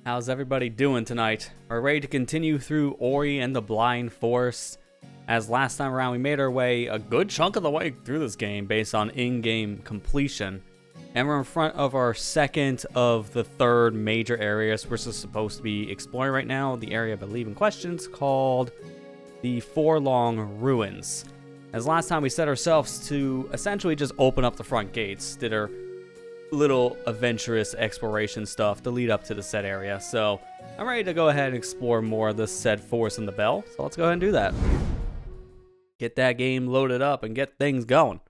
How's everybody doing tonight? We're ready to continue through Ori and the Blind Forest. As last time around, we made our way a good chunk of the way through this game based on in-game completion. And we're in front of our second of the third major areas we're supposed to be exploring right now. The area I believe in question is called the Forlong Ruins. As last time we set ourselves to essentially just open up the front gates, did our little adventurous exploration stuff to lead up to the said area. So I'm ready to go ahead and explore more of this said forest and the bell. So let's go ahead and do that. Get that game loaded up and get things going.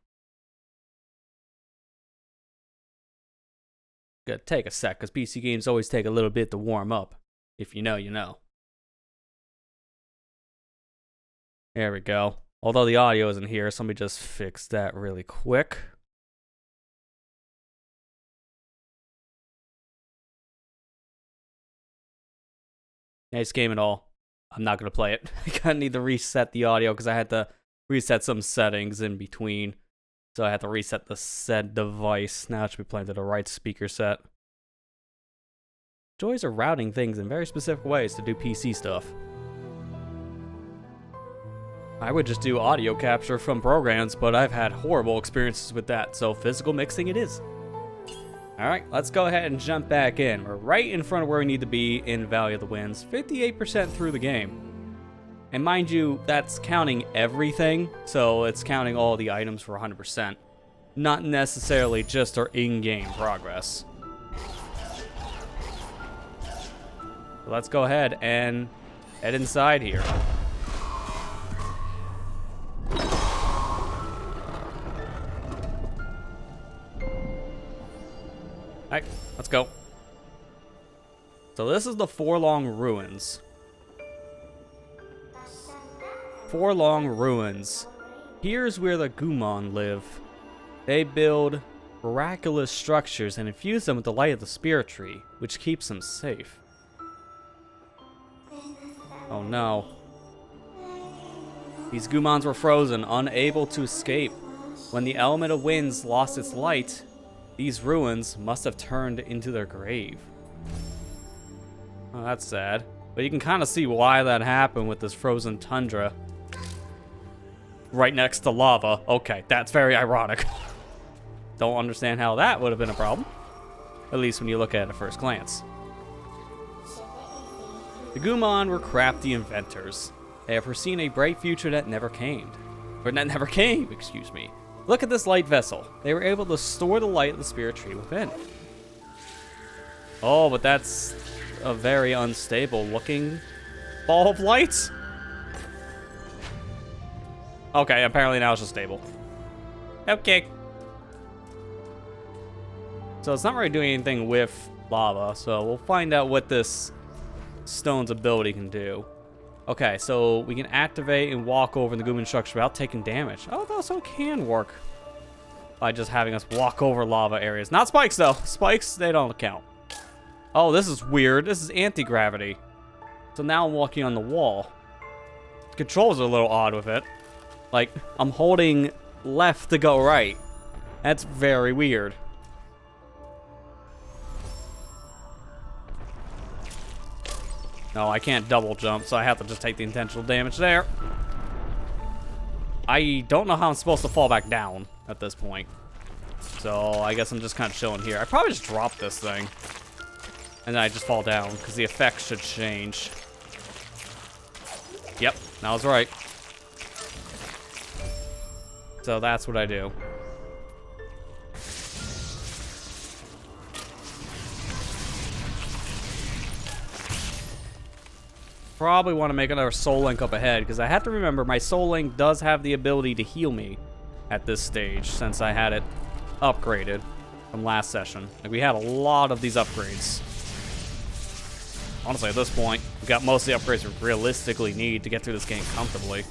Gonna take a sec, because PC games always take a little bit to warm up. If you know, you know. There we go. Although the audio isn't here, so let me just fix that really quick. Nice game and all. I'm not going to play it. I kind of need to reset the audio because I had to reset some settings in between. So I had to reset the said device. Now it should be playing to the right speaker set. Joys of routing things in very specific ways to do PC stuff. I would just do audio capture from programs, but I've had horrible experiences with that, so physical mixing it is. Alright, let's go ahead and jump back in. We're right in front of where we need to be in Valley of the Winds, 58% through the game. And mind you, that's counting everything, so it's counting all the items for 100%. Not necessarily just our in-game progress. So let's go ahead and head inside here. Alright, let's go. So this is the Forlong Ruins. Forlong Ruins. Here's where the Gumon live. They build miraculous structures and infuse them with the light of the spirit tree, which keeps them safe. Oh no. These Gumons were frozen, unable to escape. When the element of winds lost its light, these ruins must have turned into their grave. Oh, that's sad. But you can kind of see why that happened with this frozen tundra. Right next to lava. Okay, that's very ironic. Don't understand how that would have been a problem. At least when you look at it at first glance. The Gumon were crafty inventors. They have foreseen a bright future that never came. Or that never came, excuse me. Look at this light vessel. They were able to store the light of the spirit tree within. Oh, but that's a very unstable looking ball of light. Okay, apparently now it's just stable. Okay. So it's not really doing anything with lava, so we'll find out what this stone's ability can do. Okay, so we can activate and walk over the Gumon structure without taking damage. Oh, that also can work by just having us walk over lava areas. Not spikes, though. Spikes, they don't count. Oh, this is weird. This is anti-gravity. So now I'm walking on the wall. The controls are a little odd with it. Like, I'm holding left to go right. That's very weird. No, I can't double jump, so I have to just take the intentional damage there. I don't know how I'm supposed to fall back down at this point. So I guess I'm just kind of chilling here. I probably just drop this thing. And then I just fall down, because the effects should change. Yep, that was right. So that's what I do. Probably want to make another soul link up ahead, because I have to remember my soul link does have the ability to heal me at this stage, since I had it upgraded from last session. Like, we had a lot of these upgrades. Honestly, at this point, we got most of the upgrades we realistically need to get through this game comfortably.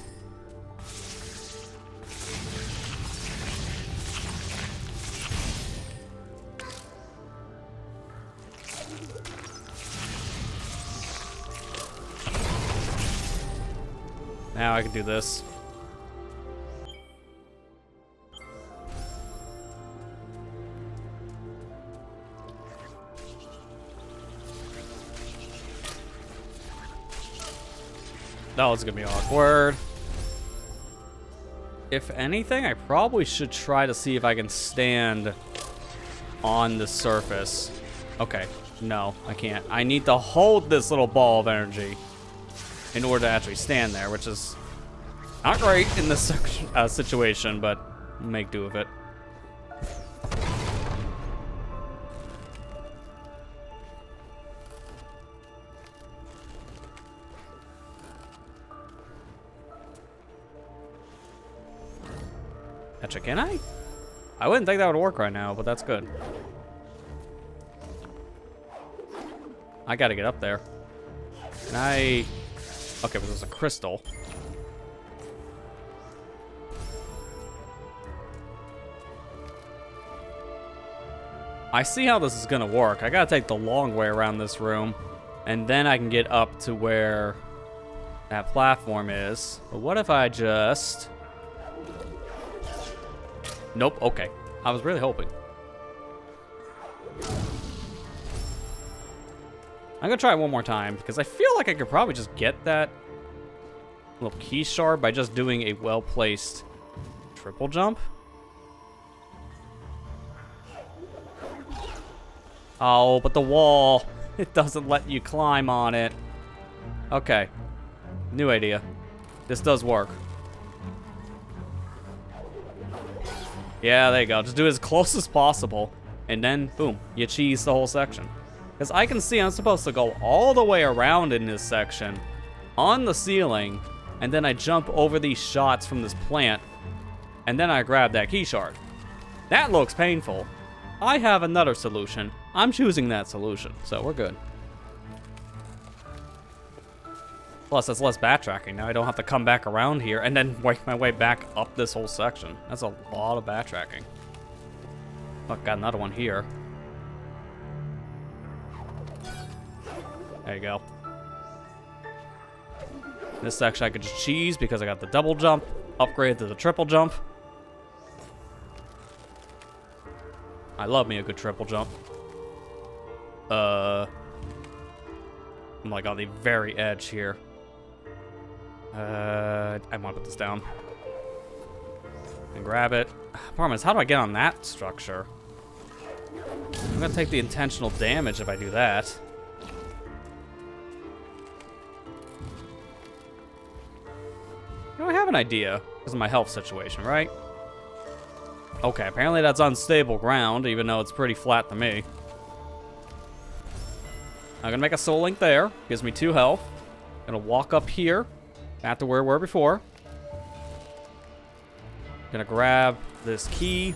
Now I can do this. Oh, it's gonna be awkward. If anything, I probably should try to see if I can stand on the surface. Okay, no, I can't. I need to hold this little ball of energy in order to actually stand there, which is not great in this situation, but make do of it. Actually, can I? I wouldn't think that would work right now, but that's good. I gotta get up there. Can I? Okay, but there's a crystal. I see how this is gonna work. I gotta take the long way around this room, and then I can get up to where that platform is. But what if I just... Nope, okay. I was really hoping. I'm gonna try it one more time, because I feel like I could probably just get that little key shard by just doing a well-placed triple jump. Oh, but the wall, it doesn't let you climb on it. Okay, new idea. This does work. Yeah, there you go. Just do it as close as possible, and then, boom, you cheese the whole section. Because I can see I'm supposed to go all the way around in this section, on the ceiling, and then I jump over these shots from this plant, and then I grab that key shard. That looks painful. I have another solution. I'm choosing that solution, so we're good. Plus, it's less backtracking. Now I don't have to come back around here and then work my way back up this whole section. That's a lot of backtracking. Oh, got another one here. There you go. This section I could just cheese because I got the double jump, upgrade to the triple jump. I love me a good triple jump. I'm like on the very edge here. I want to put this down. And grab it. Problem is, how do I get on that structure? I'm gonna take the intentional damage if I do that. You know, I have an idea because of my health situation, right? Okay, apparently that's unstable ground, even though it's pretty flat to me. I'm gonna make a soul link there. Gives me 2 health. Gonna walk up here, back to where we were before. Gonna grab this key.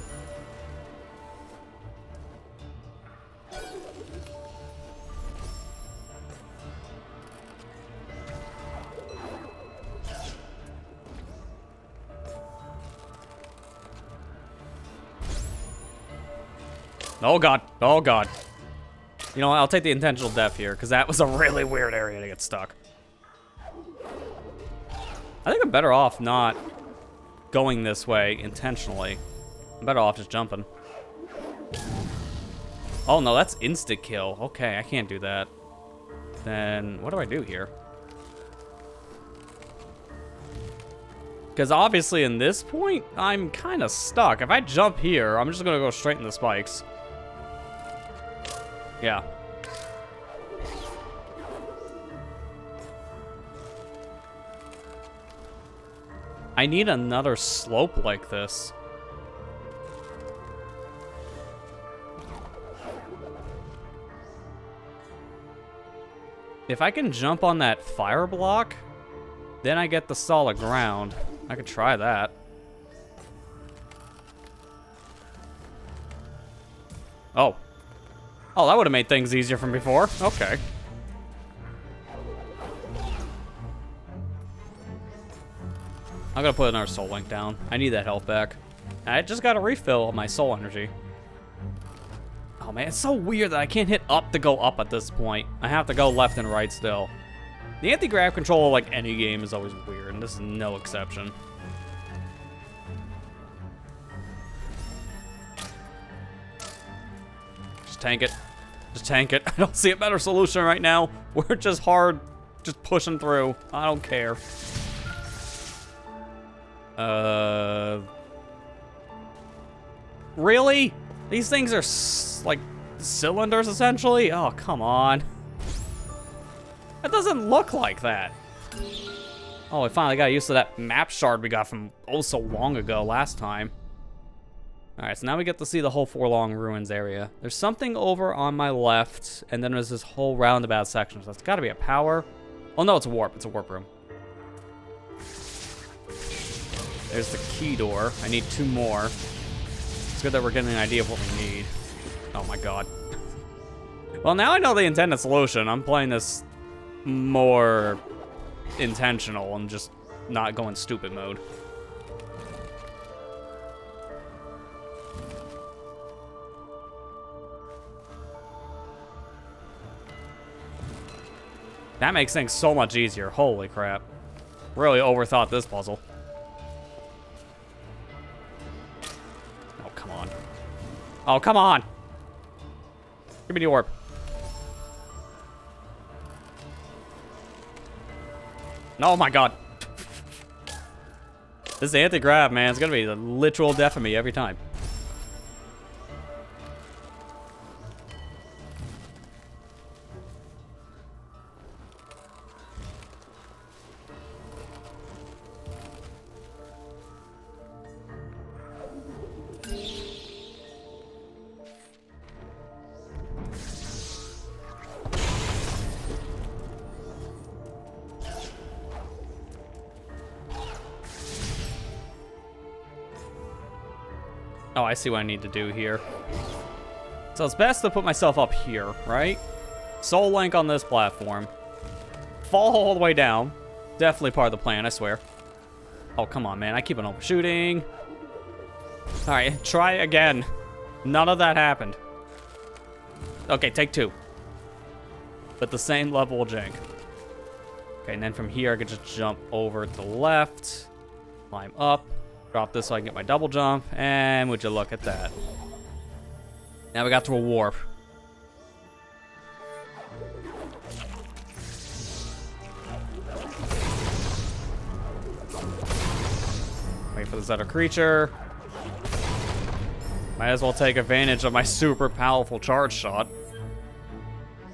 Oh god, oh god. You know what, I'll take the intentional death here, because that was a really weird area to get stuck. I think I'm better off not going this way intentionally. I'm better off just jumping. Oh no, that's insta-kill. Okay, I can't do that. Then, what do I do here? Because obviously in this point, I'm kind of stuck. If I jump here, I'm just going to go straight in the spikes. Yeah. I need another slope like this. If I can jump on that fire block, then I get the solid ground. I could try that. Oh. Oh, that would have made things easier from before. Okay. I'm gonna put another soul link down. I need that health back. I just got a refill of my soul energy. Oh man, it's so weird that I can't hit up to go up at this point. I have to go left and right still. The anti-grav control, like any game, is always weird, and this is no exception. Just tank it. Just tank it. I don't see a better solution right now. We're just hard just pushing through. I don't care. Really? These things are like cylinders, essentially? Oh, come on. That doesn't look like that. Oh, I finally got used to that map shard we got from oh so long ago last time. Alright, so now we get to see the whole Forlorn Ruins area. There's something over on my left, and then there's this whole roundabout section. So that's got to be a power. Oh no, it's a warp. It's a warp room. There's the key door. I need 2 more. It's good that we're getting an idea of what we need. Oh my god. Well, now I know the intended solution. I'm playing this more intentional and just not going stupid mode. That makes things so much easier. Holy crap. Really overthought this puzzle. Oh, come on. Oh, come on. Give me the orb. Oh my god. This anti-grav, man, it's gonna be the literal death of me every time. Oh, I see what I need to do here. So it's best to put myself up here, right? Soul Link on this platform. Fall all the way down. Definitely part of the plan, I swear. Oh, come on, man. I keep on overshooting. Alright, try again. None of that happened. Okay, take 2. But the same level of jank. Okay, and then from here, I can just jump over to the left. Climb up. Drop this so I can get my double jump, and would you look at that. Now we got to a warp. Wait for this other creature. Might as well take advantage of my super powerful charge shot.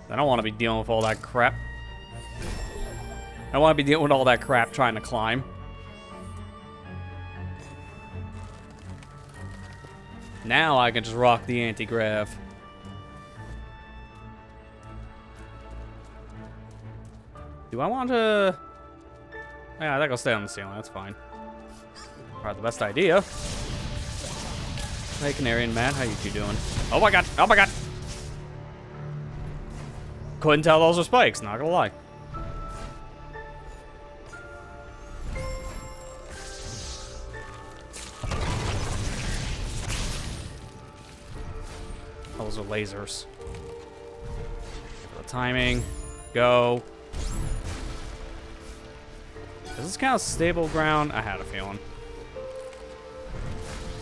I don't want to be dealing with all that crap. I don't want to be dealing with all that crap trying to climb. Now I can just rock the anti-grav. Do I want to... Yeah, I think I'll stay on the ceiling. That's fine. Probably the best idea. Hey, Canary and Matt, how you two doing? Oh my god! Oh my god! Couldn't tell those were spikes, not gonna lie. Those are lasers. The timing. Go. Is this kind of stable ground? I had a feeling.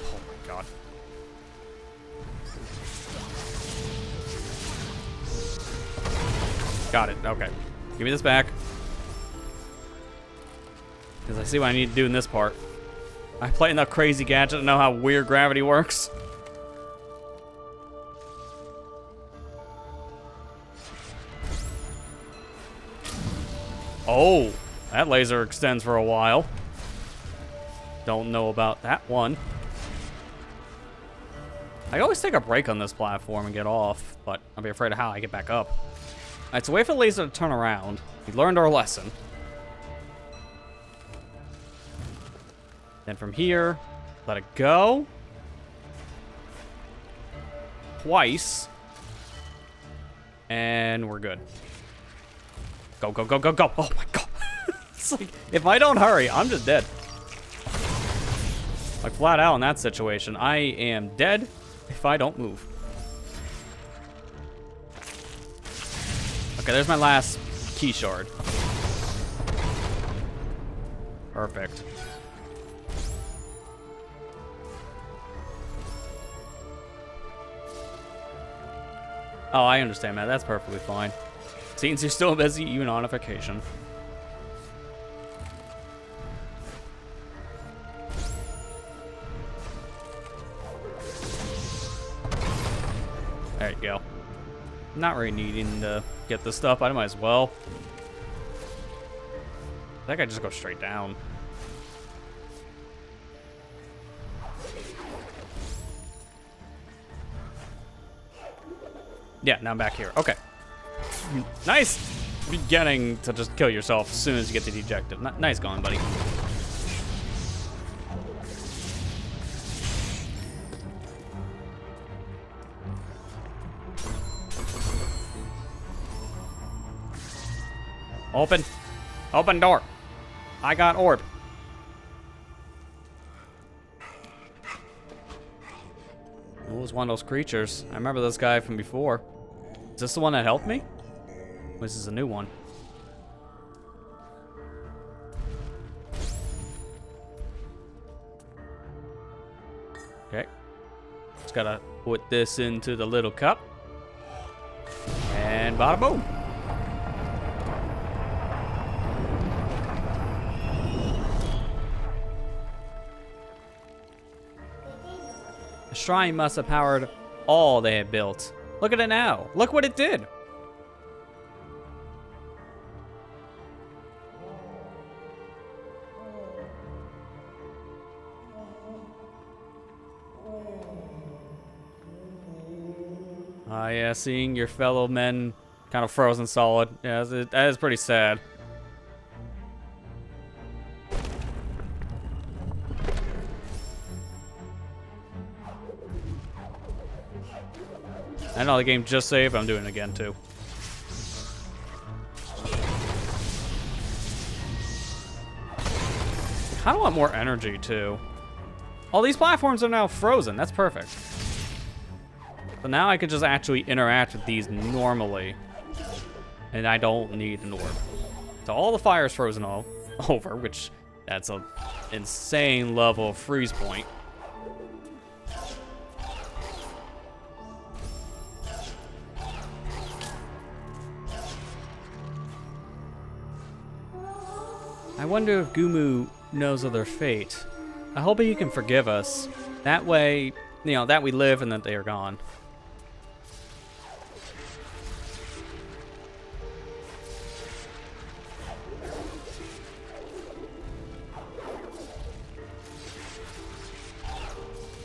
Oh my god. Got it. Okay. Give me this back. Because I see what I need to do in this part. I play enough crazy gadget to know how weird gravity works. Oh, that laser extends for a while. Don't know about that one. I always take a break on this platform and get off, but I'll be afraid of how I get back up. Alright, so wait for the laser to turn around. We learned our lesson. Then from here, let it go. Twice. And we're good. Go, go, go, go, go. Oh my god. It's like, if I don't hurry, I'm just dead. Like, flat out in that situation, I am dead if I don't move. Okay, there's my last key shard. Perfect. Oh, I understand, man. That's perfectly fine. Seems you're still busy even on a vacation. There you go. Not really needing to get this stuff, I might as well. I think I just go straight down. Yeah, now I'm back here. Okay. Nice beginning to just kill yourself as soon as you get to the objective. Nice going, buddy. Open. Open door. I got orb. It was one of those creatures. I remember this guy from before. Is this the one that helped me? This is a new one. Okay. Just gotta put this into the little cup. And bada boom. The shrine must have powered all they had built. Look at it now. Look what it did. Yeah, seeing your fellow men kind of frozen solid. Yeah, that is pretty sad. I know the game just saved, but I'm doing it again too. I kind of want more energy too. All these platforms are now frozen. That's perfect. So now I can just actually interact with these normally. And I don't need an orb. So all the fire's frozen over, which that's an insane level of freeze point. I wonder if Gumu knows of their fate. I hope he can forgive us. That way, you know, that we live and that they are gone.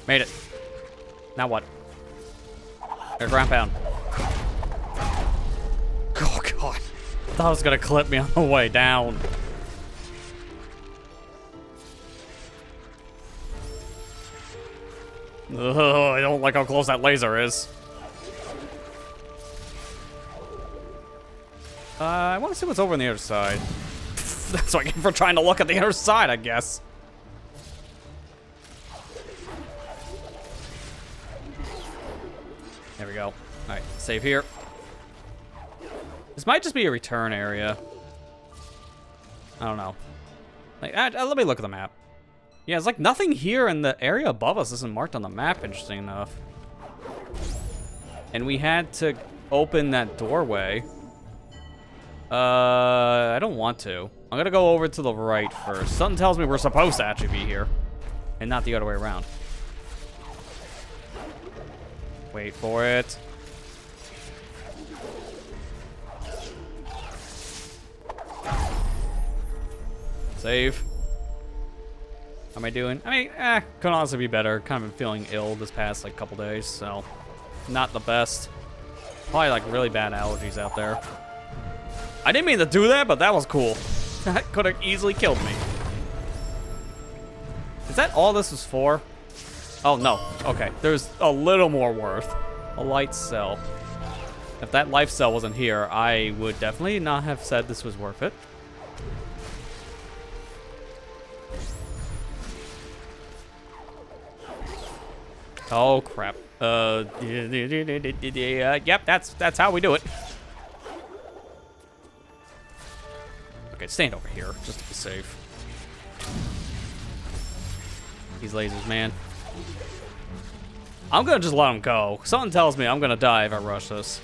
Made it. Now what? There's ground pound. Oh god. I thought it was gonna clip me on the way down. Ugh, I don't like how close that laser is. I want to see what's over on the other side. That's what I get for trying to look at the other side, I guess. There we go. All right, save here. This might just be a return area. I don't know. Like, let me look at the map. Yeah, it's like nothing here in the area above us isn't marked on the map, interesting enough. And we had to open that doorway. I don't want to. I'm gonna go over to the right first. Something tells me we're supposed to actually be here. And not the other way around. Wait for it. Save. How am I doing? I mean, could honestly be better. Kind of been feeling ill this past like couple days, so not the best. Probably like really bad allergies out there. I didn't mean to do that, but that was cool. That could have easily killed me. Is that all this was for? Oh no. Okay, there's a little more worth. A light cell. If that life cell wasn't here, I would definitely not have said this was worth it. Oh crap. Yep, that's how we do it. Okay, stand over here just to be safe. These lasers, man. I'm gonna just let them go. Something tells me I'm gonna die if I rush this.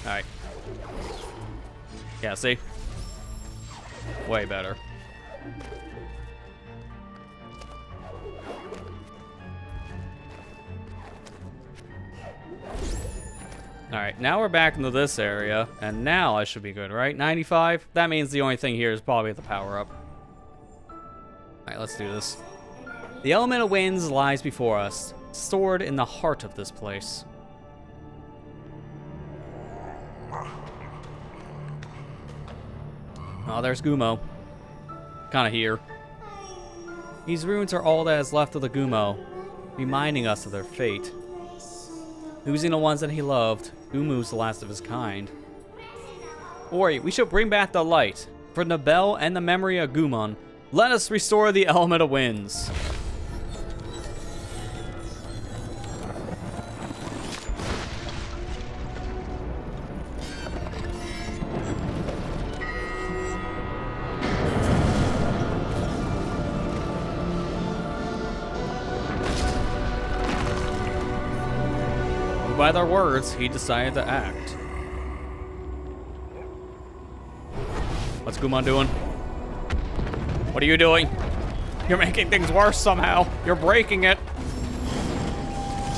Alright. Yeah, see? Way better. Alright, now we're back into this area, and now I should be good, right? 95? That means the only thing here is probably the power-up. Alright, let's do this. The element of winds lies before us, stored in the heart of this place. Oh, there's Gumo. Kinda here. These ruins are all that is left of the Gumo, reminding us of their fate. Losing the ones that he loved, Gumu's the last of his kind. Ori, we should bring back the light. For Nibel and the memory of Gumon, let us restore the element of winds. By their words, he decided to act. What's Gumon doing? What are you doing? You're making things worse somehow. You're breaking it.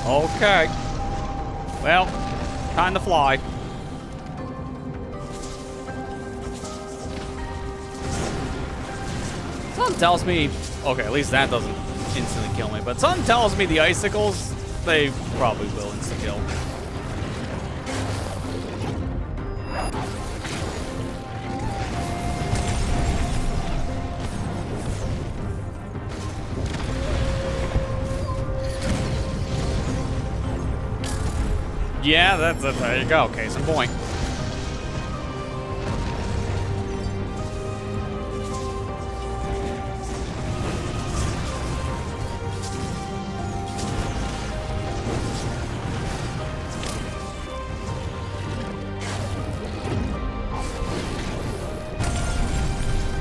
Okay. Well, time to fly. Something tells me... Okay, at least that doesn't instantly kill me. But something tells me the icicles, they probably will insta-kill. Yeah, that's there you go. Case in point.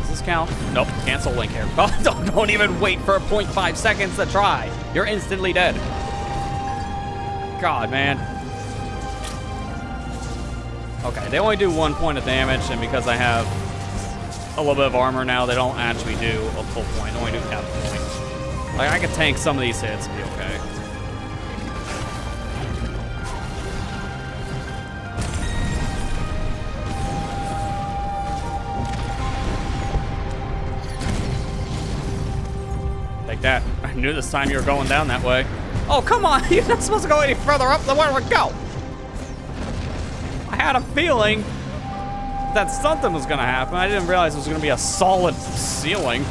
Does this count? Nope. Cancel link here. Don't even wait for 0.5 seconds to try. You're instantly dead. God, man. Okay, they only do 1 point of damage, and because I have a little bit of armor now, they don't actually do a full point. They only do half a point. Like, I could tank some of these hits and be okay. Take that. I knew this time you were going down that way. Oh, come on! You're not supposed to go any further up than where we go! I had a feeling that something was gonna happen. I didn't realize it was gonna be a solid ceiling.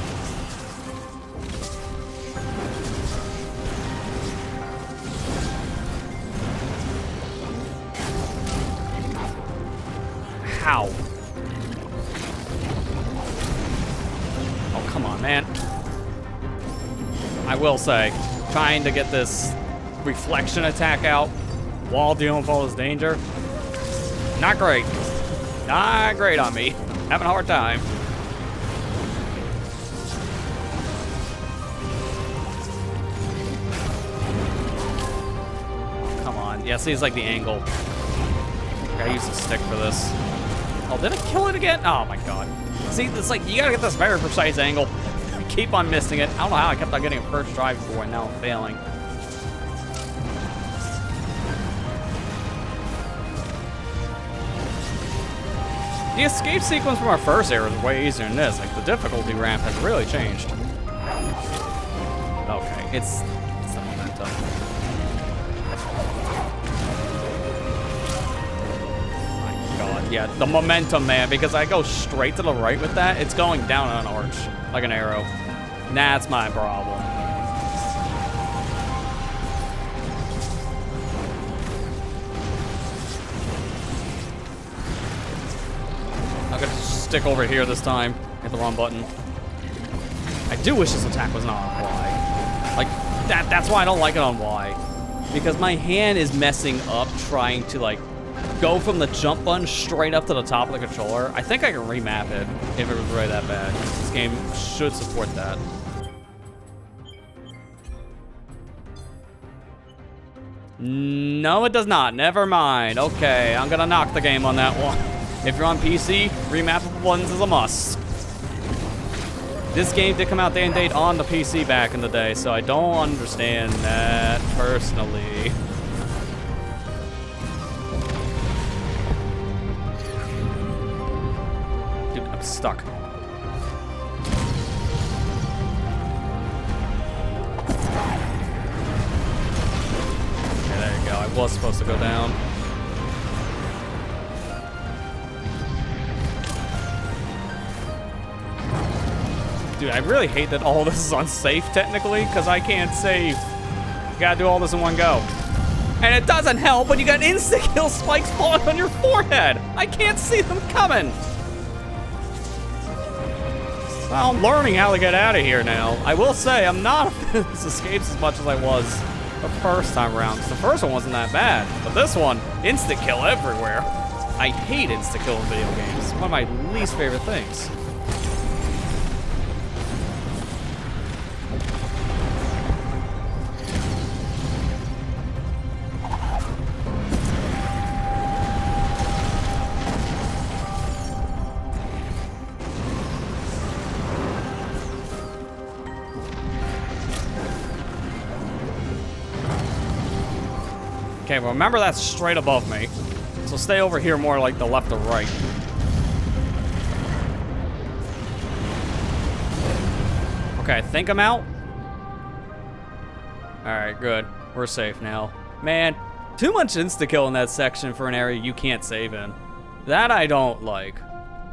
How? Oh, come on, man. I will say, trying to get this reflection attack out while dealing with all this danger, not great. Not great on me. Having a hard time. Come on. Yeah, seems like the angle. Gotta use the stick for this. Oh, did I kill it again? Oh my god. See, it's like, you gotta get this very precise angle. I keep on missing it. I don't know how I kept on getting a first try before and now I'm failing. The escape sequence from our first area is way easier than this. Like, the difficulty ramp has really changed. Okay, it's the momentum. My god, yeah, the momentum, man, because I go straight to the right with that, it's going down an arch, like an arrow. That's my problem. Stick over here this time. Hit the wrong button. I do wish this attack was not on Y. Like, that's why I don't like it on Y. Because my hand is messing up trying to, like, go from the jump button straight up to the top of the controller. I think I can remap it if it was really that bad. This game should support that. No, it does not. Never mind. Okay, I'm gonna knock the game on that one. If you're on PC, remappable ones is a must. This game did come out day and date on the PC back in the day, so I don't understand that personally. Dude, I'm stuck. Okay, there you go. I was supposed to go down. Dude, I really hate that all this is unsafe technically, because I can't save. You gotta do all this in one go. And it doesn't help when you got insta-kill spikes falling on your forehead. I can't see them coming. Well, I'm learning how to get out of here now. I will say, I'm not a fan of these escapes as much as I was the first time around, because the first one wasn't that bad. But this one, insta-kill everywhere. I hate insta-kill in video games. It's one of my least favorite things. Okay, well, remember that's straight above me. So stay over here more like the left or right. Okay, I think I'm out. Alright, good. We're safe now. Man, too much insta-kill in that section for an area you can't save in. That I don't like.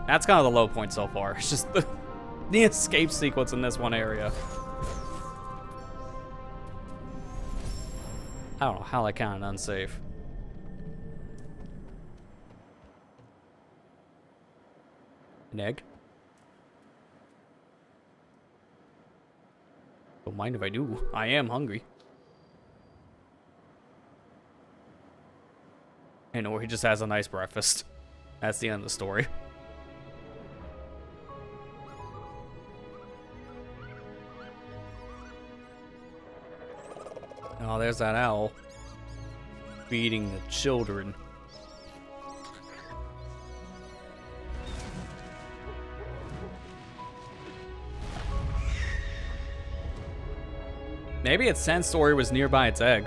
That's kind of the low point so far. It's just the escape sequence in this one area. I don't know how that counted unsafe. An egg? Don't mind if I do. I am hungry. I know, he just has a nice breakfast. That's the end of the story. Oh, there's that owl feeding the children. Maybe its sense story was nearby its egg.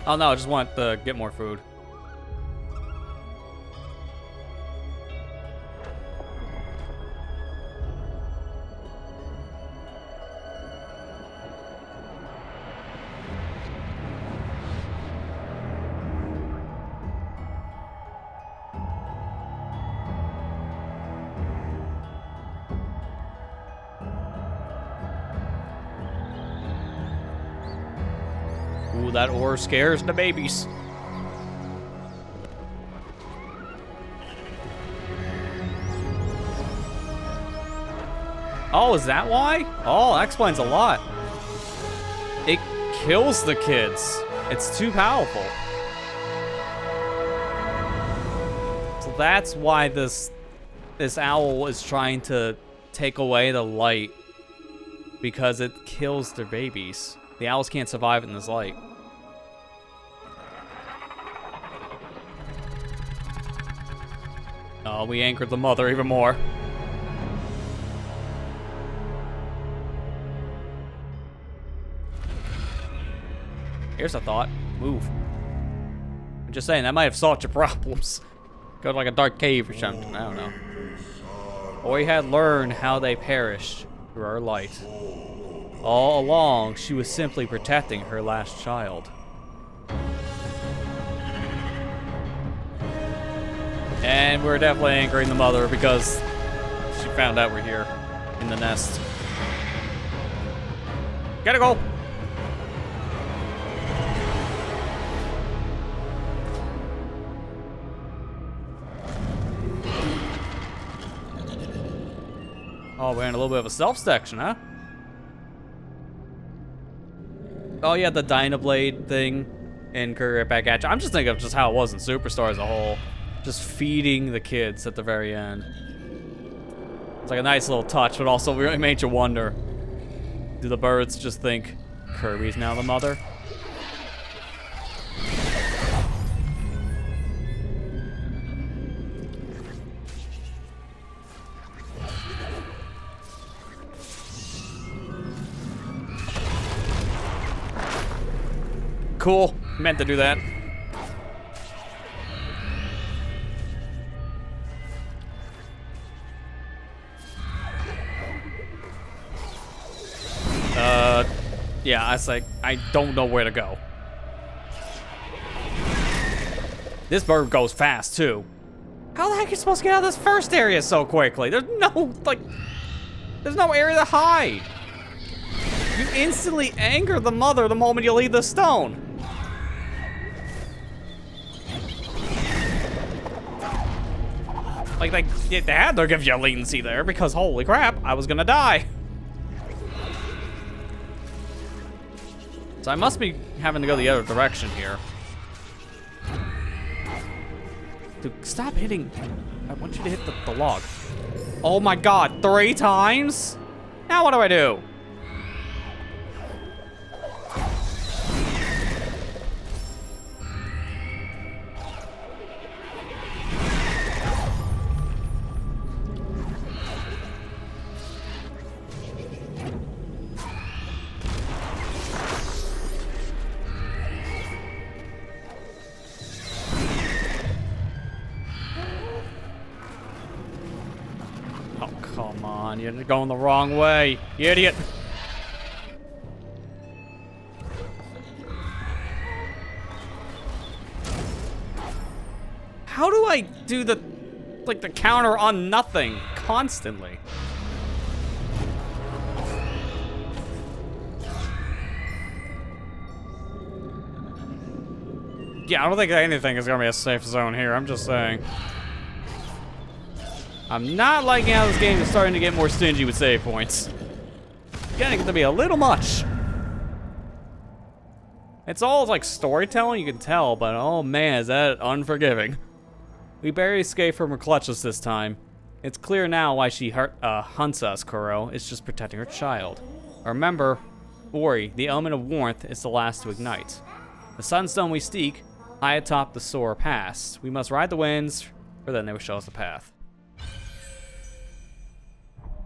Oh no, I just want to get more food. Ooh, that ore scares the babies. Oh, is that why? Oh, that explains a lot. It kills the kids. It's too powerful. So that's why this owl is trying to take away the light, because it kills their babies. The owls can't survive in this light. Oh, we anchored the mother even more. Here's a thought. Move. I'm just saying, that might have solved your problems. Go to like a dark cave or something. I don't know. Oi had learned how they perished through our light. All along, she was simply protecting her last child. And we're definitely anchoring the mother because she found out we're here in the nest. Gotta go! Oh, we're in a little bit of a stealth section, huh? Oh yeah, the Dynablade thing, and Courier back at you. I'm just thinking of just how it was in Superstar as a whole. Just feeding the kids at the very end. It's like a nice little touch, but also really made you wonder. Do the birds just think, Kirby's now the mother. Cool. Meant to do that. Yeah, I was like, I don't know where to go. This bird goes fast, too. How the heck are you supposed to get out of this first area so quickly? There's no, like, there's no area to hide. You instantly anger the mother the moment you leave the stone. Like, they had to give you latency there because, holy crap, I was gonna die. So I must be having to go the other direction here. Dude, stop hitting. I want you to hit the log. Oh my god, 3 times? Now what do I do? Come on, you're going the wrong way, you idiot. How do I do the counter on nothing constantly? Yeah, I don't think anything is gonna be a safe zone here, I'm just saying. I'm not liking how this game is starting to get more stingy with save points. It's getting to be a little much. It's all like storytelling, you can tell, but oh man, is that unforgiving. We barely escaped from her clutches this time. It's clear now why she hunts us, Kuro. It's just protecting her child. Remember, Ori, the element of warmth is the last to ignite. The sunstone we seek, high atop the Sora Pass. We must ride the winds, for then they will show us the path.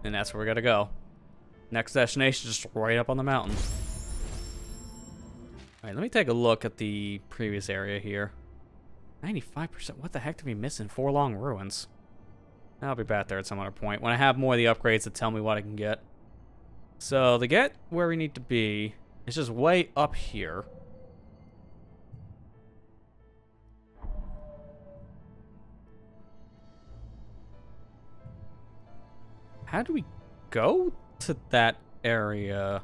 And that's where we gotta go. Next destination, just right up on the mountain. Alright, let me take a look at the previous area here. 95%, what the heck did we miss in Forlong Ruins? I'll be back there at some other point when I have more of the upgrades that tell me what I can get. So, to get where we need to be, it's just way up here. How do we go to that area?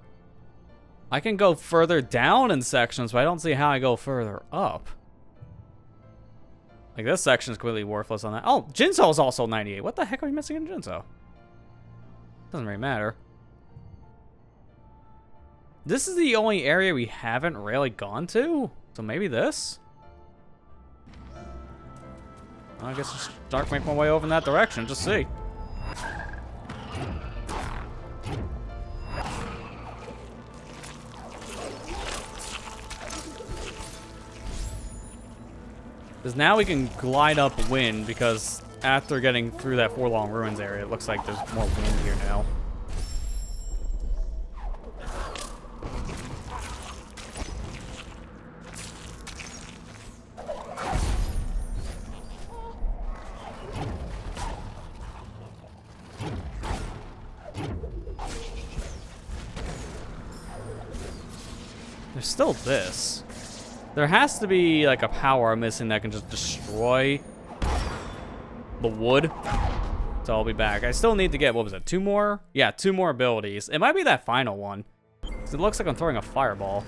I can go further down in sections, but I don't see how I go further up. Like, this section is completely worthless on that. Oh, Jinzo is also 98. What the heck are we missing in Jinzo? Doesn't really matter. This is the only area we haven't really gone to, so maybe this? I guess just start making my way over in that direction, just see. Because now we can glide upwind, because after getting through that Forlong Ruins area, it looks like there's more wind here now. There's still this. There has to be like a power I'm missing that can just destroy the wood. So I'll be back. I still need to get, what was it, 2 more? Yeah, 2 more abilities. It might be that final one. It looks like I'm throwing a fireball.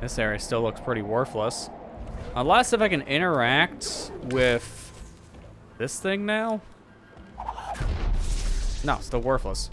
This area still looks pretty worthless. Unless if I can interact with this thing now? No, still worthless.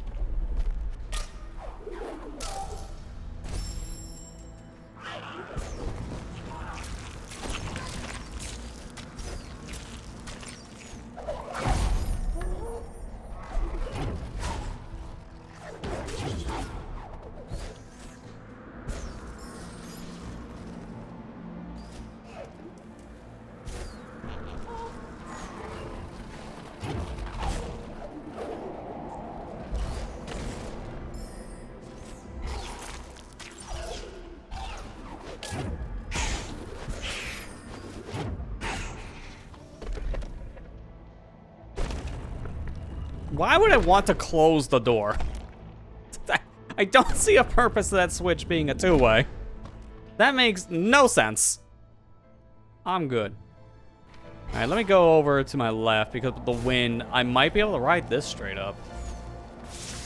Why would I want to close the door? I don't see a purpose to that switch being a two-way. That makes no sense. I'm good. Alright, let me go over to my left because with the wind, I might be able to ride this straight up.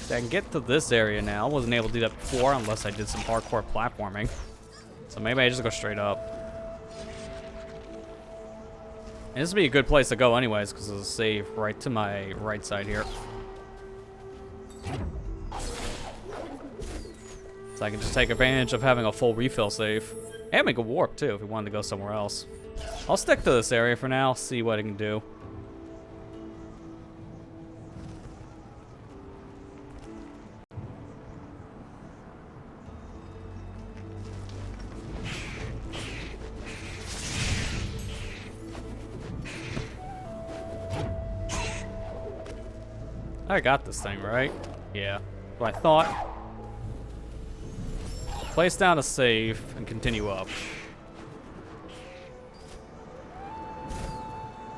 I can get to this area now. I wasn't able to do that before unless I did some hardcore platforming. So maybe I just go straight up. And this would be a good place to go anyways because there's a save right to my right side here. So I can just take advantage of having a full refill save. And make a warp too if we wanted to go somewhere else. I'll stick to this area for now, see what I can do. I got this thing, right? Yeah. What I thought. Place down a save and continue up.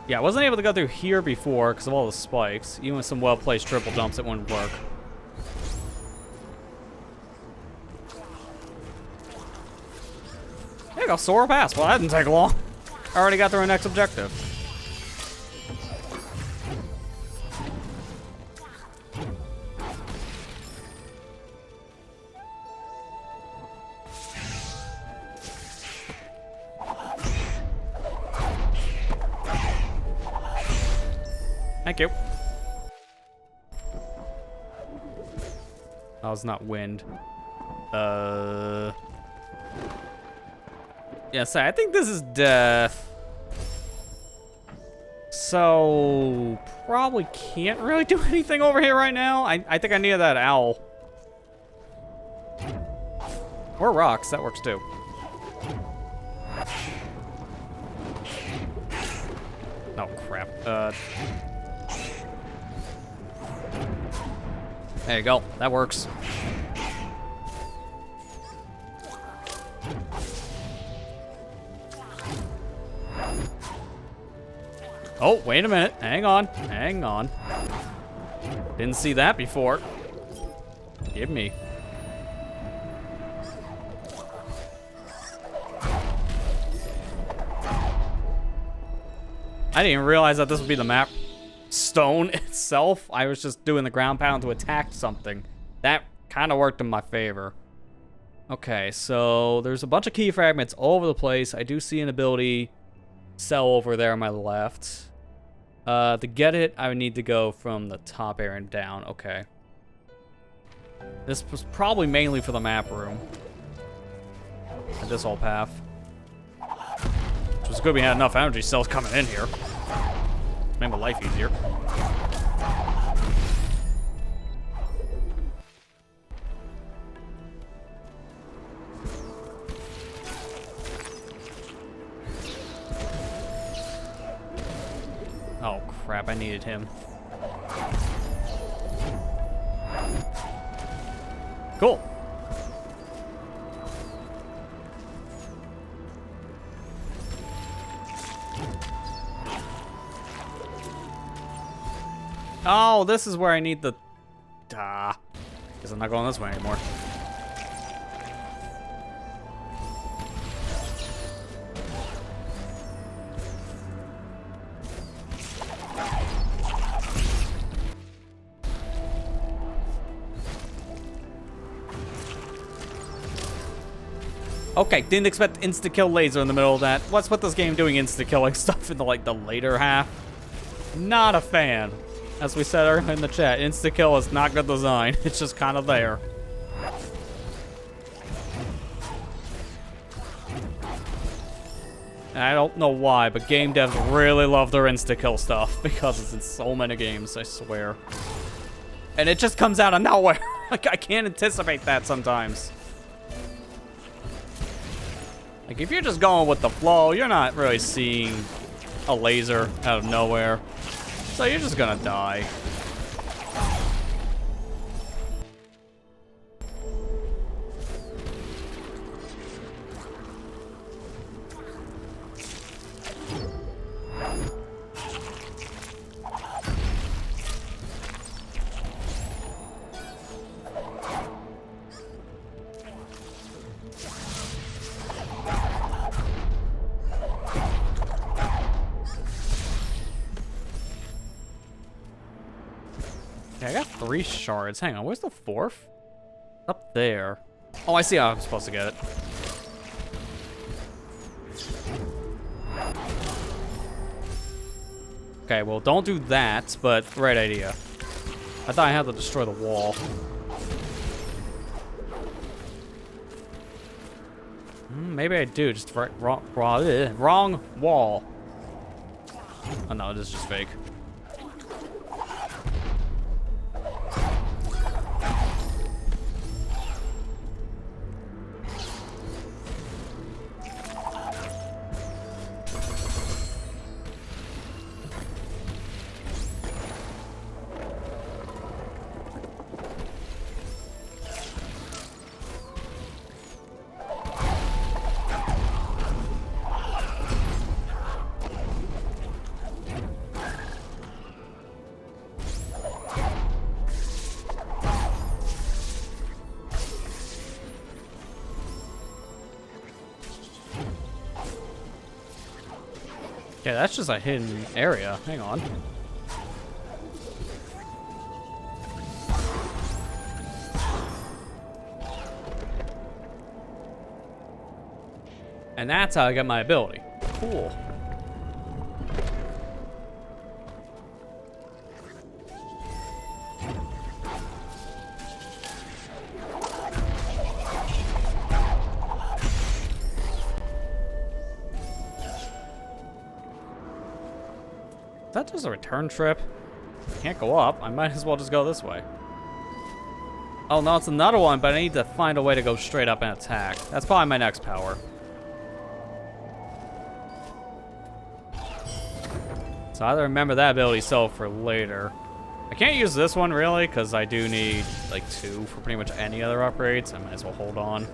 Yeah, I wasn't able to go through here before because of all the spikes. Even with some well-placed triple jumps, it wouldn't work. There you go, Sora pass. Well, that didn't take long. I already got through our next objective. Thank you. Oh, it's not wind. Yeah, sorry, I think this is death. So, probably can't really do anything over here right now. I think I needed that owl. Or rocks, that works too. Oh, crap. There you go. That works. Oh, wait a minute. Hang on. Hang on. Didn't see that before. Give me. I didn't even realize that this would be the map stone itself. I was just doing the ground pound to attack something. That kind of worked in my favor. Okay, so there's a bunch of key fragments all over the place. I do see an ability cell over there on my left. To get it, I would need to go from the top area and down. Okay. This was probably mainly for the map room. At this whole path. Which was good we had enough energy cells coming in here. Made my life easier. Oh crap, I needed him. Cool. Oh, this is where I need the... Guess I'm not going this way anymore. Okay, didn't expect insta-kill laser in the middle of that. What's with this game doing insta-killing stuff in the, like, the later half? Not a fan. As we said earlier in the chat, insta-kill is not good design. It's just kind of there. And I don't know why, but game devs really love their insta-kill stuff because it's in so many games, I swear. And it just comes out of nowhere. Like, I can't anticipate that sometimes. Like, if you're just going with the flow, you're not really seeing a laser out of nowhere. So you're just gonna die. Okay, I got 3 shards. Hang on, where's the 4th? Up there. Oh, I see how I'm supposed to get it. Okay, well, don't do that, but right idea. I thought I had to destroy the wall. Maybe I do, just wrong wall. Oh no, this is just fake. Okay, that's just a hidden area. Hang on. And that's how I get my ability. Cool. Is that just a return trip? Can't go up. I might as well just go this way. Oh, no, it's another one, but I need to find a way to go straight up and attack. That's probably my next power. So I either remember that ability so for later. I can't use this one, really, because I do need, like, 2 for pretty much any other upgrades. I might as well hold on.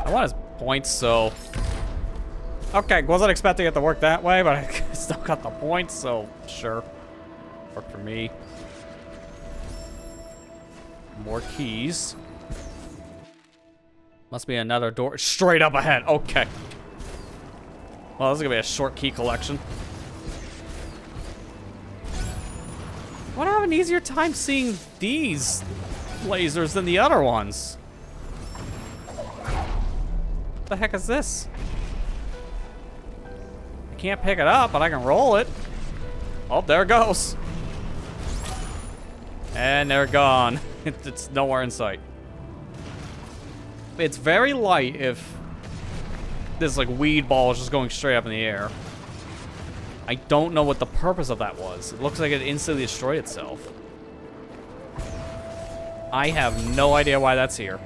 I want his points, so... Okay, wasn't expecting it to work that way, but I still got the points, so sure. Worked for me. More keys. Must be another door straight up ahead. Okay. Well, this is gonna be a short key collection. I would have an easier time seeing these lasers than the other ones. What the heck is this? Can't pick it up, but I can roll it. Oh, there it goes. And they're gone. It's nowhere in sight. It's very light if this like weed ball is just going straight up in the air. I don't know what the purpose of that was. It looks like it instantly destroyed itself. I have no idea why that's here.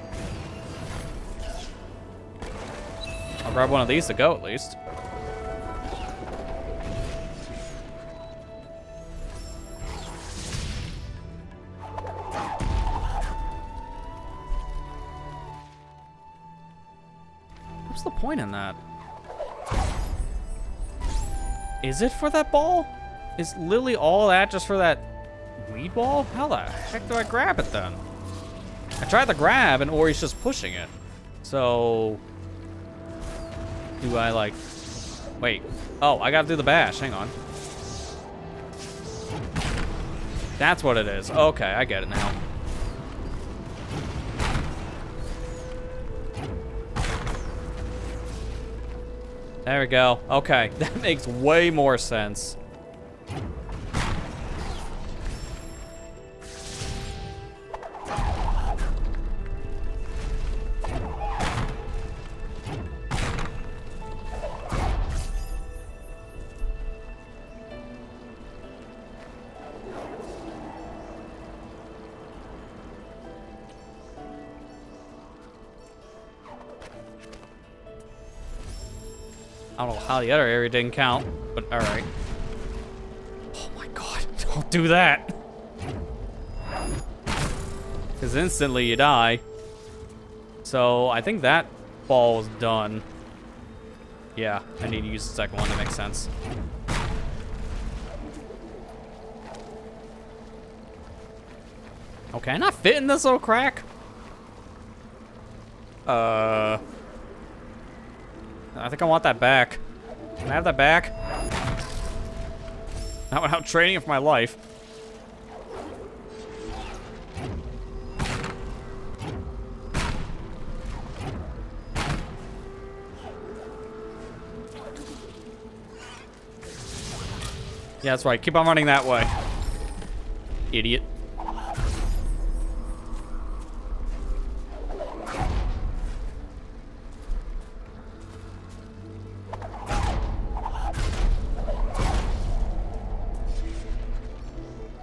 I'll grab one of these to go at least. What's the point in that? Is it for that ball? Is literally all that just for that weed ball? How the heck do I grab it then? I tried to grab and Ori's just pushing it. So... do I like... wait. Oh, I gotta do the bash. Hang on. That's what it is. Okay, I get it now. There we go. Okay, that makes way more sense. I don't know how the other area didn't count, but all right. Oh my god, don't do that. Because instantly you die. So I think that ball is done. Yeah, I need to use the second one, that makes sense. Okay, can I not fit in this little crack? I think I want that back. Can I have that back? Not without training for my life. Yeah, that's right. Keep on running that way. Idiot.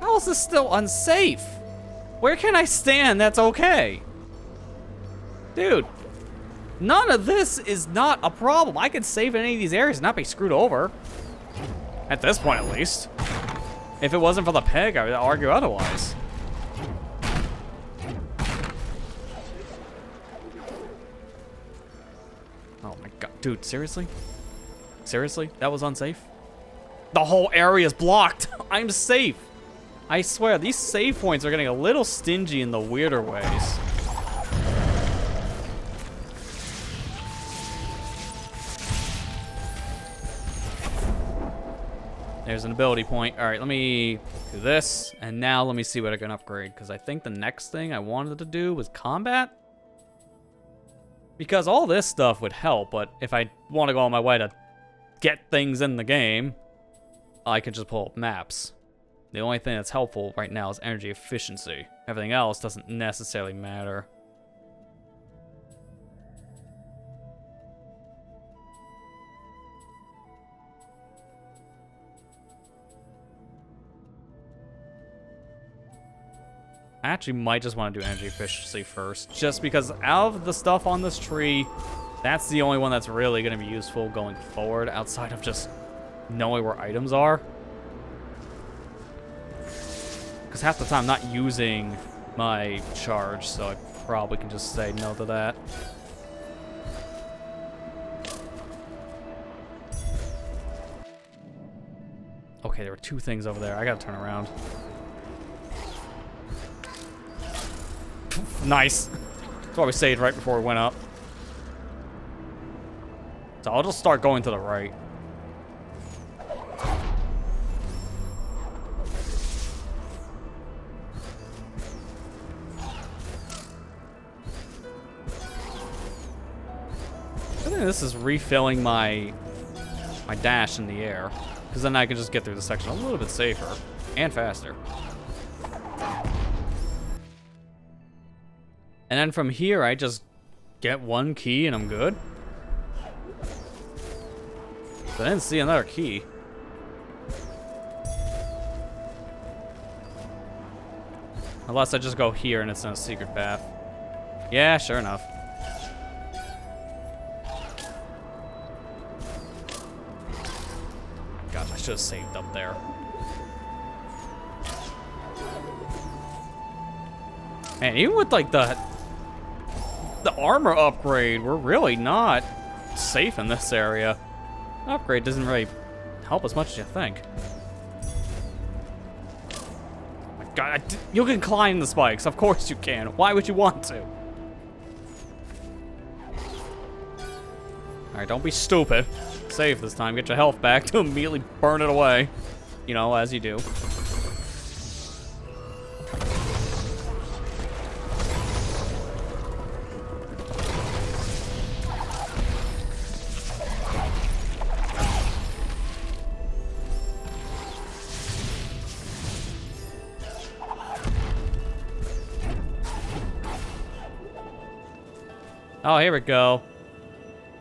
How is this still unsafe? Where can I stand that's okay? Dude, none of this is not a problem. I could save in any of these areas and not be screwed over. At this point, at least. If it wasn't for the peg, I would argue otherwise. Oh my god. Dude, seriously? Seriously? That was unsafe? The whole area is blocked. I'm safe. I swear, these save points are getting a little stingy in the weirder ways. There's an ability point. All right, let me do this. And now let me see what I can upgrade. Because I think the next thing I wanted to do was combat. Because all this stuff would help. But if I want to go on my way to get things in the game, I can just pull up maps. The only thing that's helpful right now is energy efficiency. Everything else doesn't necessarily matter. I actually might just want to do energy efficiency first, just because out of the stuff on this tree, that's the only one that's really going to be useful going forward, outside of just knowing where items are. Because half the time I'm not using my charge, so I probably can just say no to that. Okay, there were two things over there. I gotta turn around. Nice. That's why we saved right before we went up. So I'll just start going to the right. I think this is refilling my dash in the air, because then I can just get through the section a little bit safer and faster. And then from here, I just get one key and I'm good. So I didn't see another key. Unless I just go here and it's in a secret path. Yeah, sure enough. Gosh, I should have saved up there. Man, even with like the armor upgrade, we're really not safe in this area. The upgrade doesn't really help as much as you think. Oh my god, you can climb the spikes. Of course you can. Why would you want to? Alright, don't be stupid. Save this time. Get your health back to immediately burn it away. You know, as you do. Oh, here we go.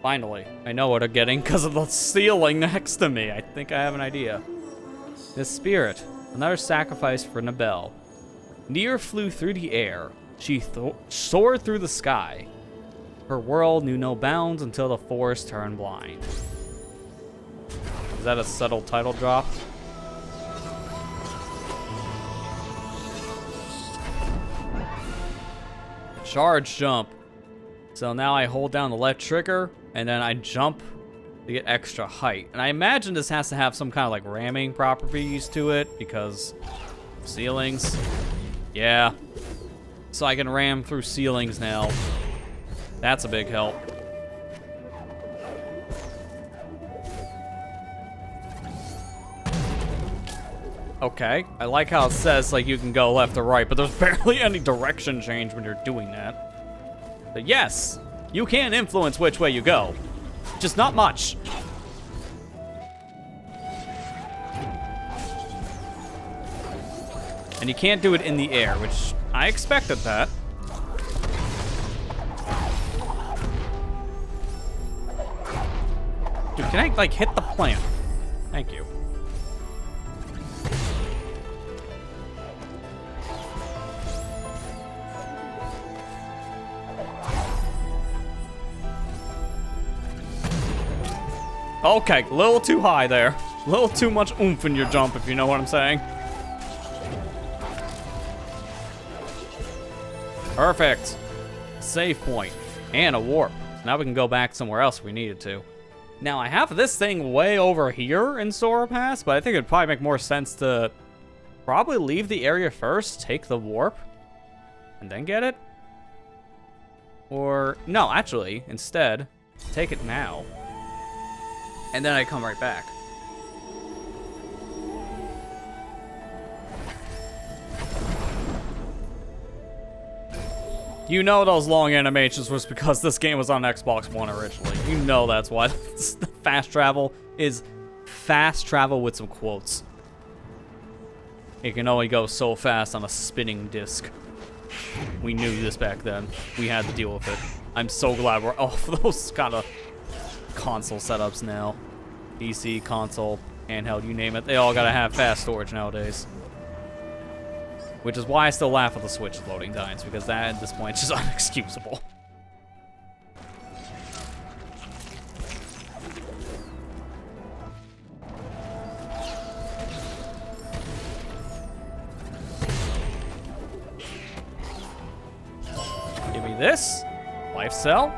Finally. I know what I'm getting because of the ceiling next to me. I think I have an idea. This spirit. Another sacrifice for Nibel. Nier flew through the air. She soared through the sky. Her world knew no bounds until the forest turned blind. Is that a subtle title drop? Charge jump. So now I hold down the left trigger, and then I jump to get extra height. And I imagine this has to have some kind of like ramming properties to it, because ceilings. Yeah. So I can ram through ceilings now. That's a big help. Okay, I like how it says, like, you can go left or right, but there's barely any direction change when you're doing that. But yes, you can influence which way you go. Just not much. And you can't do it in the air, which I expected that. Dude, can I, like, hit the plant? Thank you. Okay, a little too high there. A little too much oomph in your jump, if you know what I'm saying. Perfect. Save point. And a warp. Now we can go back somewhere else if we needed to. Now, I have this thing way over here in Sora Pass, but I think it'd probably make more sense to probably leave the area first, take the warp, and then get it. Or, no, actually, instead, take it now. And then I come right back. You know those long animations was because this game was on Xbox One originally. You know that's why. Fast travel is fast travel with some quotes. It can only go so fast on a spinning disc. We knew this back then. We had to deal with it. I'm so glad we're off those kind of console setups now. PC, console, handheld, you name it. They all gotta have fast storage nowadays. Which is why I still laugh at the Switch loading times, because that at this point is just unexcusable. Give me this life cell,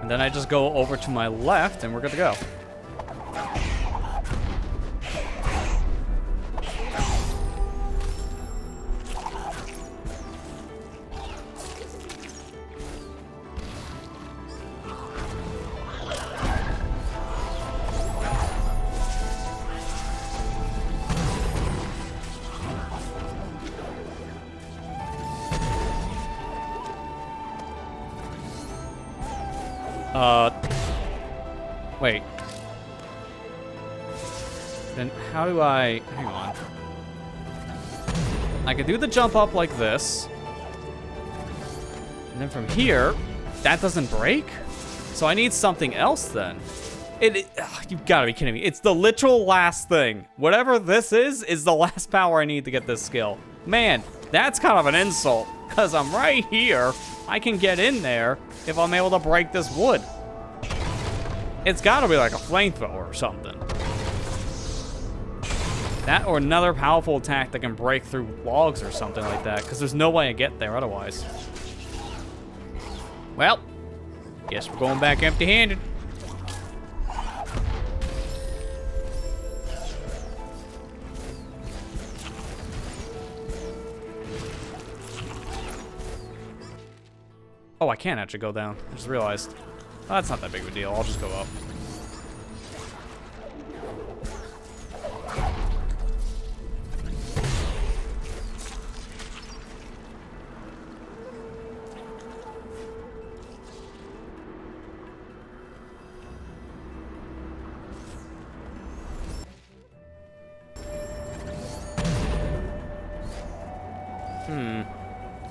and then I just go over to my left and we're good to go. Wait. Then how do I... Hang on. I could do the jump up like this. And then from here, that doesn't break? So I need something else then. You've got to be kidding me. It's the literal last thing. Whatever this is the last power I need to get this skill. Man, that's kind of an insult. Because I'm right here. I can get in there if I'm able to break this wood. It's gotta be like a flamethrower or something. That or another powerful attack that can break through logs or something like that, because there's no way to get there otherwise. Well, guess we're going back empty-handed. Oh, I can actually go down. I just realized. Oh, that's not that big of a deal. I'll just go up.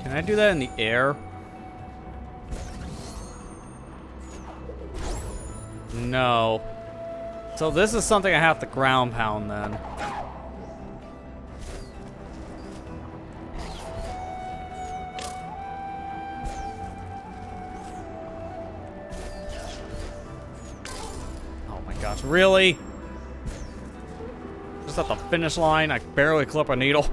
Can I do that in the air? No. So this is something I have to ground pound then. Oh my gosh, really? Just at the finish line, I barely clip a needle.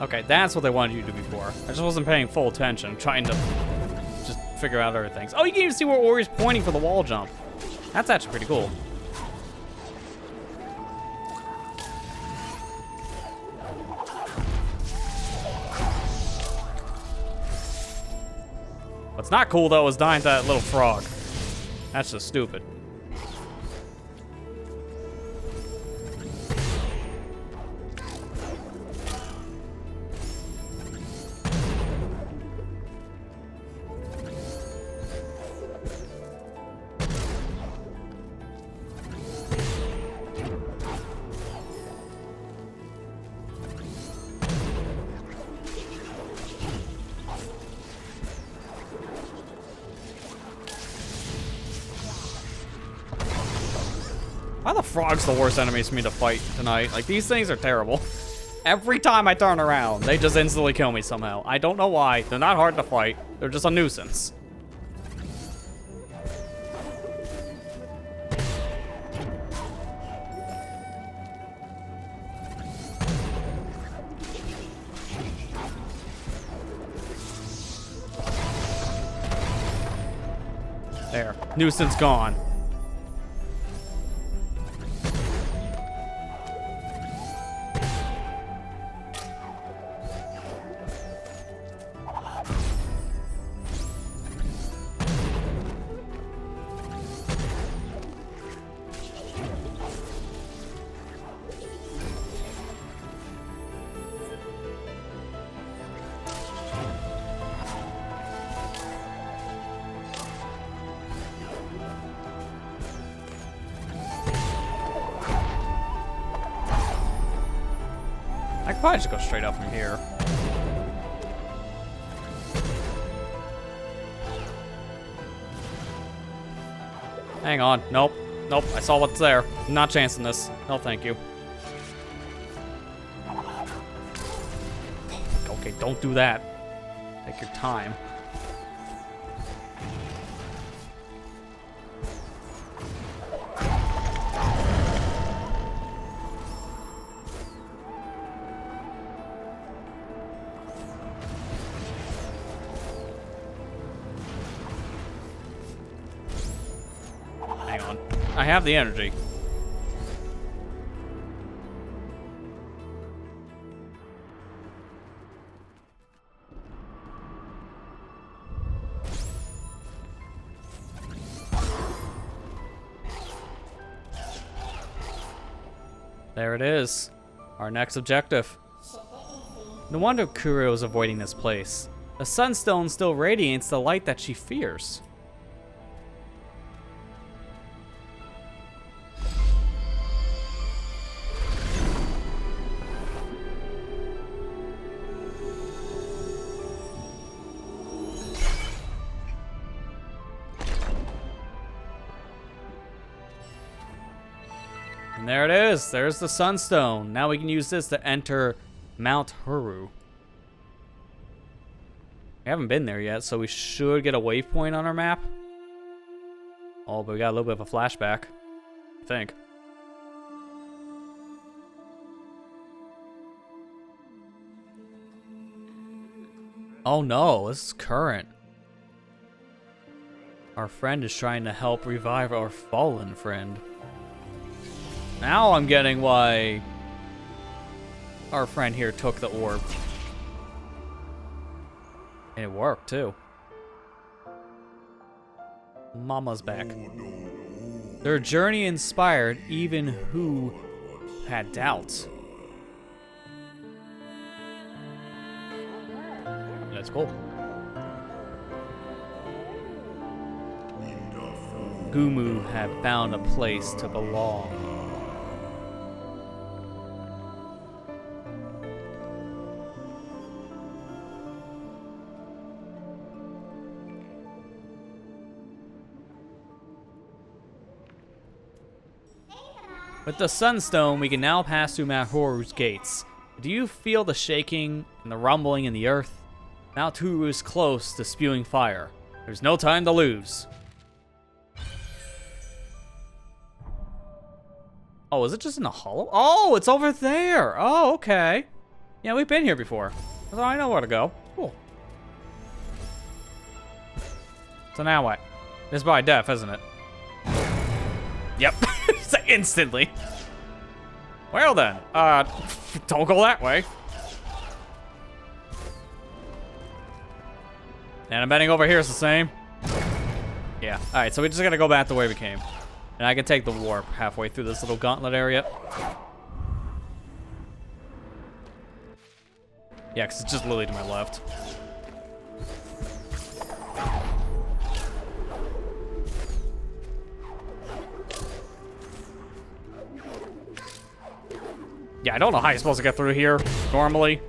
Okay, that's what they wanted you to do before. I just wasn't paying full attention, trying to just figure out other things. Oh, you can even see where Ori's pointing for the wall jump. That's actually pretty cool. What's not cool, though, is dying to that little frog. That's just stupid. Why are the frogs the worst enemies for me to fight tonight? Like, these things are terrible. Every time I turn around, they just instantly kill me somehow. I don't know why. They're not hard to fight. They're just a nuisance. There. Nuisance gone. I could probably just go straight up from here. Hang on. Nope. Nope. I saw what's there. I'm not chancing this. No, thank you. Okay, don't do that. Take your time. Hang on. I have the energy. There it is. Our next objective. No wonder Kuro is avoiding this place. The sunstone still radiates the light that she fears. And there it is. There's the sunstone. Now we can use this to enter Mount Huru. We haven't been there yet, so we should get a waypoint on our map. Oh, but we got a little bit of a flashback, I think. Oh no, this is current. Our friend is trying to help revive our fallen friend. Now I'm getting why our friend here took the orb. And it worked, too. Mama's back. Their journey inspired even who had doubts. That's cool. Gumu had found a place to belong. With the sunstone, we can now pass through Mount Huru's gates. Do you feel the shaking and the rumbling in the earth? Mount Huru is close to spewing fire. There's no time to lose. Oh, is it just in a hollow? Oh, it's over there. Oh, okay. Yeah, we've been here before. So I know where to go. Cool. So now what? This is by death, isn't it? Yep. Instantly. Well then, don't go that way. And I'm betting over here is the same. Yeah. All right, so we just gotta go back the way we came. And I can take the warp halfway through this little gauntlet area. Yeah, because it's just literally to my left. Yeah, I don't know how you're supposed to get through here normally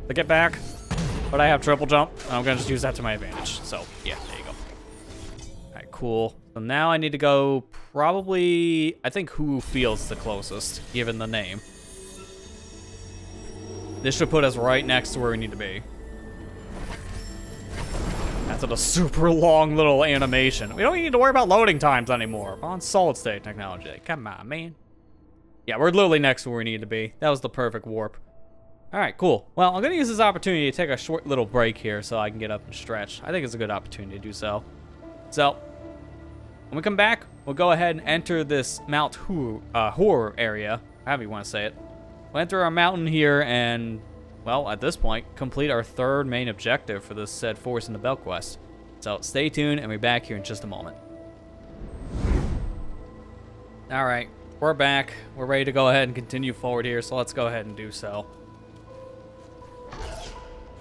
to get back. But I have triple jump, and I'm gonna just use that to my advantage. So, yeah, there you go. All right, cool. So now I need to go probably, I think who feels the closest, given the name. This should put us right next to where we need to be. After the super long little animation. We don't need to worry about loading times anymore. We're on solid state technology. Come on, man. Yeah, we're literally next to where we need to be. That was the perfect warp. All right, cool. Well, I'm gonna use this opportunity to take a short little break here so I can get up and stretch. I think it's a good opportunity to do so. So, when we come back, we'll go ahead and enter this Mount Horror area, however you want to say it. We'll enter our mountain here and, well, at this point, complete our third main objective for this said Force in the Nibel quest. So, stay tuned and we'll be back here in just a moment. All right, we're back. We're ready to go ahead and continue forward here, so let's go ahead and do so.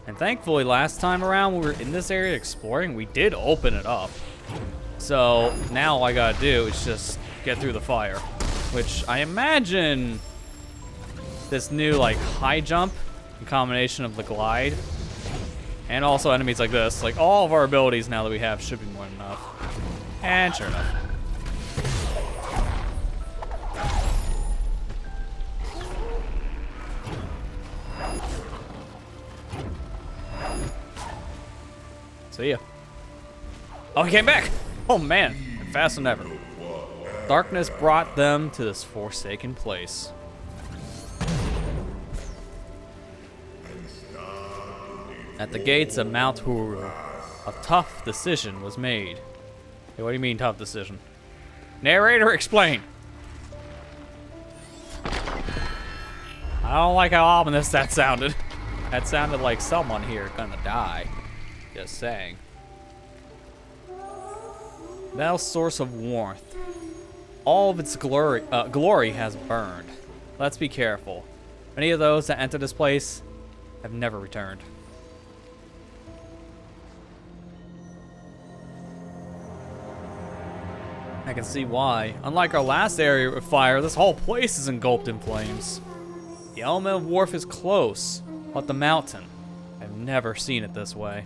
And thankfully, last time around when we were in this area exploring, we did open it up. So now all I gotta do is just get through the fire, which I imagine this new like high jump in combination of the glide and also enemies like this, like all of our abilities now that we have should be more than enough. And sure enough. See ya. Oh, he came back! Oh man, faster than ever. Darkness brought them to this forsaken place. At the gates of Mount Huru, a tough decision was made. Hey, what do you mean tough decision? Narrator, explain! I don't like how ominous that sounded. That sounded like someone here gonna die. Just saying. Thou source of warmth. All of its glory has burned. Let's be careful. Many of those that enter this place have never returned. I can see why. Unlike our last area with fire, this whole place is engulfed in flames. The element of warmth is close, but the mountain, I've never seen it this way.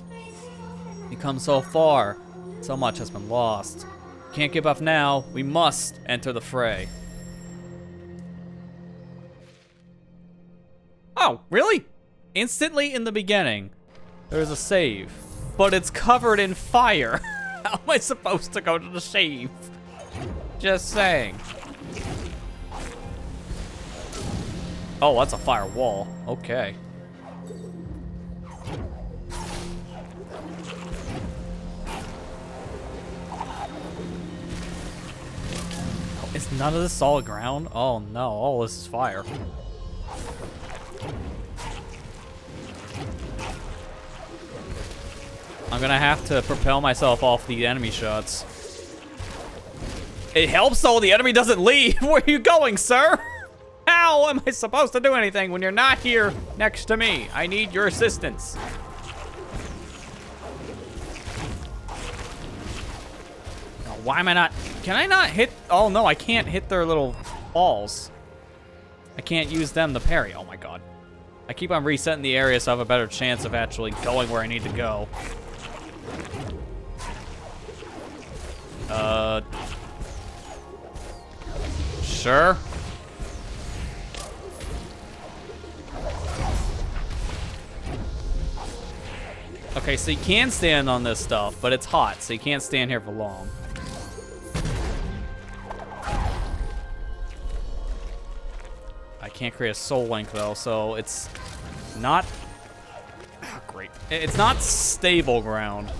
We've come so far, so much has been lost. Can't give up now, we must enter the fray. Oh, really? Instantly in the beginning, there's a save, but it's covered in fire. How am I supposed to go to the save? Just saying. Oh, that's a fire wall. Okay. Is none of this solid ground? Oh no, all this is fire. I'm gonna have to propel myself off the enemy shots. It helps though, the enemy doesn't leave. Where are you going, sir? How am I supposed to do anything when you're not here next to me? I need your assistance. Why am I not? Can I not hit? Oh no, I can't hit their little balls. I can't use them to parry. Oh my god. I keep on resetting the area so I have a better chance of actually going where I need to go. Sure. Okay, so you can stand on this stuff, but it's hot, so you can't stand here for long. I can't create a soul link though, so it's not... Oh, great. It's not stable ground.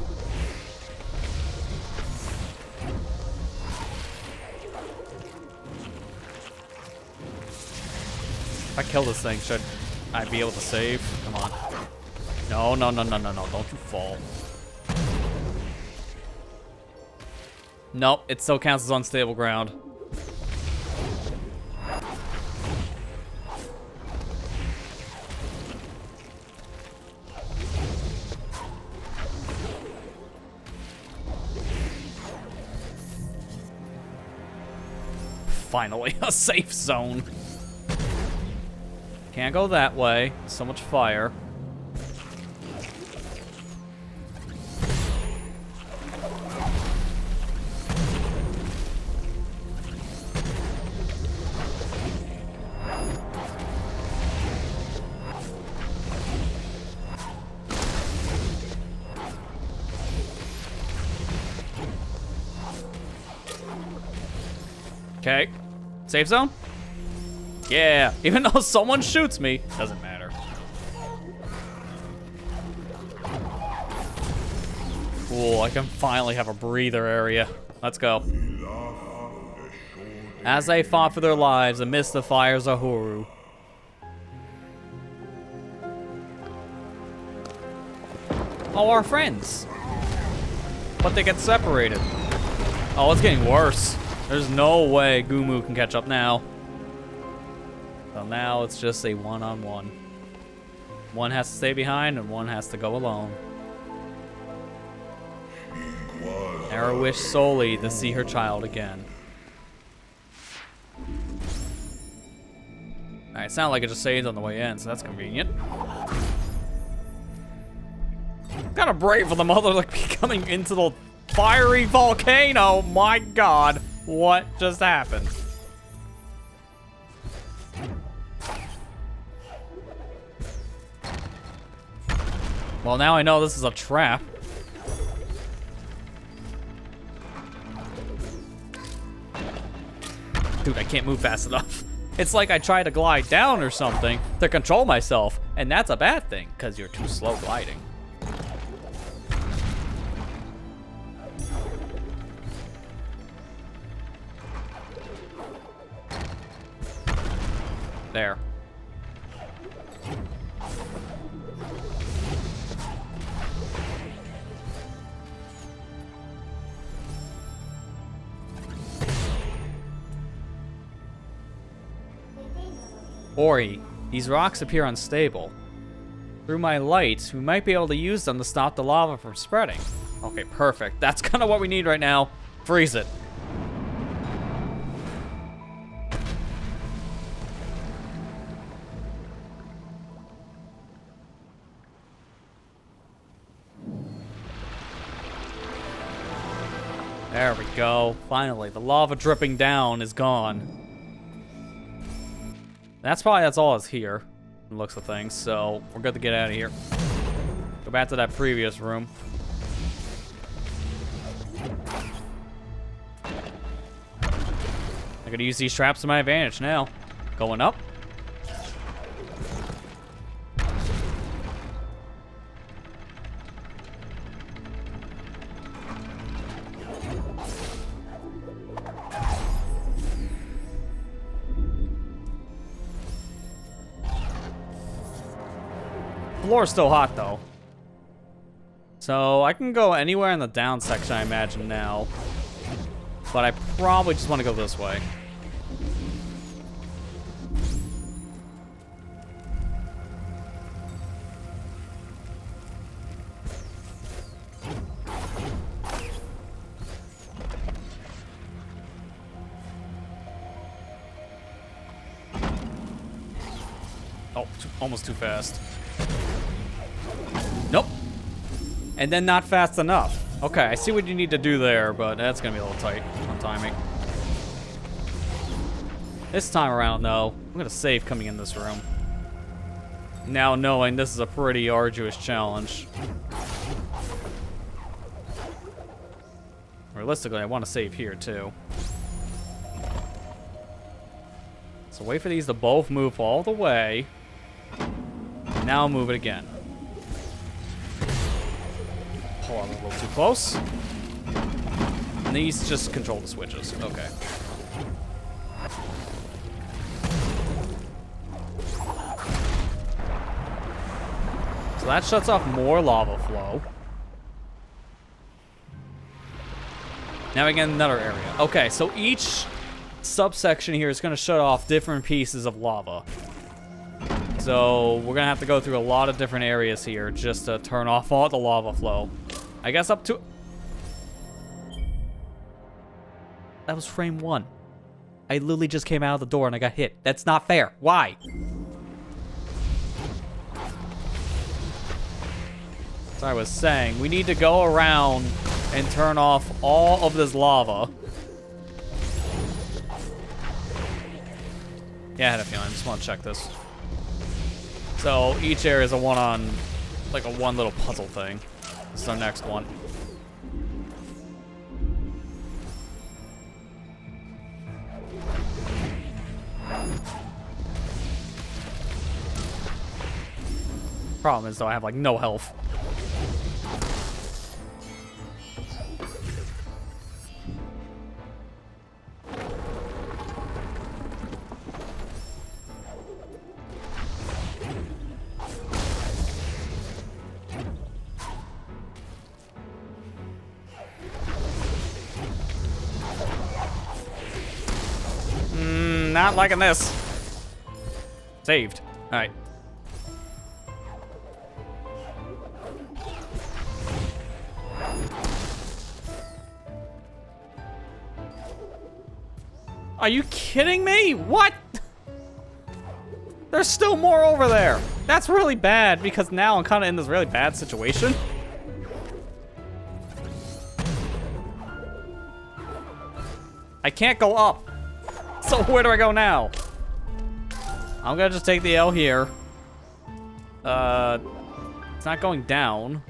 If I kill this thing, should I be able to save? Come on. No, no, no, no, no, no. Don't you fall. Nope, it still counts as unstable ground. Finally, a safe zone. Can't go that way. So much fire. Okay. Safe zone? Yeah. Even though someone shoots me, doesn't matter. Cool. I can finally have a breather area. Let's go. As they fought for their lives amidst the fires of Horu. Oh, our friends. But they get separated. Oh, it's getting worse. There's no way Gumu can catch up now. So now it's just a one-on-one. One has to stay behind and one has to go alone. Era wished solely to see her child again. Alright, it sounded like it just saved on the way in, so that's convenient. Kinda brave for the mother like coming into the fiery volcano. My god. What just happened? Well, now I know this is a trap. Dude, I can't move fast enough. It's like I try to glide down or something to control myself, and that's a bad thing, because you're too slow gliding. There. Ori, these rocks appear unstable. Through my lights, we might be able to use them to stop the lava from spreading. Okay, perfect. That's kind of what we need right now. Freeze it. There we go. Finally, the lava dripping down is gone. That's all that's here, looks of things, so we're good to get out of here. Go back to that previous room. I gotta use these traps to my advantage now. Going up. The floor's still hot though. So I can go anywhere in the down section, I imagine now. But I probably just want to go this way. Oh, almost too fast. Nope. And then not fast enough. Okay, I see what you need to do there, but that's gonna be a little tight on timing. This time around, though, I'm gonna save coming in this room. Now knowing this is a pretty arduous challenge. Realistically, I want to save here, too. So wait for these to both move all the way. now move it again. Hold on, a little too close. And these just control the switches. Okay. So that shuts off more lava flow. Now we get another area. Okay, so each subsection here is going to shut off different pieces of lava. So we're going to have to go through a lot of different areas here just to turn off all the lava flow. I guess up to... That was frame 1. I literally just came out of the door and I got hit. That's not fair. Why? So I was saying, we need to go around and turn off all of this lava. Yeah, I had a feeling. I just want to check this. So each area is a one on, like a one little puzzle thing. This is our next one. Problem is, though, I have like no health. Not liking this. Saved. All right. Are you kidding me? What? There's still more over there. That's really bad because now I'm kind of in this really bad situation. I can't go up. So where do I go now? I'm gonna just take the L here. It's not going down.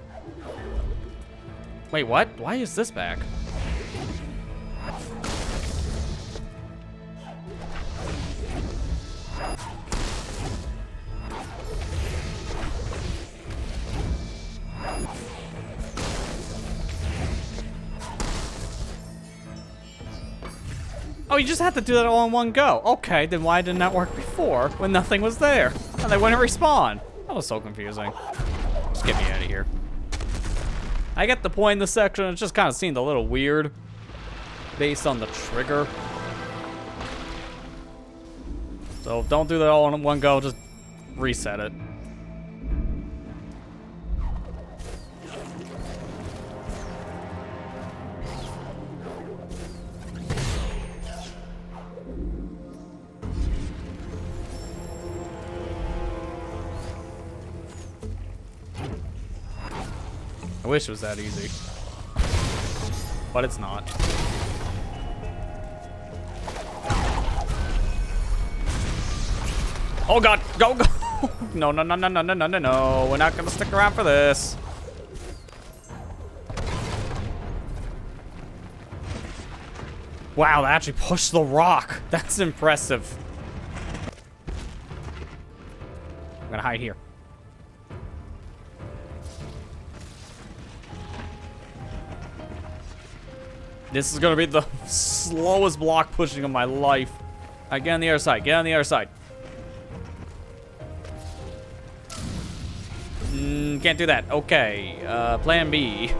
Wait, what? Why is this back? Oh, you just had to do that all in one go. Okay, then why didn't that work before when nothing was there? And they wouldn't respawn. That was so confusing. Just get me out of here. I get the point in this section. It just kind of seemed a little weird based on the trigger. So don't do that all in one go. Just reset it. I wish it was that easy, but it's not. Oh God, go, go. No, no, no, no, no, no, no, no, no. We're not gonna stick around for this. Wow, that actually pushed the rock. That's impressive. I'm gonna hide here. This is gonna be the slowest block pushing of my life. All right, get on the other side. Get on the other side. Can't do that. Okay, plan B.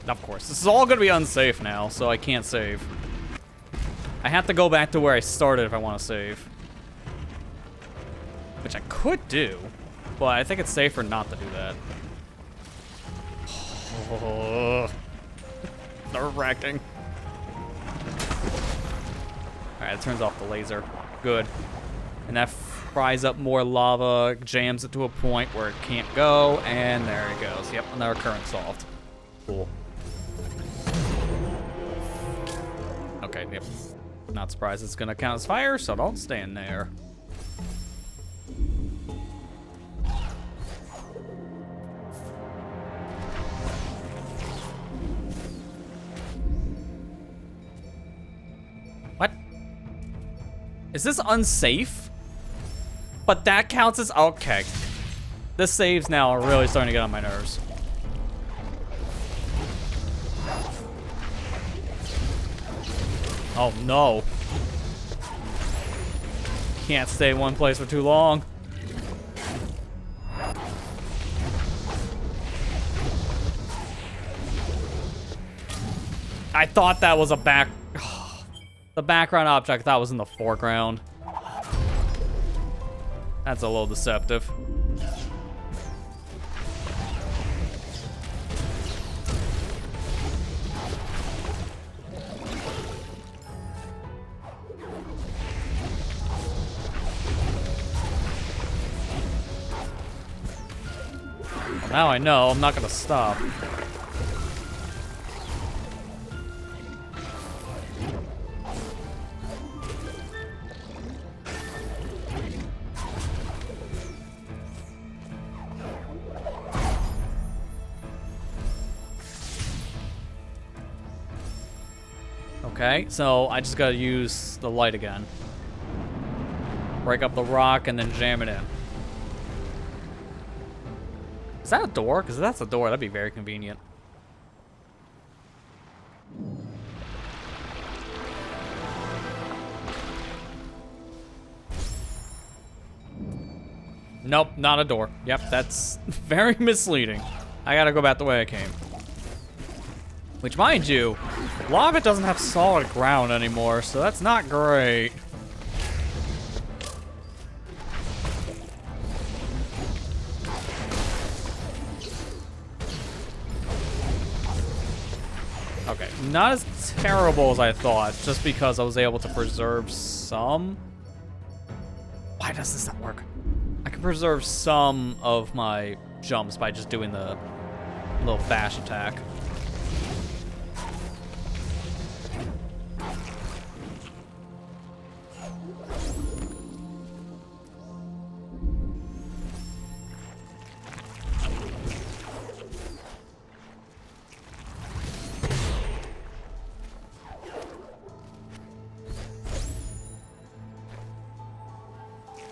Of course, this is all gonna be unsafe now, so I can't save. I have to go back to where I started if I want to save. Which I could do, but I think it's safer not to do that. Oh, nerve-wracking. Alright, it turns off the laser. Good. And that fries up more lava, jams it to a point where it can't go, and there it goes. Yep, another current solved. Cool. Okay, yep. Not surprised it's gonna count as fire, so don't stand there. What? Is this unsafe? But that counts as... Okay. The saves now are really starting to get on my nerves. Oh no. Can't stay in one place for too long. I thought that was a the background object that was in the foreground. That's a little deceptive. Well, now I know I'm not gonna stop. Okay, so I just gotta use the light again. Break up the rock and then jam it in. Is that a door? Because if that's a door, that'd be very convenient. Nope, not a door. Yep, that's very misleading. I gotta go back the way I came. Which, mind you, a lot of it doesn't have solid ground anymore, so that's not great. Okay, not as terrible as I thought, just because I was able to preserve some. Why does this not work? I can preserve some of my jumps by just doing the little bash attack.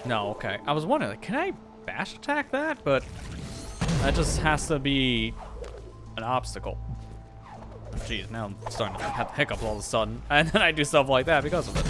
No, okay. I was wondering, like, can I bash attack that? But that just has to be an obstacle. Jeez, now I'm starting to have hiccups all of a sudden. And then I do stuff like that because of it.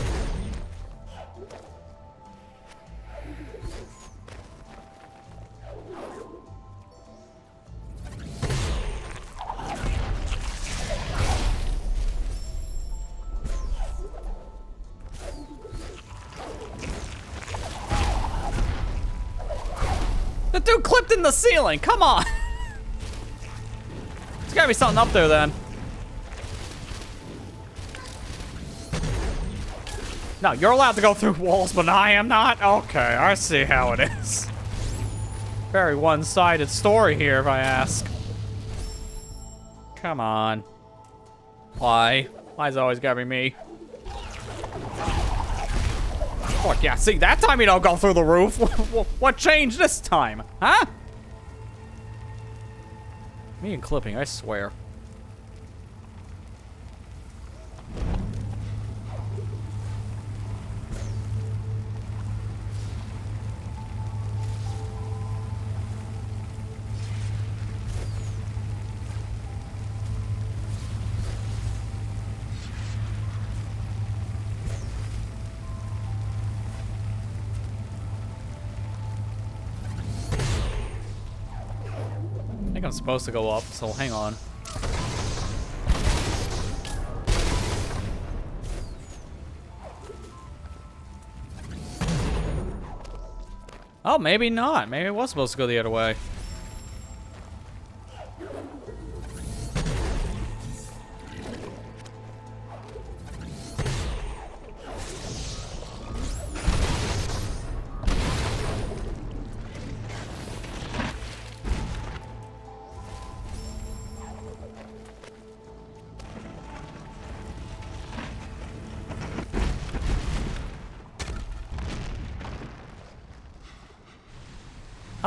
The dude clipped in the ceiling, come on! There's gotta be something up there then. No, you're allowed to go through walls, but I am not? Okay, I see how it is. Very one-sided story here, if I ask. Come on. Why? Why's it always gotta be me? Fuck yeah, see, that time you don't go through the roof. What changed this time? Huh? Me and clipping, I swear. I think I'm supposed to go up, so hang on. Oh, maybe not. Maybe it was supposed to go the other way.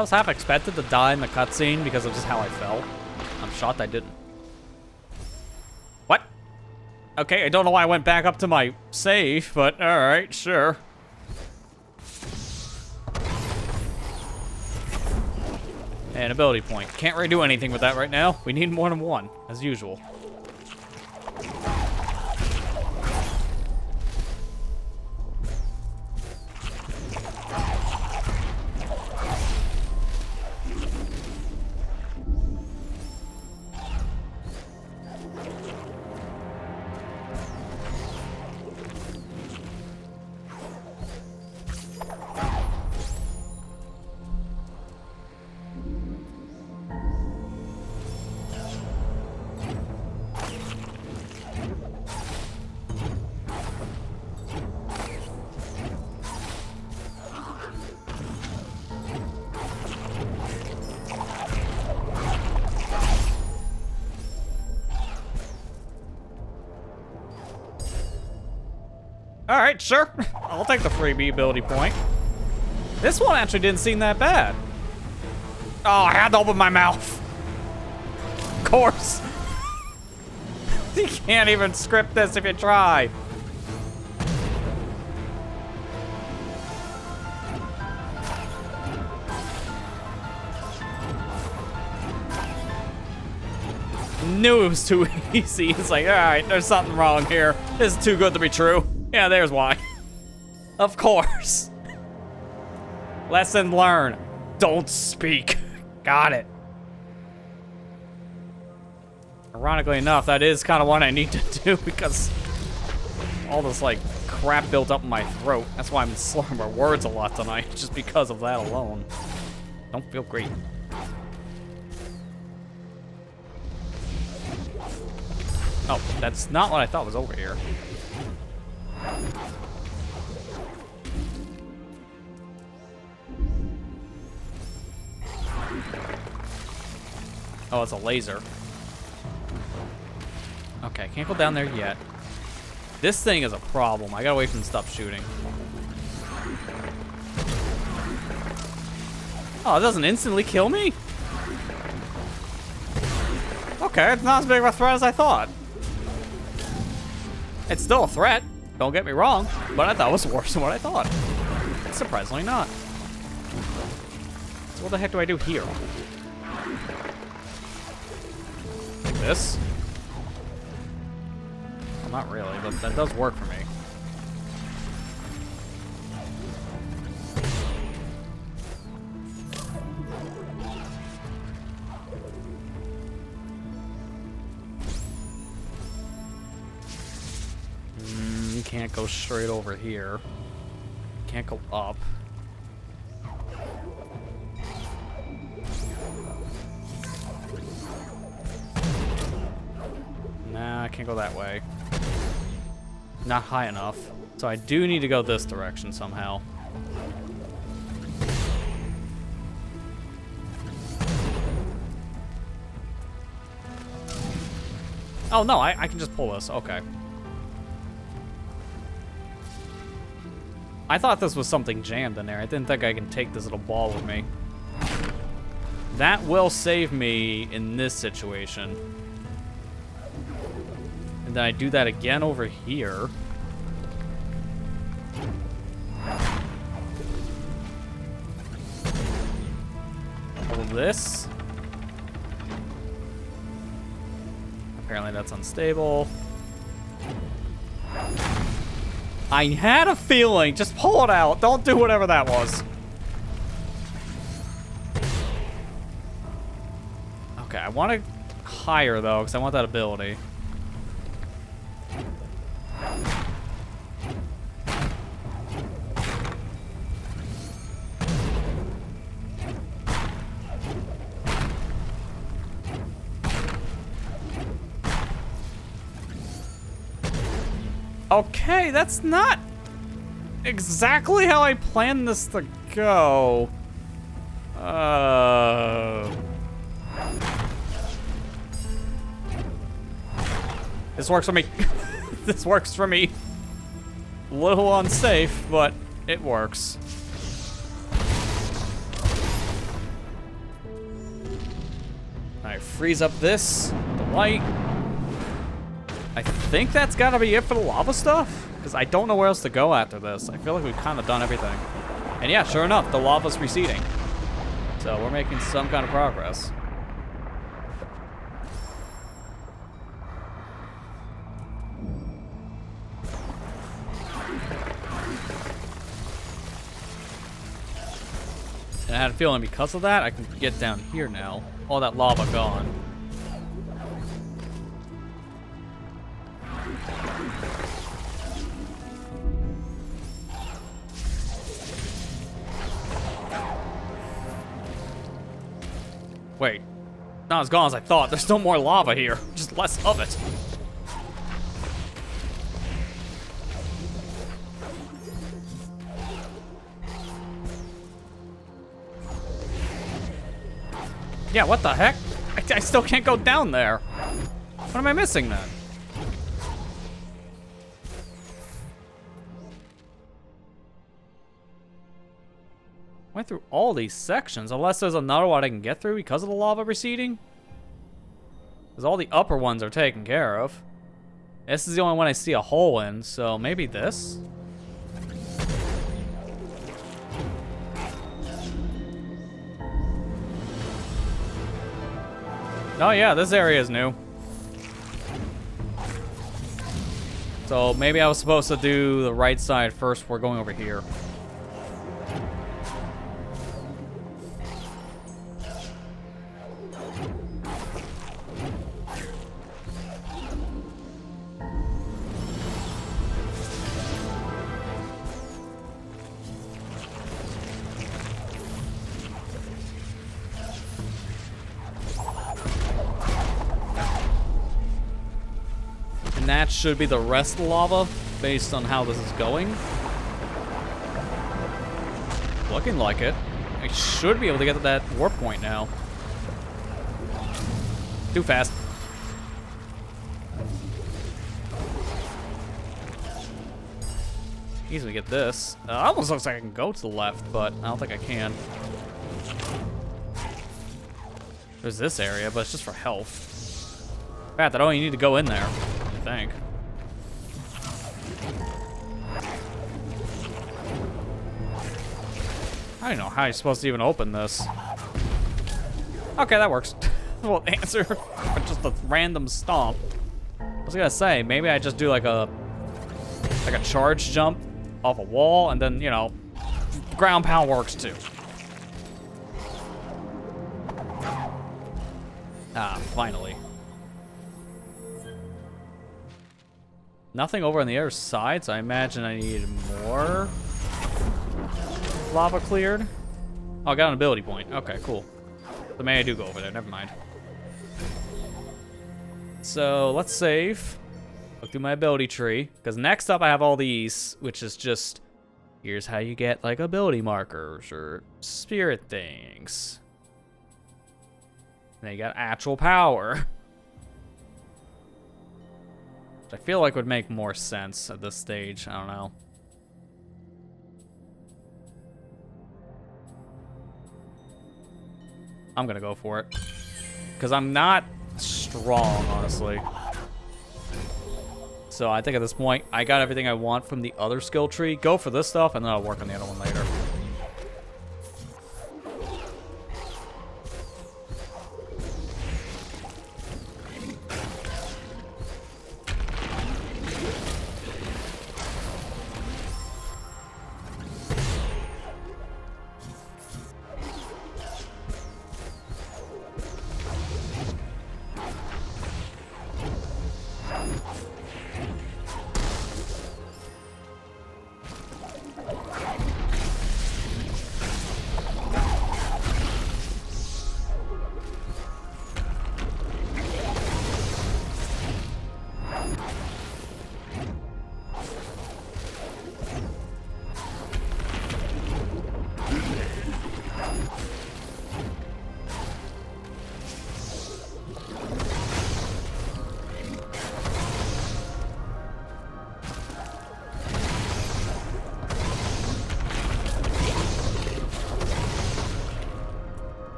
I was half expected to die in the cutscene because of just how I fell. I'm shocked I didn't. What? Okay, I don't know why I went back up to my save, but alright, sure. And ability point. Can't really do anything with that right now. We need more than one, as usual. Alright, sure. I'll take the freebie ability point. This one actually didn't seem that bad. Oh, I had to open my mouth. Of course. You can't even script this if you try. Knew it was too easy. It's like, alright, there's something wrong here. This is too good to be true. Yeah, there's why. Of course. Lesson learned. Don't speak. Got it. Ironically enough, that is kind of what I need to do because all this, like, crap built up in my throat. That's why I'm slurring my words a lot tonight, just because of that alone. Don't feel great. Oh, that's not what I thought was over here. Oh, it's a laser. Okay, can't go down there yet. This thing is a problem. I gotta wait for him to stop shooting. Oh, it doesn't instantly kill me? Okay, it's not as big of a threat as I thought. It's still a threat, don't get me wrong, but I thought it was worse than what I thought. Surprisingly not. So what the heck do I do here? Like this? Well, not really, but that does work for me. Can't go straight over here. Can't go up. Nah, I can't go that way. Not high enough. So I do need to go this direction somehow. Oh no, I can just pull this. Okay. I thought this was something jammed in there. I didn't think I can take this little ball with me. That will save me in this situation. And then I do that again over here. Hold this. Apparently that's unstable. I had a feeling. Just pull it out. Don't do whatever that was. Okay, I want to higher, though, because I want that ability. Okay, that's not exactly how I planned this to go. This works for me. This works for me. A little unsafe, but it works. freeze up this, the white. I think that's gotta be it for the lava stuff, because I don't know where else to go after this. I feel like we've kind of done everything. And yeah, sure enough, the lava's receding. So we're making some kind of progress. And I had a feeling because of that, I can get down here now. All that lava gone. Wait, not as gone as I thought. There's still more lava here, just less of it. Yeah, what the heck? I still can't go down there. What am I missing then? Went through all these sections, unless there's another one I can get through because of the lava receding. Because all the upper ones are taken care of. This is the only one I see a hole in, so maybe this? Oh yeah, this area is new. So maybe I was supposed to do the right side first before going over here. That should be the rest of the lava, based on how this is going. Looking like it. I should be able to get to that warp point now. Too fast. Easily get this. Almost looks like I can go to the left, but I don't think I can. There's this area, but it's just for health. In fact, I don't even need to go in there. I think. I don't know how you're supposed to even open this. Okay, that works. Well, answer for just a random stomp. I was gonna say, maybe I just do like a charge jump off a wall, and then, you know, ground pound works too. Ah, finally. Nothing over on the other side, so I imagine I need more lava cleared. Oh, I got an ability point. Okay, cool. So maybe I do go over there. Never mind. So let's save. Look through my ability tree, because next up I have all these, which is just, here's how you get like ability markers or spirit things. Then you got actual power. I feel like would make more sense at this stage. I don't know. I'm gonna go for it. Because I'm not strong, honestly. So I think at this point, I got everything I want from the other skill tree. Go for this stuff, and then I'll work on the other one later.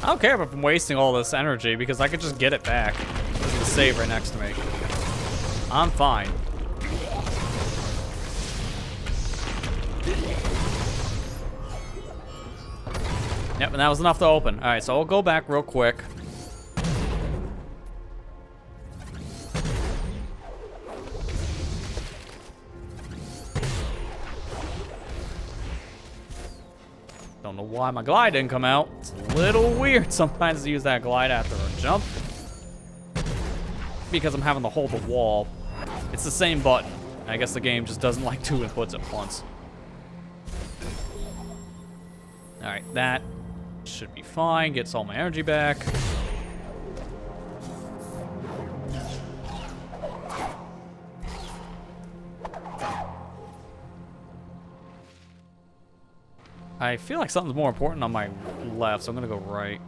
I don't care if I'm wasting all this energy because I could just get it back. There's a save right next to me. I'm fine. Yep, and that was enough to open. All right, so I'll go back real quick. Don't know why my glide didn't come out. It's a little weird sometimes to use that glide after a jump. Because I'm having to hold the wall. It's the same button. I guess the game just doesn't like 2 inputs at once. Alright, that should be fine. Gets all my energy back. I feel like something's more important on my left, so I'm gonna go right.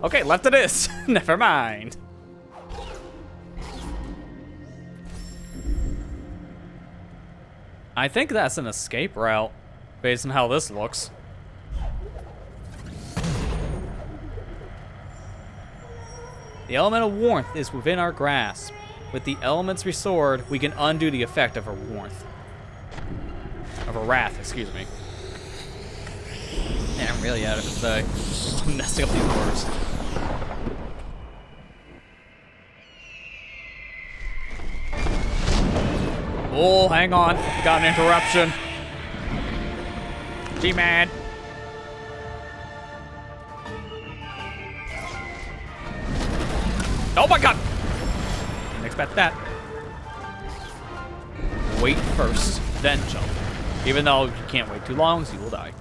Okay, left it is. Never mind. I think that's an escape route, based on how this looks. The element of warmth is within our grasp. With the elements restored, we can undo the effect of her warmth. Of her wrath, excuse me. Man, I'm really out of it today. I'm messing up these words. Oh, hang on. Got an interruption. G-Man. Oh my god! Didn't expect that. Wait first, then jump. Even though you can't wait too long, so you will die.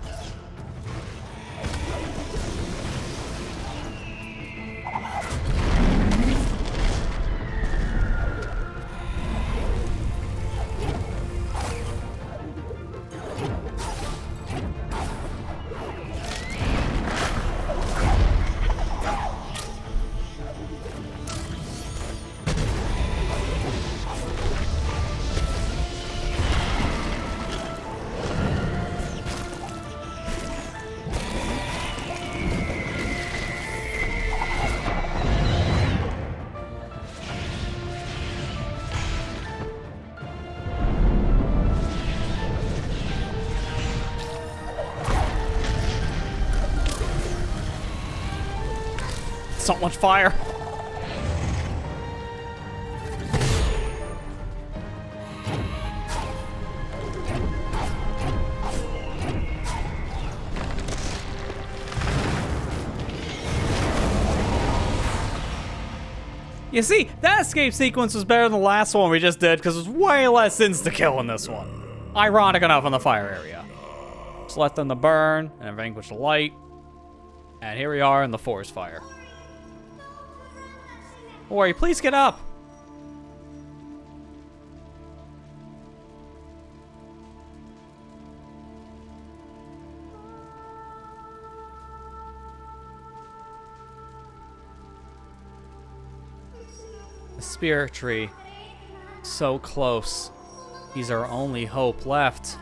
So much fire. You see, that escape sequence was better than the last one we just did because there's way less insta-kill in this one. Ironic enough in the fire area. Just let them to burn and vanquish the light. And here we are in the forest fire. Ori, please get up. The spirit tree. So close. He's our only hope left.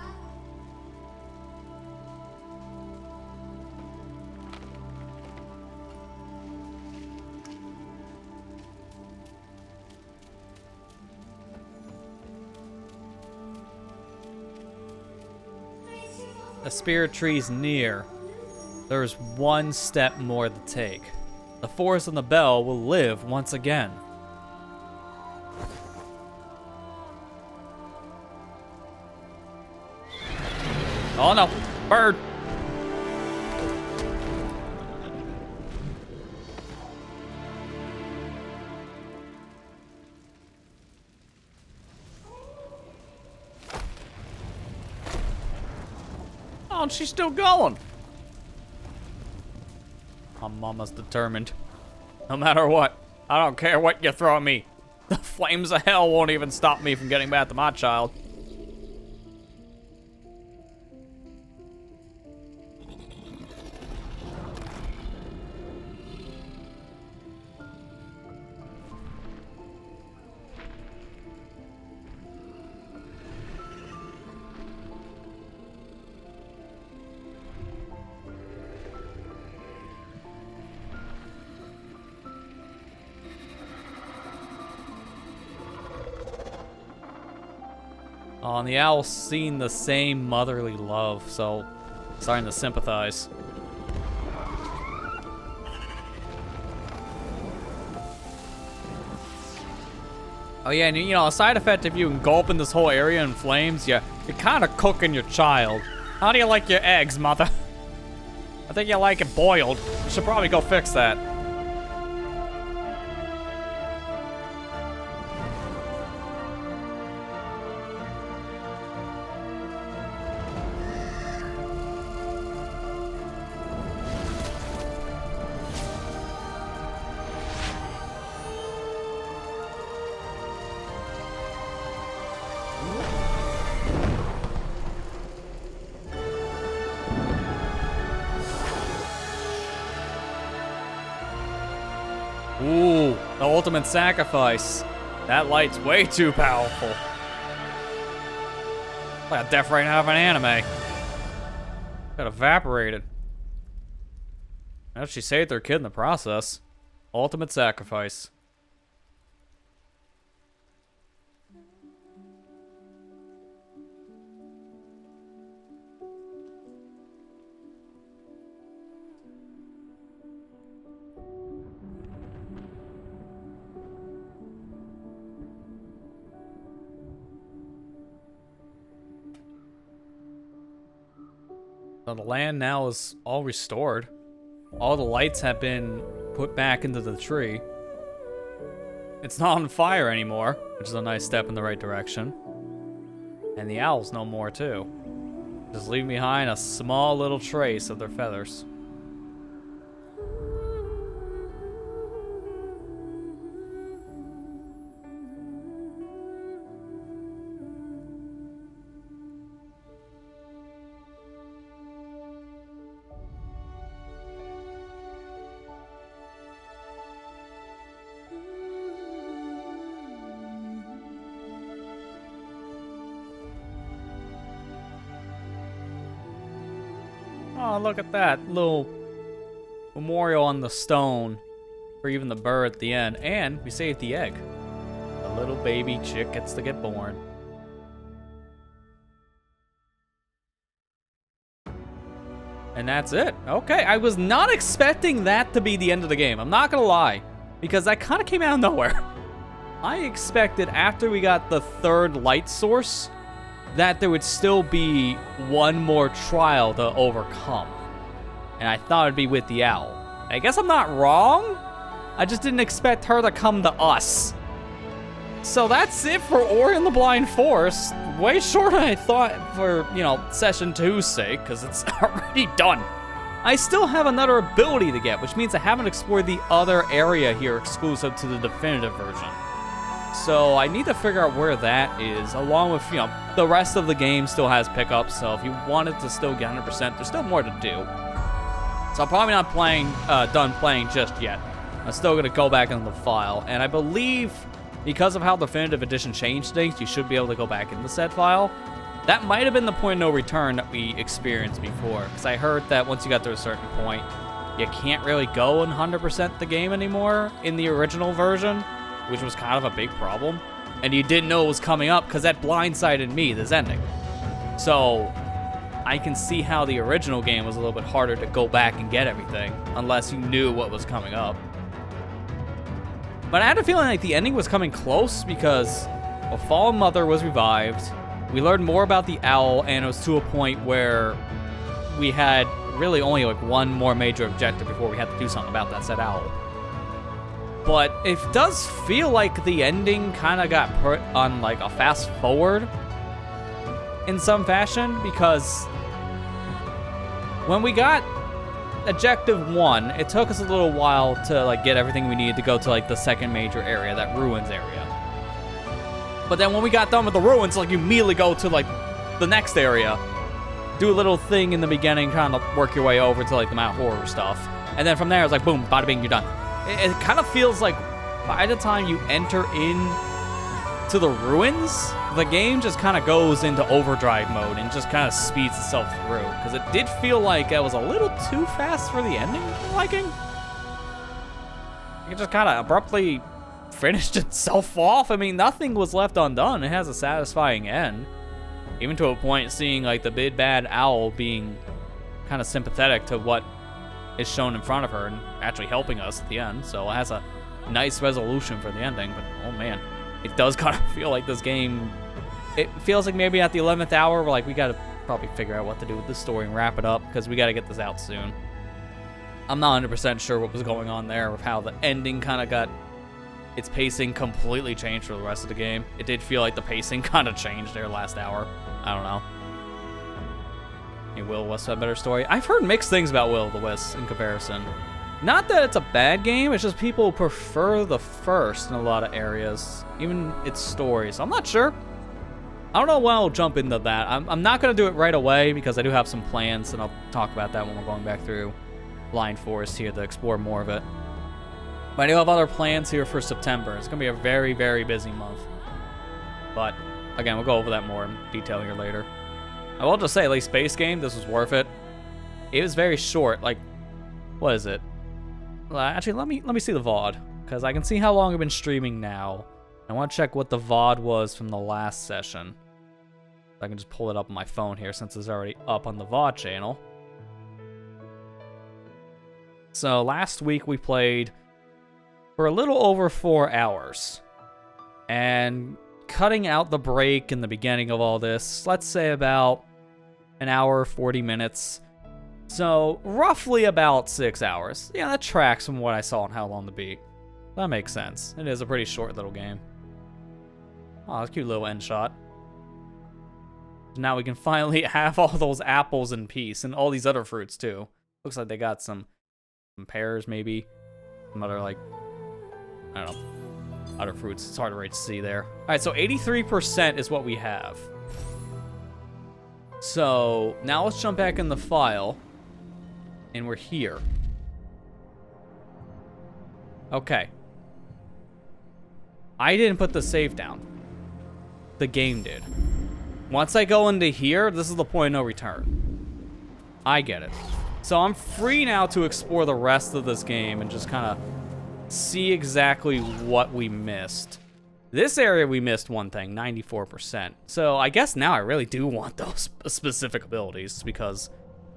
The spirit tree's near. There's one step more to take. The forest and the bell will live once again. Oh no, bird! Oh, and she's still going. My mama's determined. No matter what, I don't care what you throw at me. The flames of hell won't even stop me from getting back to my child. Oh, and the owl's seen the same motherly love, so starting to sympathize. Oh yeah, and you know, a side effect if you engulf in this whole area in flames, you're kind of cooking your child. How do you like your eggs, mother? I think you like it boiled. You should probably go fix that. Ooh, the ultimate sacrifice. That light's way too powerful. Like a death right out of an anime. Got evaporated. Well, she saved her kid in the process. Ultimate sacrifice. So the land now is all restored. All the lights have been put back into the tree. It's not on fire anymore, which is a nice step in the right direction. And the owl's no more too. Just leaving behind a small little trace of their feathers. Oh, look at that little memorial on the stone for even the bird at the end. And we saved the egg. A little baby chick gets to get born. And that's it. Okay, I was not expecting that to be the end of the game. I'm not gonna lie, because that kind of came out of nowhere. I expected after we got the third light source that there would still be one more trial to overcome. And I thought it'd be with the owl. I guess I'm not wrong. I just didn't expect her to come to us. So that's it for Ori and the Blind Forest. Way shorter than I thought for, you know, Session 2's sake, because it's already done. I still have another ability to get, which means I haven't explored the other area here exclusive to the definitive version. So I need to figure out where that is, along with, you know, the rest of the game still has pickups, so if you wanted to still get 100%, there's still more to do. So I'm probably not done playing just yet. I'm still going to go back into the file, and I believe because of how Definitive Edition changed things, you should be able to go back in the said file. That might have been the point of no return that we experienced before, because I heard that once you got to a certain point, you can't really go and 100% the game anymore in the original version, which was kind of a big problem. And you didn't know it was coming up because that blindsided me, this ending. So I can see how the original game was a little bit harder to go back and get everything unless you knew what was coming up. But I had a feeling like the ending was coming close because a fallen mother was revived. We learned more about the owl, and it was to a point where we had really only like one more major objective before we had to do something about that said owl. But it does feel like the ending kind of got put on like a fast forward in some fashion, because when we got Objective 1, it took us a little while to like get everything we needed to go to like the second major area, that ruins area. But then when we got done with the ruins, like you immediately go to like the next area, do a little thing in the beginning, kind of work your way over to like the Mount Horror stuff. And then from there, it's like boom, bada bing, you're done. It kind of feels like by the time you enter in to the ruins, the game just kind of goes into overdrive mode and just kind of speeds itself through. Because it did feel like it was a little too fast for the ending liking. It just kind of abruptly finished itself off. I mean, nothing was left undone. It has a satisfying end. Even to a point, seeing like the big bad owl being kind of sympathetic to what is shown in front of her and actually helping us at the end. So it has a nice resolution for the ending. But oh man, it does kind of feel like this game. It feels like maybe at the 11th hour, we're like, we got to probably figure out what to do with this story and wrap it up because we got to get this out soon. I'm not 100% sure what was going on there with how the ending kind of got its pacing completely changed for the rest of the game. It did feel like the pacing kind of changed there last hour. I don't know. Hey, Will Wisp had a better story. I've heard mixed things about Will the Wisp in comparison. Not that it's a bad game, it's just people prefer the first in a lot of areas, even its story. So I'm not sure. I don't know when I'll jump into that. I'm not going to do it right away because I do have some plans, and I'll talk about that when we're going back through Blind Forest here to explore more of it. But I do have other plans here for September. It's going to be a very, very busy month. But, again, we'll go over that more in detail here later. I will just say, at least Space Game, this was worth it. It was very short. Like, what is it? Actually, let me see the VOD, because I can see how long I've been streaming now. I want to check what the VOD was from the last session. I can just pull it up on my phone here since it's already up on the VOD channel. So last week we played for a little over 4 hours. And cutting out the break in the beginning of all this, let's say about an hour, 40 minutes. So roughly about 6 hours. Yeah, that tracks from what I saw on How Long to Beat. That makes sense. It is a pretty short little game. Oh, that's a cute little end shot. Now we can finally have all those apples in peace, and all these other fruits too. Looks like they got some pears, maybe. Some other, like, I don't know, other fruits. It's hard to really see there. Alright, so 83% is what we have. So, now let's jump back in the file. And we're here. Okay. I didn't put the save down. The game did. Once I go into here, this is the point of no return. I get it. So I'm free now to explore the rest of this game and just kind of see exactly what we missed. This area we missed one thing, 94%. So I guess now I really do want those specific abilities because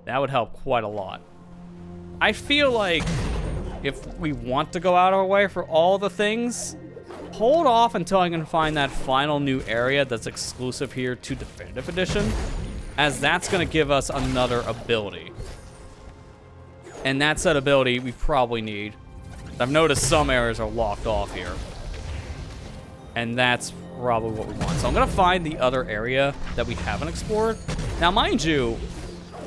that would help quite a lot. I feel like if we want to go out of our way for all the things, hold off until I can find that final new area that's exclusive here to Definitive Edition, as that's going to give us another ability. And that's that ability we probably need. I've noticed some areas are locked off here. And that's probably what we want. So I'm going to find the other area that we haven't explored. Now, mind you,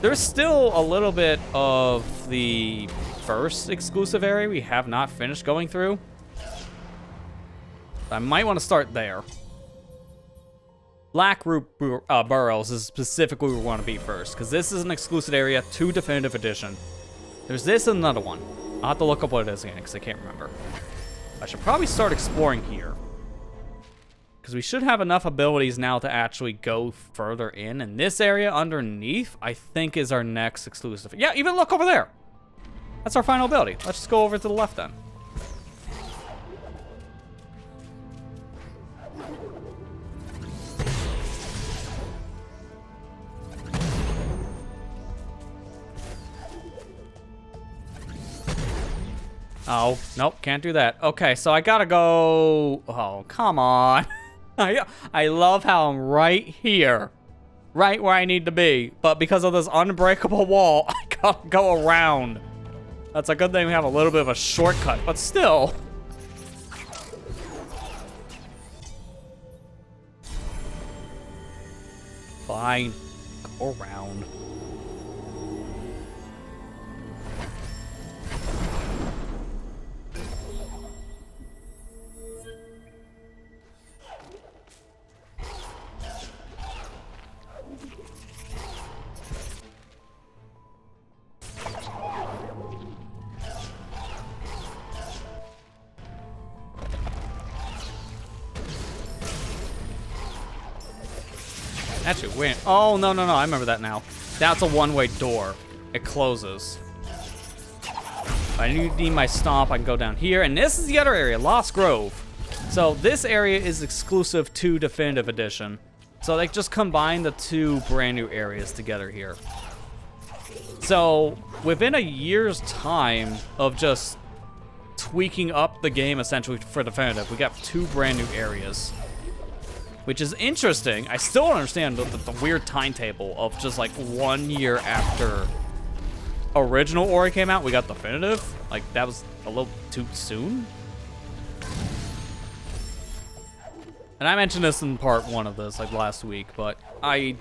there's still a little bit of the first exclusive area we have not finished going through. I might want to start there. Blackroot Burrows is specifically where we want to be first, because this is an exclusive area to Definitive Edition. There's this and another one. I'll have to look up what it is again, because I can't remember. I should probably start exploring here, because we should have enough abilities now to actually go further in. And this area underneath, I think, is our next exclusive. Yeah, even look over there. That's our final ability. Let's just go over to the left then. Oh, nope, can't do that. Okay, so I gotta go... Oh, come on. I love how I'm right here. Right where I need to be. But because of this unbreakable wall, I gotta go around. That's a good thing we have a little bit of a shortcut, but still. Fine. Go around. Actually, wait. Oh, no, no, no. I remember that now. That's a one-way door. It closes. I need my stomp. I can go down here. And this is the other area, Lost Grove. So this area is exclusive to Definitive Edition. So they just combined the two brand new areas together here. So within a year's time of just tweaking up the game essentially for definitive, we got two brand new areas, which is interesting. I still don't understand the weird timetable of just like 1 year after original Ori came out, we got definitive. Like, that was a little too soon. And I mentioned this in part 1 of this, like last week, but I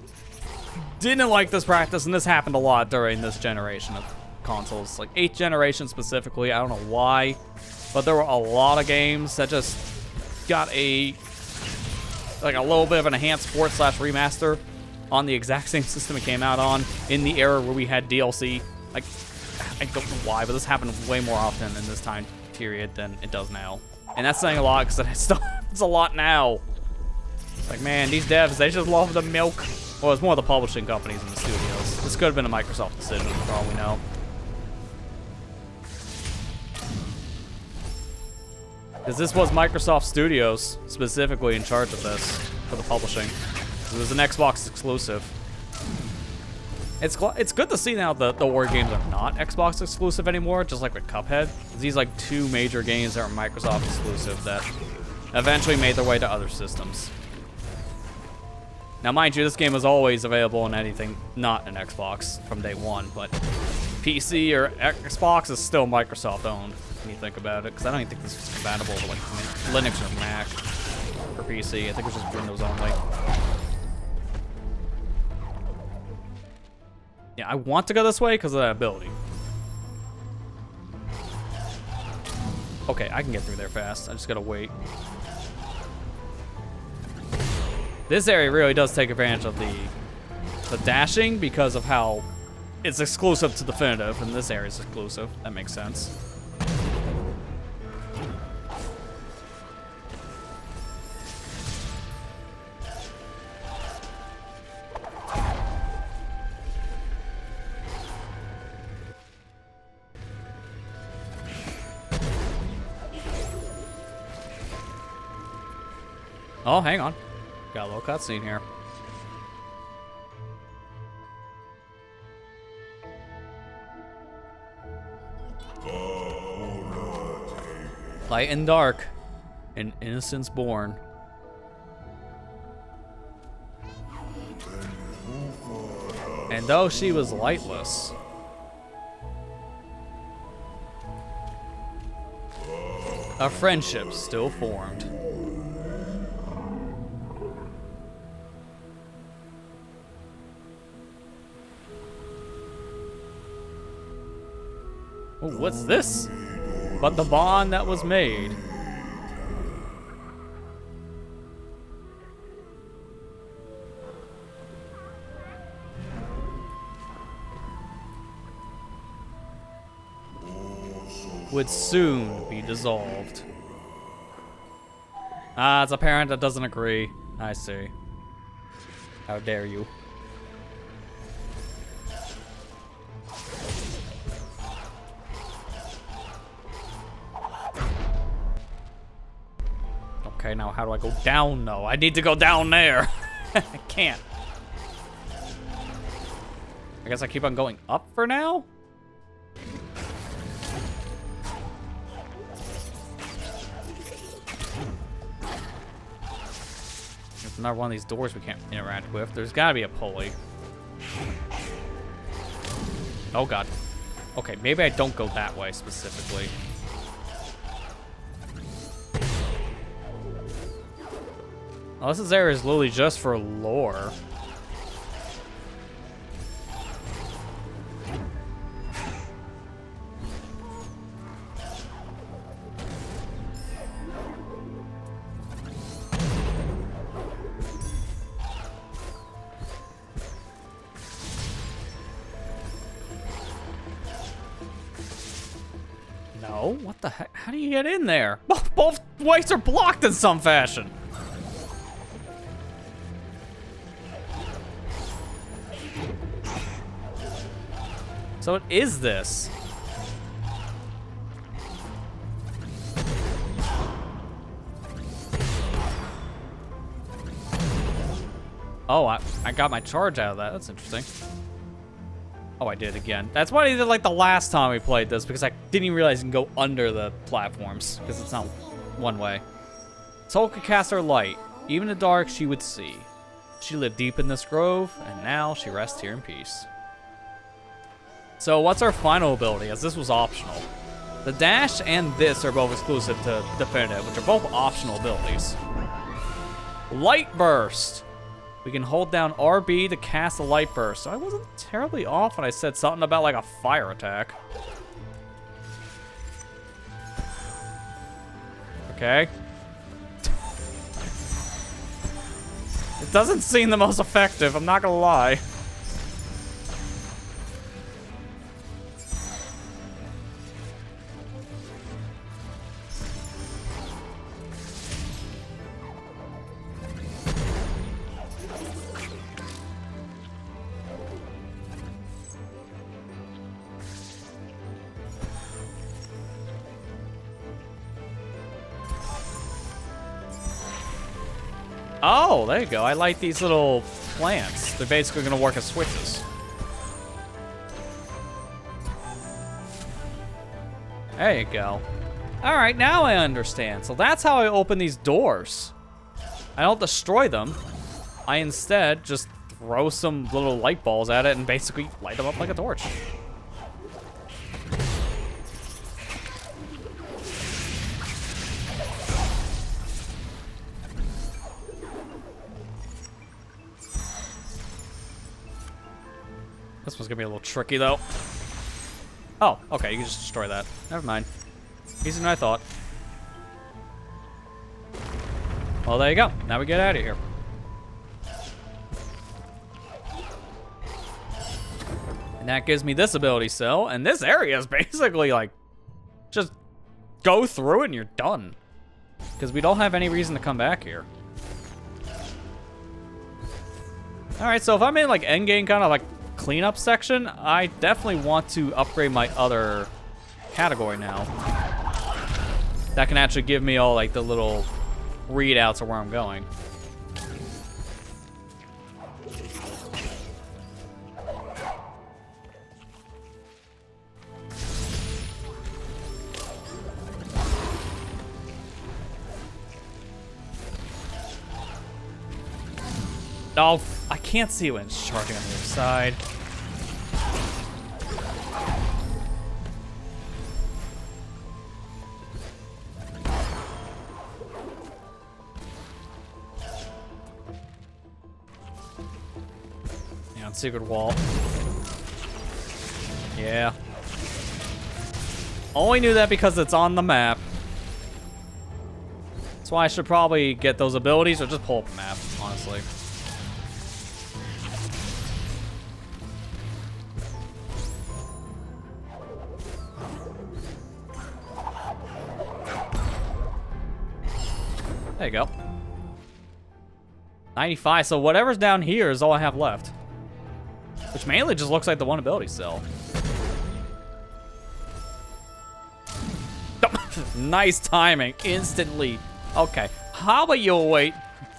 didn't like this practice, and this happened a lot during this generation of consoles, like 8th generation specifically. I don't know why, but there were a lot of games that just got a little bit of an enhanced port / remaster on the exact same system it came out on in the era where we had DLC. Like, I don't know why, but this happened way more often in this time period than it does now. And that's saying a lot, because it still happens a lot now. Like, man, these devs, they just love the milk. Well, it's more the publishing companies and the studios. This could have been a Microsoft decision, for all we know. Because this was Microsoft Studios specifically in charge of this for the publishing. It was an Xbox exclusive. It's good to see now that the Ori games are not Xbox exclusive anymore, just like with Cuphead. These like two major games that are Microsoft exclusive that eventually made their way to other systems. Now, mind you, this game was always available on anything not an Xbox from day one, but PC or Xbox is still Microsoft owned when you think about it, because I don't even think this is compatible with like Linux or Mac for PC. I think it's just Windows only. Yeah, I want to go this way because of that ability. Okay, I can get through there fast. I just gotta wait. This area really does take advantage of the dashing because of how it's exclusive to definitive, and this area is exclusive. That makes sense. Oh, hang on. Got a little cutscene here. Light and dark, and innocence born. And though she was lightless, a friendship still formed. Oh, what's this? But the bond that was made. Would soon be dissolved. Ah, it's a parent that doesn't agree. I see. How dare you. Okay, now how do I go down, though? I need to go down there. I can't. I guess I keep on going up for now? There's another one of these doors we can't interact with. There's gotta be a pulley. Oh, God. Okay, maybe I don't go that way specifically. Oh, this area is literally just for lore. No? What the heck? How do you get in there? Both ways are blocked in some fashion. So it is this. Oh, I got my charge out of that. That's interesting. Oh, I did again. That's what I did like the last time we played this, because I didn't even realize you can go under the platforms, because it's not one way. Soul could cast her light. Even in the dark, she would see. She lived deep in this grove, and now she rests here in peace. So what's our final ability, as this was optional? The dash and this are both exclusive to definitive, which are both optional abilities. Light burst. We can hold down RB to cast a light burst. So I wasn't terribly off when I said something about like a fire attack. Okay. It doesn't seem the most effective, I'm not gonna lie. Oh, there you go. I like these little plants. They're basically going to work as switches. There you go. All right, now I understand. So that's how I open these doors. I don't destroy them. I instead just throw some little light balls at it and basically light them up like a torch. This one's gonna be a little tricky, though. Oh, okay, you can just destroy that. Never mind. Easier than I thought. Well, there you go. Now we get out of here. And that gives me this ability cell, and this area is basically like, just go through it and you're done. Because we don't have any reason to come back here. Alright, so if I'm in like endgame kind of like cleanup section, I definitely want to upgrade my other category now. That can actually give me all like the little readouts of where I'm going. Oh, I can't see when it's charging on the other side. Yeah, on secret wall. Yeah. Only knew that because it's on the map. That's why I should probably get those abilities or just pull up the map, honestly. There you go. 95, so whatever's down here is all I have left. Which mainly just looks like the one ability cell. Nice timing, instantly. Okay, how about you wait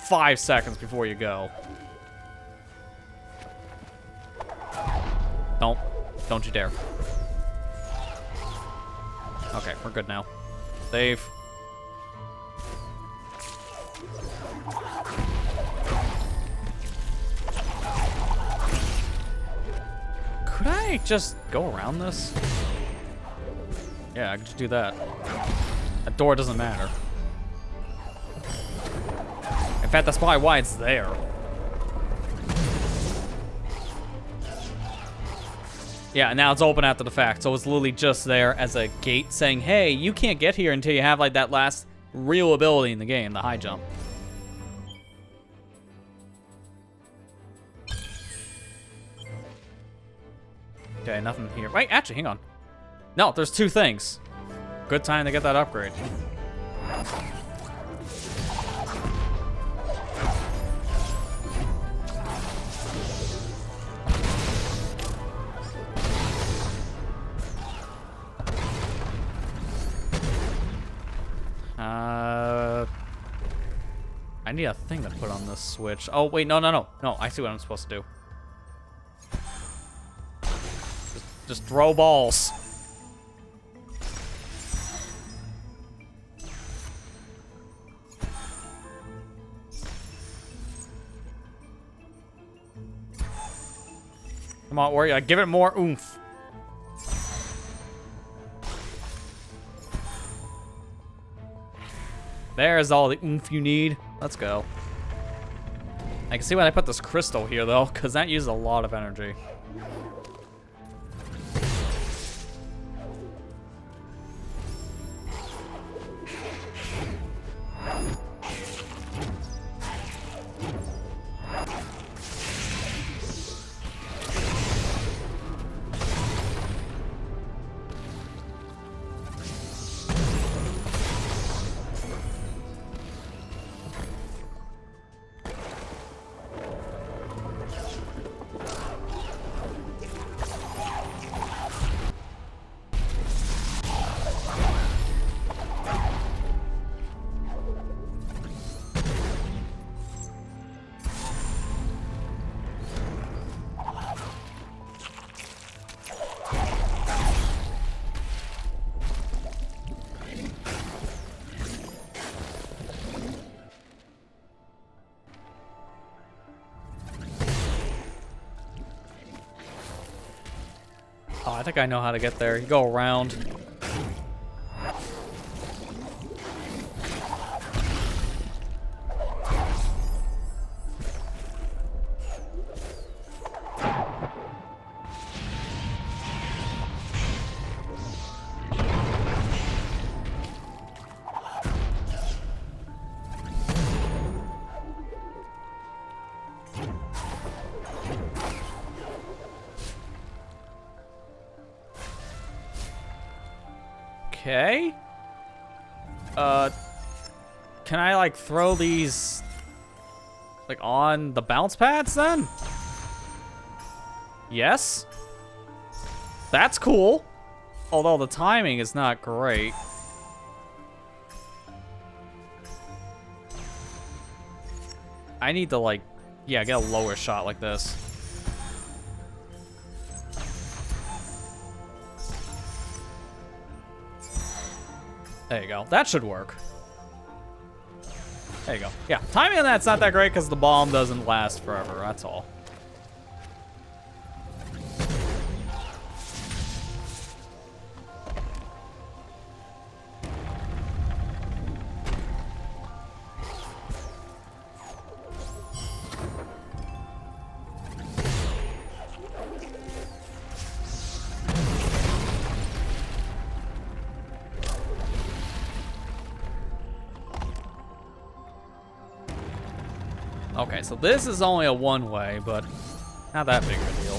5 seconds before you go? Don't you dare. Okay, we're good now. Save. Could I just go around this? Yeah, I could just do that. That door doesn't matter. In fact, that's probably why it's there. Yeah, now it's open after the fact, so it's literally just there as a gate saying, hey, you can't get here until you have like that last real ability in the game, the high jump. Okay, nothing here. Wait, actually, hang on. No, there's 2 things. Good time to get that upgrade. I need a thing to put on this switch. Oh, wait, no. No, I see what I'm supposed to do. Just throw balls. Come on, Ori, give it more oomph. There's all the oomph you need. Let's go. I can see why I put this crystal here, though, because that uses a lot of energy. Oh, I think I know how to get there. You go around. Okay. Can I, like, throw these, like, on the bounce pads, then? Yes? That's cool. Although the timing is not great. I need to, like, yeah, get a lower shot like this. There you go. That should work. There you go. Yeah, timing on that's not that great because the bomb doesn't last forever. That's all. Okay, so this is only a one-way, but not that big of a deal.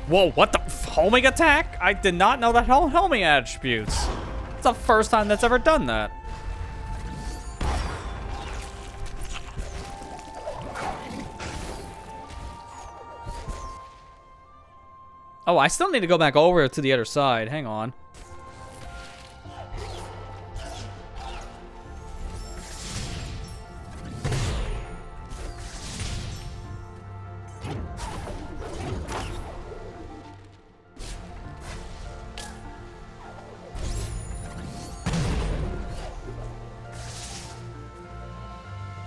Whoa, what the? Homing attack? I did not know that homing attributes. It's the first time that's ever done that. Oh, I still need to go back over to the other side. Hang on.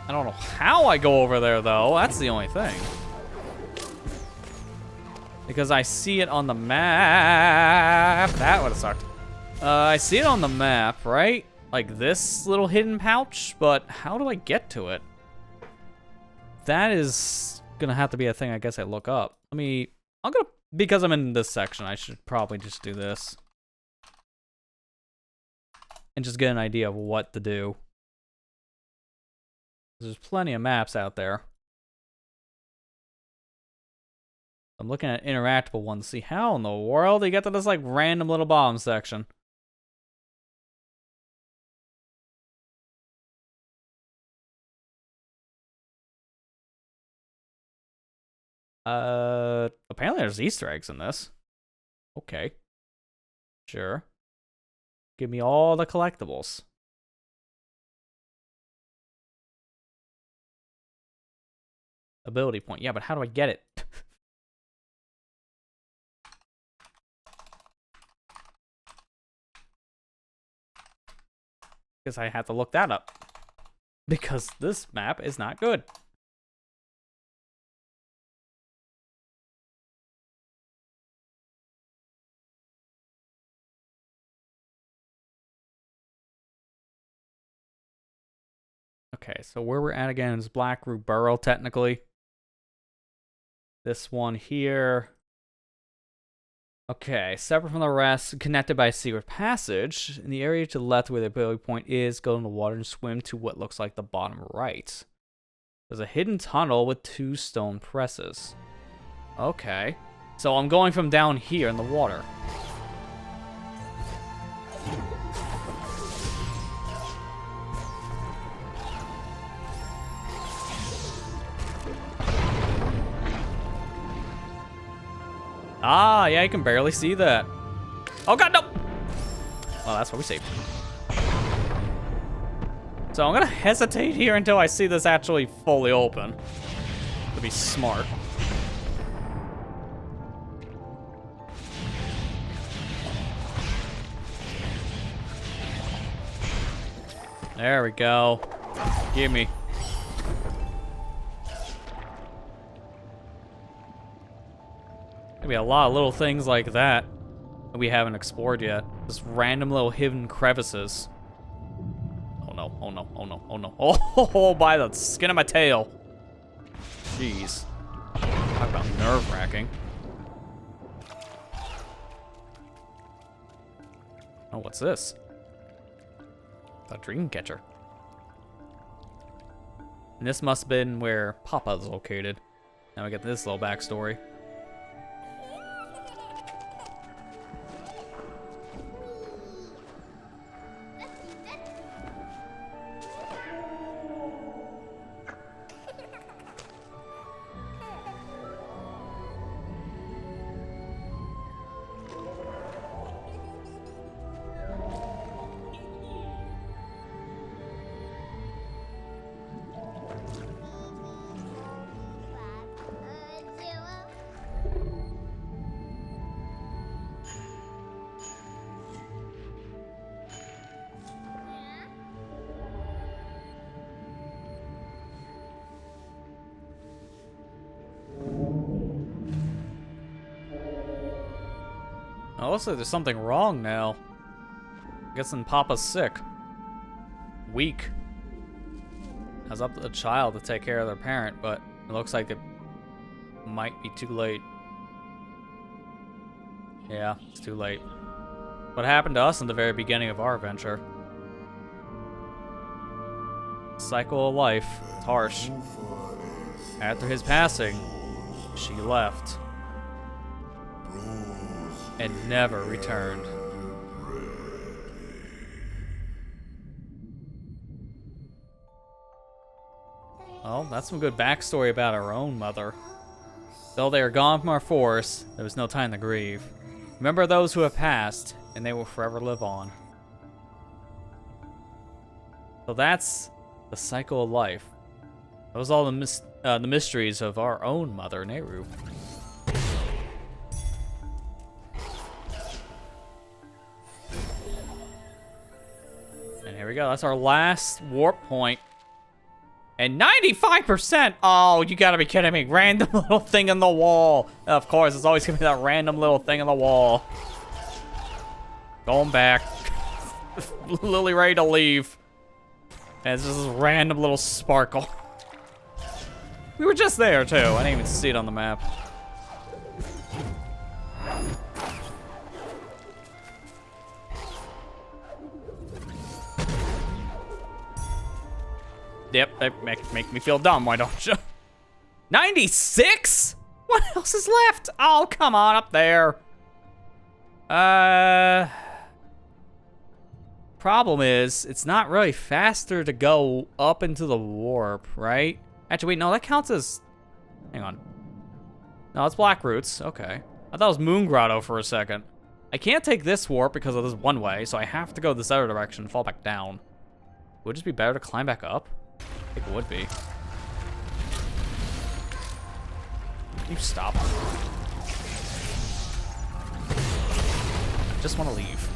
I don't know how I go over there, though. That's the only thing. Because I see it on the map. That would have sucked. I see it on the map, right? Like this little hidden pouch, but how do I get to it? That is gonna have to be a thing I guess I look up. Because I'm in this section, I should probably just do this. And just get an idea of what to do. There's plenty of maps out there. I'm looking at interactable ones to see how in the world they get to this like random little bomb section. Apparently there's Easter eggs in this. Okay. Sure. Give me all the collectibles. Ability point. Yeah, but how do I get it? Because I have to look that up. Because this map is not good. Okay, so where we're at again is Blackroot Burrow, technically. This one here. Okay, separate from the rest, connected by a secret passage. In the area to the left where the ability point is, go in the water and swim to what looks like the bottom right. There's a hidden tunnel with 2 stone presses. Okay, so I'm going from down here in the water. Ah, yeah, you can barely see that. Oh god, no! Well, that's what we saved. So I'm gonna hesitate here until I see this actually fully open. To be smart. There we go. Gimme. Maybe a lot of little things like that we haven't explored yet. Just random little hidden crevices. Oh no, oh no, oh no, oh no. Oh, by the skin of my tail. Jeez. Talk about nerve-wracking. Oh, what's this? A dream catcher. And this must have been where Papa is located. Now we get this little backstory. Oh, looks like there's something wrong now. Guessing Papa's sick. Weak. It's up to the child to take care of their parent, but it looks like it might be too late. Yeah, it's too late. What happened to us in the very beginning of our adventure? Cycle of life. It's harsh. After his passing, she left. And never returned. Well, that's some good backstory about our own mother. Though they are gone from our force, there was no time to grieve. Remember those who have passed, and they will forever live on. So that's the cycle of life. That was all the mysteries of our own mother, Nehru. Here we go. That's our last warp point. And 95%! Oh, you gotta be kidding me. Random little thing in the wall. Of course, it's always gonna be that random little thing in the wall. Going back. Lily ready to leave. And it's just this random little sparkle. We were just there, too. I didn't even see it on the map. Yep, that make me feel dumb, why don't you? 96? What else is left? Oh, come on, up there. Problem is, it's not really faster to go up into the warp, right? Actually, wait, no, that counts as... Hang on. No, it's Black Roots, okay. I thought it was Moon Grotto for a second. I can't take this warp because of this one way, so I have to go this other direction and fall back down. Would it just be better to climb back up? I think it would be. Can you stop? I just want to leave.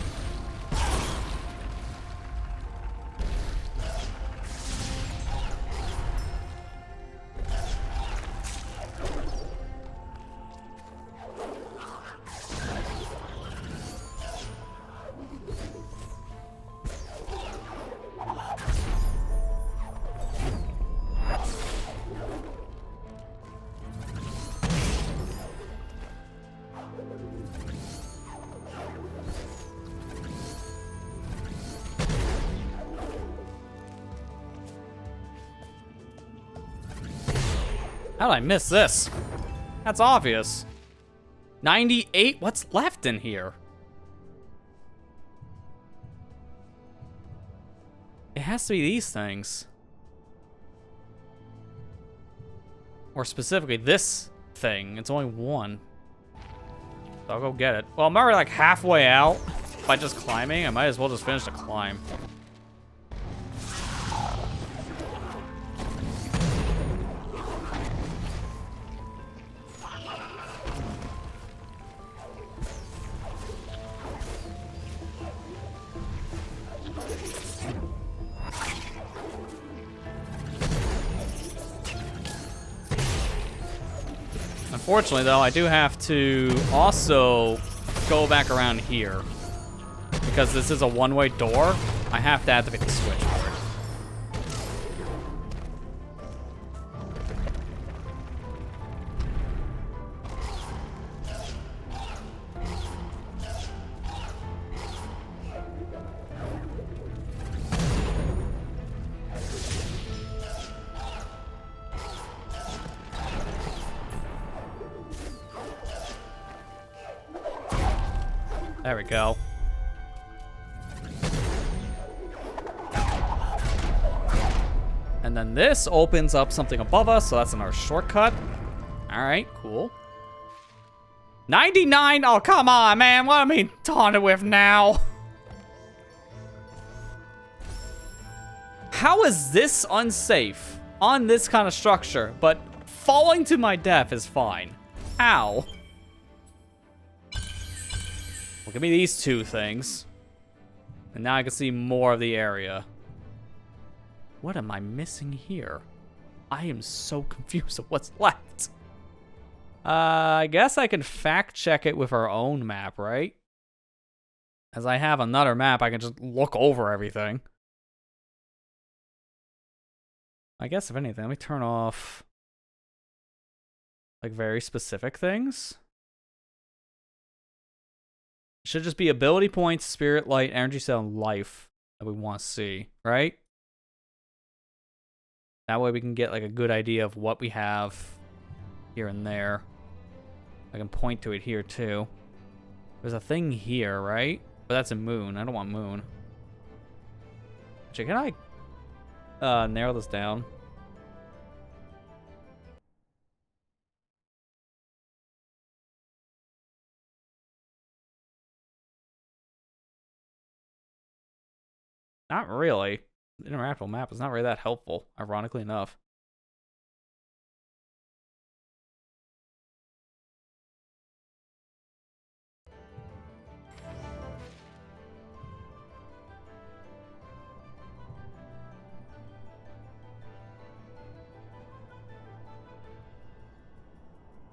How did I miss this? That's obvious. 98? What's left in here? It has to be these things. Or specifically this thing. It's only one. So I'll go get it. Well, I'm already like halfway out by just climbing. I might as well just finish the climb. Unfortunately, though, I do have to also go back around here. Because this is a one-way door, I have to activate the switch for it. There we go. And then this opens up something above us, so that's another shortcut. All right, cool. 99? Oh, come on, man. What am I taunted with now? How is this unsafe on this kind of structure, but falling to my death is fine? How? Well, give me these two things. And now I can see more of the area. What am I missing here? I am so confused of what's left. I guess I can fact check it with our own map, right? As I have another map, I can just look over everything. I guess if anything, let me turn off like very specific things. Should just be ability points, spirit, light, energy cell, and life that we want to see, right? That way we can get like a good idea of what we have here and there. I can point to it here too. There's a thing here, right? But that's a moon. I don't want moon. Actually, can I narrow this down? Not really. The interactable map is not really that helpful, ironically enough.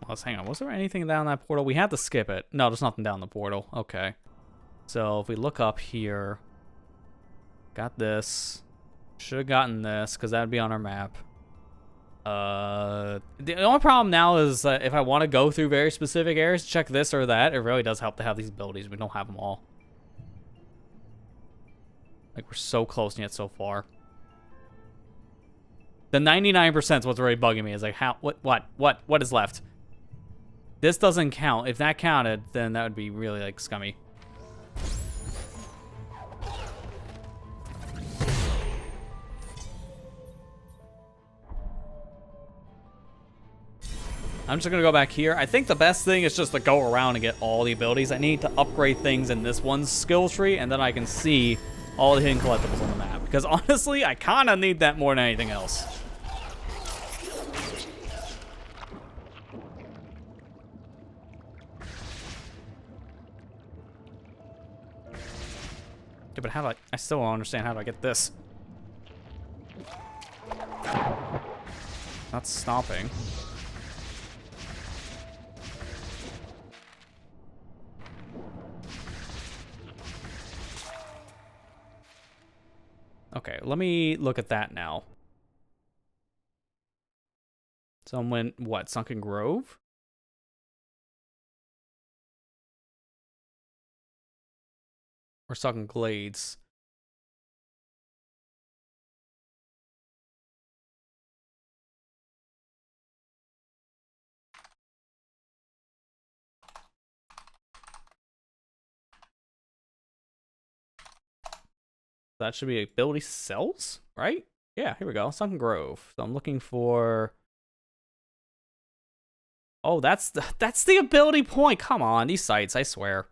Let's hang on. Was there anything down that portal? We had to skip it. No, there's nothing down the portal. Okay. So if we look up here, got this. Should have gotten this because that would be on our map. The only problem now is if I want to go through very specific areas, check this or that. It really does help to have these abilities. We don't have them all. Like we're so close and yet so far. The 99% is what's really bugging me. Is like how what is left? This doesn't count. If that counted, then that would be really like scummy. I'm just gonna go back here. I think the best thing is just to go around and get all the abilities I need to upgrade things in this one skill tree, and then I can see all the hidden collectibles on the map. Because honestly, I kind of need that more than anything else. Yeah, but how do I still don't understand how do I get this? Not stopping. Okay, let me look at that now. Someone, what, Sunken Grove? Or Sunken Glades? That should be ability cells, right? Yeah, here we go. Sunken Grove. So I'm looking for... Oh, that's the ability point. Come on, these sites, I swear.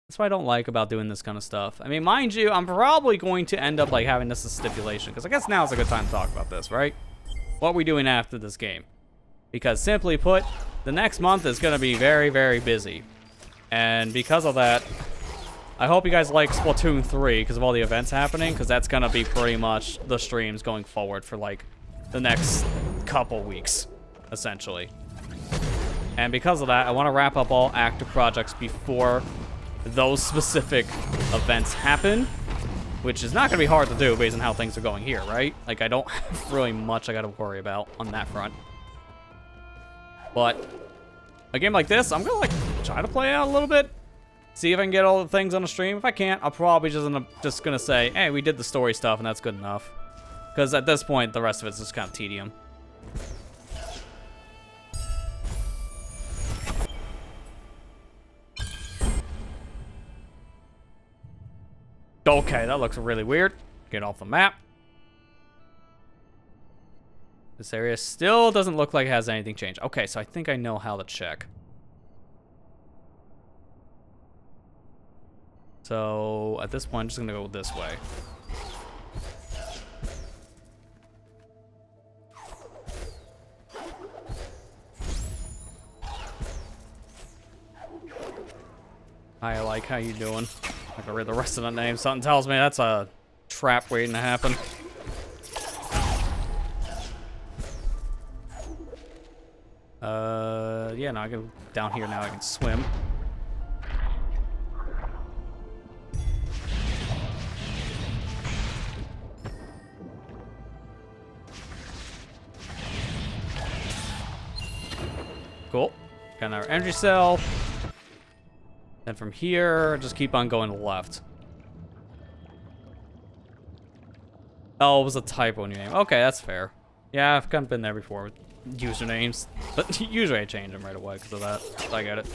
That's what I don't like about doing this kind of stuff. I mean, mind you, I'm probably going to end up like having this as a stipulation, because I guess now's a good time to talk about this, right? What are we doing after this game? Because simply put, the next month is going to be very, very busy. And because of that, I hope you guys like Splatoon 3 because of all the events happening, because that's going to be pretty much the streams going forward for like the next couple weeks, essentially. And because of that, I want to wrap up all active projects before those specific events happen, which is not going to be hard to do based on how things are going here, right? Like, I don't have really much I got to worry about on that front. But a game like this, I'm going to like try to play out a little bit. See if I can get all the things on the stream. If I can't, I'll probably just gonna say, hey, we did the story stuff and that's good enough. Because at this point, the rest of it's just kind of tedium. Okay, that looks really weird. Get off the map. This area still doesn't look like it has anything changed. Okay, so I think I know how to check. So, at this point, I'm just gonna go this way. Hi, like, how you doing? I can read the rest of the name. Something tells me that's a trap waiting to happen. Yeah, no, I can down here now. I can swim. Cool. Got another energy cell. And from here, just keep on going left. Oh, it was a typo in your name. Okay, that's fair. Yeah, I've kind of been there before with usernames. But usually I change them right away because of that. So I get it.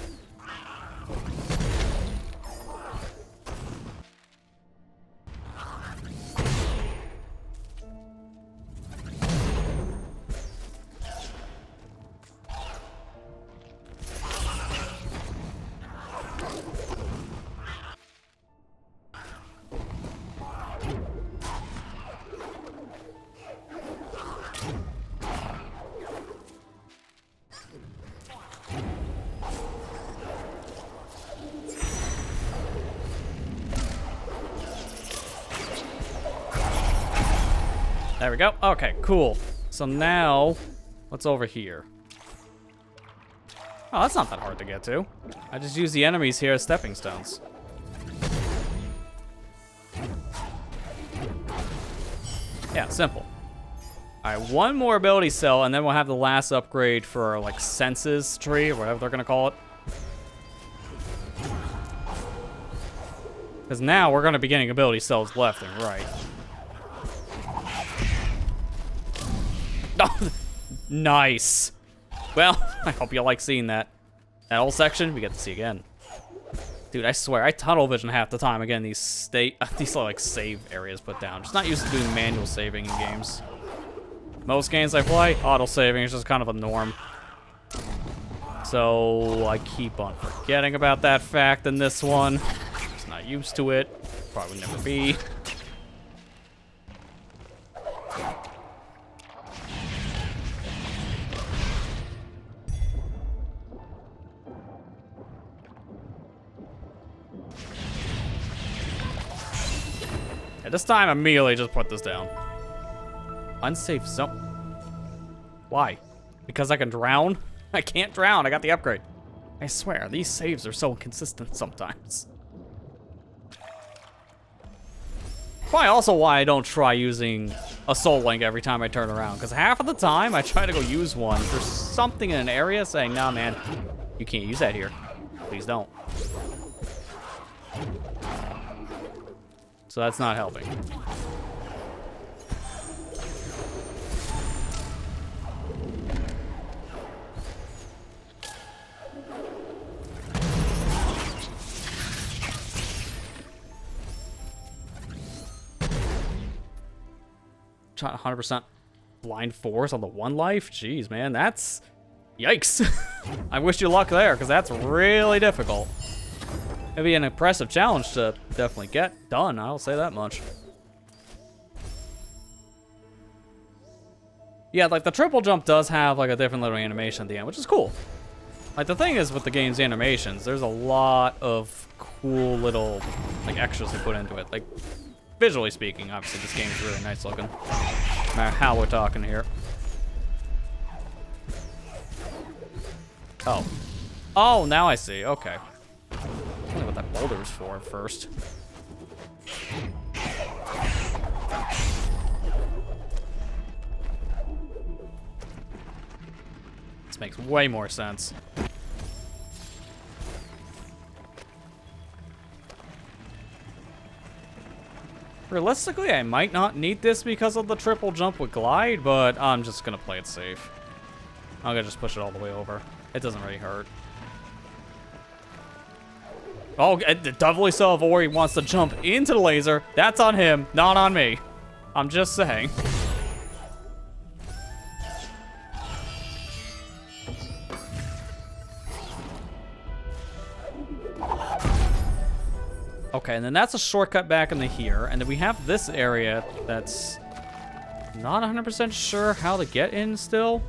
There we go. Okay, cool. So now, what's over here? Oh, that's not that hard to get to. I just use the enemies here as stepping stones. Yeah, simple. Alright, one more ability cell, and then we'll have the last upgrade for our, like, senses tree, or whatever they're gonna call it. Because now we're gonna be getting ability cells left and right. Oh, nice. Well, I hope you like seeing that. That whole section, we get to see again. Dude, I swear, I tunnel vision half the time again. These like save areas put down. Just not used to doing manual saving in games. Most games I play, auto saving is just kind of a norm. So I keep on forgetting about that fact in this one. Just not used to it. Probably never be. At this time, immediately just put this down. Unsafe zone. Why? Because I can drown? I can't drown. I got the upgrade. I swear, these saves are so inconsistent sometimes. Probably also why I don't try using a soul link every time I turn around. Because half of the time, I try to go use one. There's something in an area saying, nah, man, you can't use that here. Please don't. So that's not helping. Trying 100% blind force on the one life? Jeez, man, that's... Yikes. I wish you luck there, because that's really difficult. It'd be an impressive challenge to definitely get done, I'll say that much. Yeah, like the triple jump does have like a different little animation at the end, which is cool. Like the thing is with the game's animations, there's a lot of cool little like extras they put into it. Like visually speaking, obviously this game's really nice looking. No matter how we're talking here. Oh. Oh, now I see. Okay. I don't know what that boulder is for first. This makes way more sense. Realistically, I might not need this because of the triple jump with glide, but I'm just gonna play it safe. I'm gonna just push it all the way over. It doesn't really hurt. Oh, definitely so if Ori wants to jump into the laser. That's on him, not on me. I'm just saying. Okay, and then that's a shortcut back into here. And then we have this area that's not 100% sure how to get in still.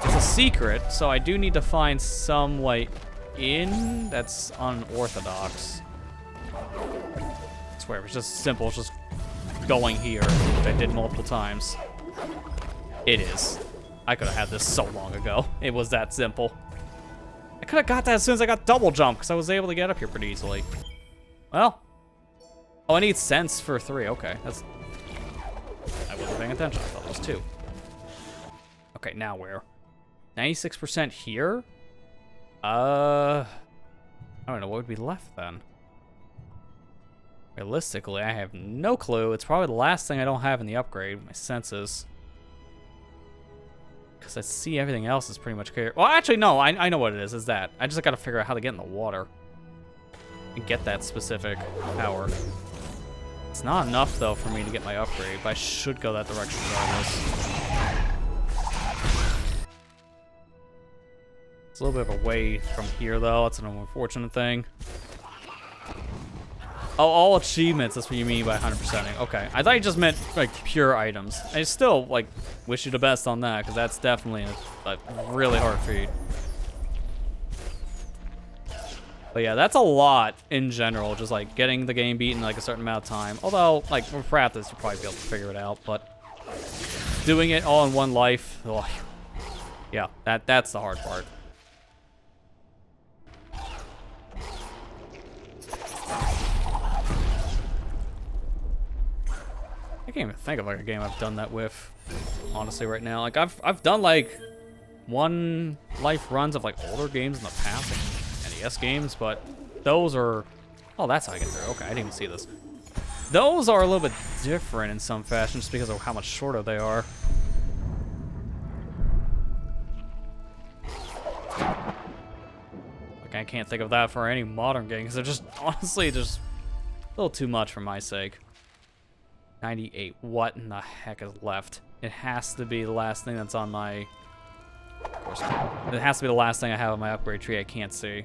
It's a secret, so I do need to find some way in that's unorthodox. I swear, it was just simple. It's just going here, which I did multiple times. It is. I could have had this so long ago. It was that simple. I could have got that as soon as I got double jump, because I was able to get up here pretty easily. Well. Oh, I need sense for 3. Okay, that's... I wasn't paying attention. I thought it was 2. Okay, now where? 96% here? I don't know. What would be left then? Realistically, I have no clue. It's probably the last thing I don't have in the upgrade. My senses. Because I see everything else is pretty much clear. Well, actually, no. I know what it is. Is that. I just got to figure out how to get in the water. And get that specific power. It's not enough, though, for me to get my upgrade. But I should go that direction regardless. It's a little bit of a way from here, though. That's an unfortunate thing. Oh, all achievements. That's what you mean by 100%ing. Okay. I thought you just meant, like, pure items. I still, like, wish you the best on that, because that's definitely a really hard feat. But yeah, that's a lot in general. Just, like, getting the game beaten, like, a certain amount of time. Although, like, with practice, you'll probably be able to figure it out. But doing it all in one life, oh, yeah, that's the hard part. I can't even think of like a game I've done that with, honestly, right now. Like I've done like one life runs of like older games in the past, like NES games, but those are, oh, that's how I get through. Okay, I didn't even see this. Those are a little bit different in some fashion just because of how much shorter they are. Like I can't think of that for any modern game because they're just honestly just a little too much for my sake. 98. What in the heck is left? It has to be the last thing that's on my Force. It has to be the last thing I have on my upgrade tree I can't see.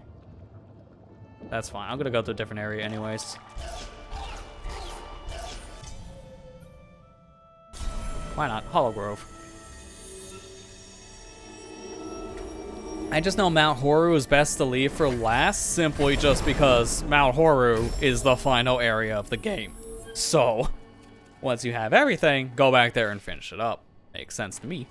That's fine. I'm gonna go to a different area anyways. Why not? Hollow Grove. I just know Mount Horu is best to leave for last, simply just because Mount Horu is the final area of the game. So, once you have everything, go back there and finish it up. Makes sense to me.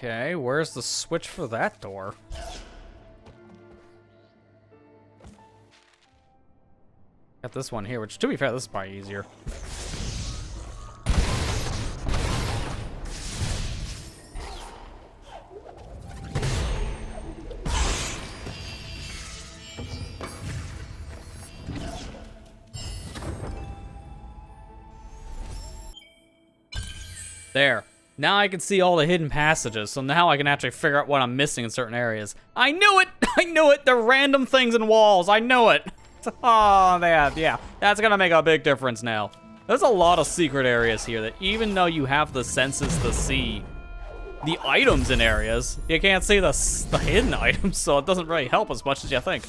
Okay, where's the switch for that door? Got this one here, which, to be fair, this is probably easier. There. Now I can see all the hidden passages, so now I can actually figure out what I'm missing in certain areas. I knew it! I knew it! The random things in walls, I know it! Oh, man, yeah. That's gonna make a big difference now. There's a lot of secret areas here that even though you have the senses to see the items in areas, you can't see the hidden items, so it doesn't really help as much as you think.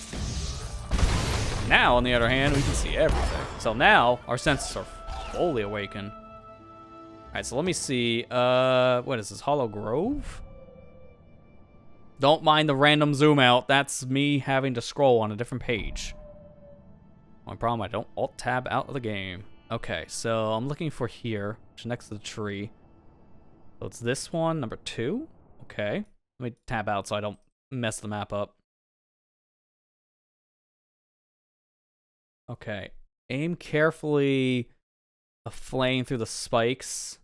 Now, on the other hand, we can see everything. So now, our senses are fully awakened. Alright, so let me see. What is this? Hollow Grove? Don't mind the random zoom out. That's me having to scroll on a different page. Only problem, I don't alt-tab out of the game. Okay, so I'm looking for here, which is next to the tree. So it's this one, number 2. Okay. Let me tab out so I don't mess the map up. Okay. Aim carefully a flame through the spikes.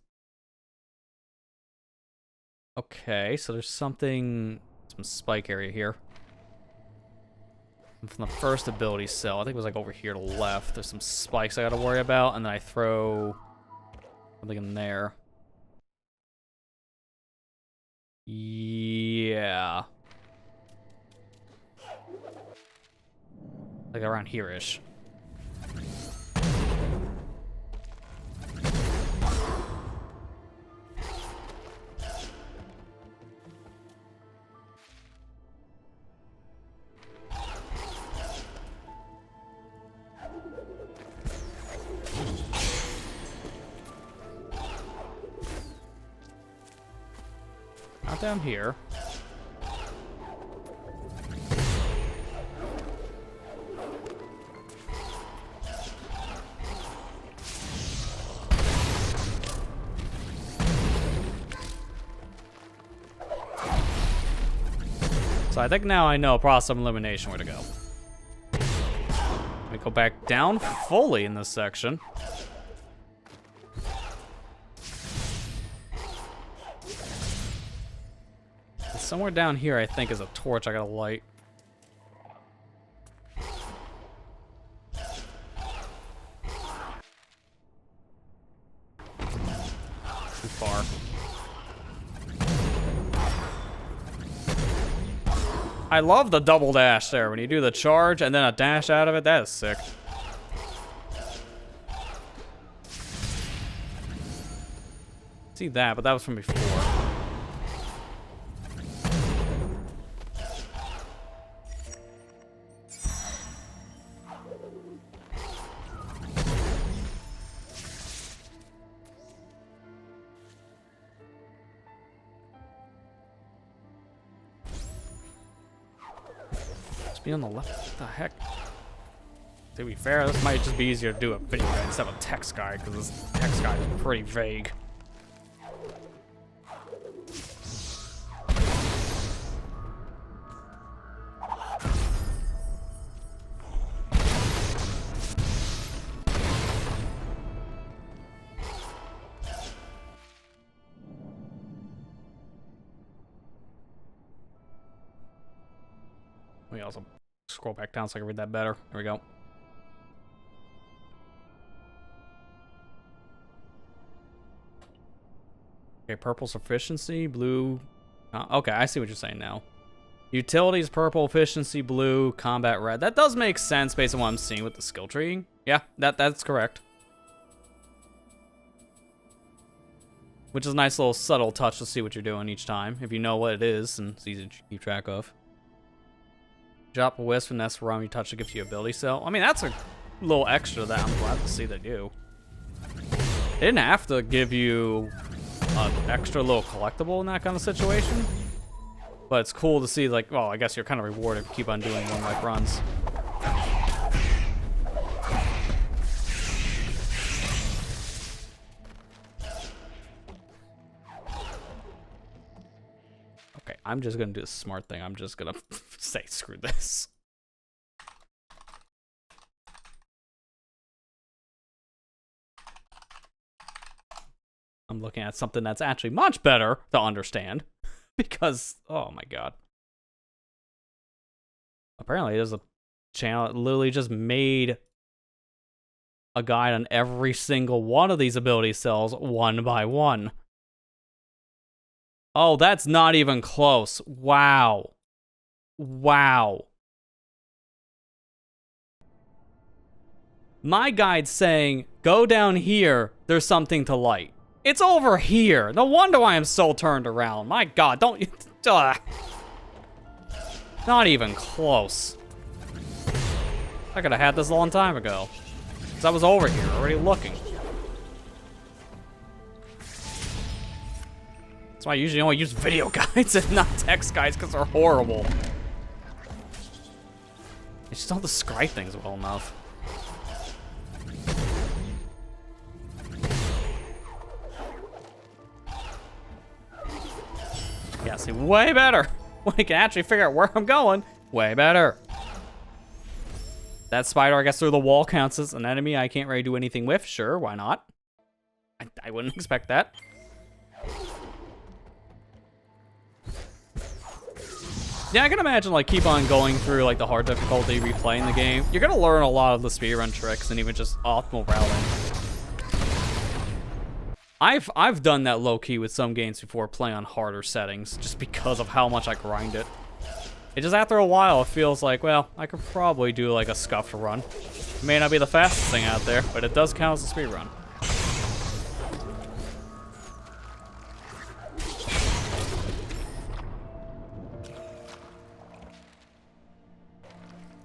Okay, so there's some spike area here. From the first ability cell, I think it was like over here to the left. There's some spikes I gotta worry about, and then I throw something in there. Yeah. Like around here-ish. Not down here. So I think now I know process of elimination where to go. Let me go back down fully in this section. Somewhere down here, I think, is a torch I gotta light. Too far. I love the double dash there. When you do the charge and then a dash out of it, that is sick. See that, but that was from before. Be on the left. What the heck? To be fair, this might just be easier to do a video guide instead of a text guide, because this text guide is pretty vague. Let me also scroll back down so I can read that better. There we go. Okay, purple's efficiency, blue. Okay, I see what you're saying now. Utilities, purple, efficiency, blue, combat, red. That does make sense based on what I'm seeing with the skill tree. Yeah, that's correct. Which is a nice little subtle touch to see what you're doing each time. If you know what it is, and it's easy to keep track of. Drop a wisp and that's around you touch it gives you ability cell. I mean, that's a little extra that I'm glad to see they do. They didn't have to give you an extra little collectible in that kind of situation. But it's cool to see, like, well, I guess you're kind of rewarded if you keep on doing one like runs. Okay, I'm just gonna do the smart thing. I'm just gonna say, screw this. I'm looking at something that's actually much better to understand. Because, oh my god. Apparently there's a channel that literally just made a guide on every single one of these ability cells one by one. Oh, that's not even close. Wow. Wow. My guide's saying, go down here, there's something to light. It's over here. No wonder why I'm so turned around. My god, don't you... Not even close. I could have had this a long time ago. Because I was over here, already looking. That's why I usually only use video guides and not text guides, because they're horrible. They just don't describe things well enough. Yeah, see, way better. When I can actually figure out where I'm going, way better. That spider, I guess, through the wall counts as an enemy I can't really do anything with. Sure, why not? I wouldn't expect that. Yeah, I can imagine, like, keep on going through, like, the hard difficulty, replaying the game. You're gonna learn a lot of the speedrun tricks and even just optimal routing. I've done that low-key with some games before playing on harder settings, just because of how much I grind it. It just, after a while, it feels like, well, I could probably do, like, a scuffed run. It may not be the fastest thing out there, but it does count as a speedrun.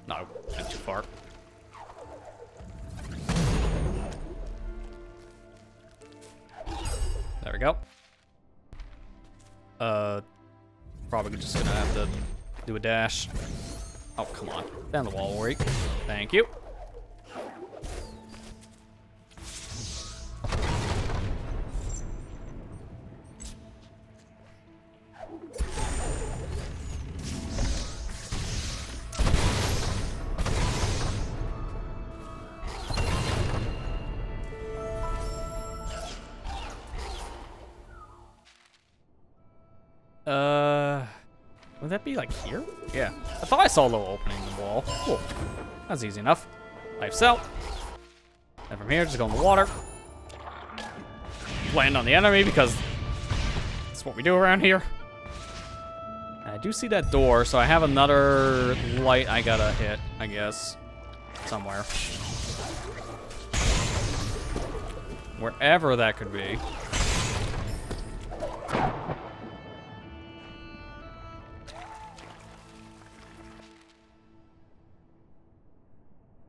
No, went too far. There we go. Probably just gonna have to do a dash. Oh, come on. Down the wall, Ori. Thank you. Would that be like here? Yeah. I thought I saw a little opening in the wall. Cool. That's easy enough. Life cell. And from here, just go in the water. Land on the enemy because that's what we do around here. And I do see that door, so I have another light I gotta hit, I guess. Somewhere. Wherever that could be.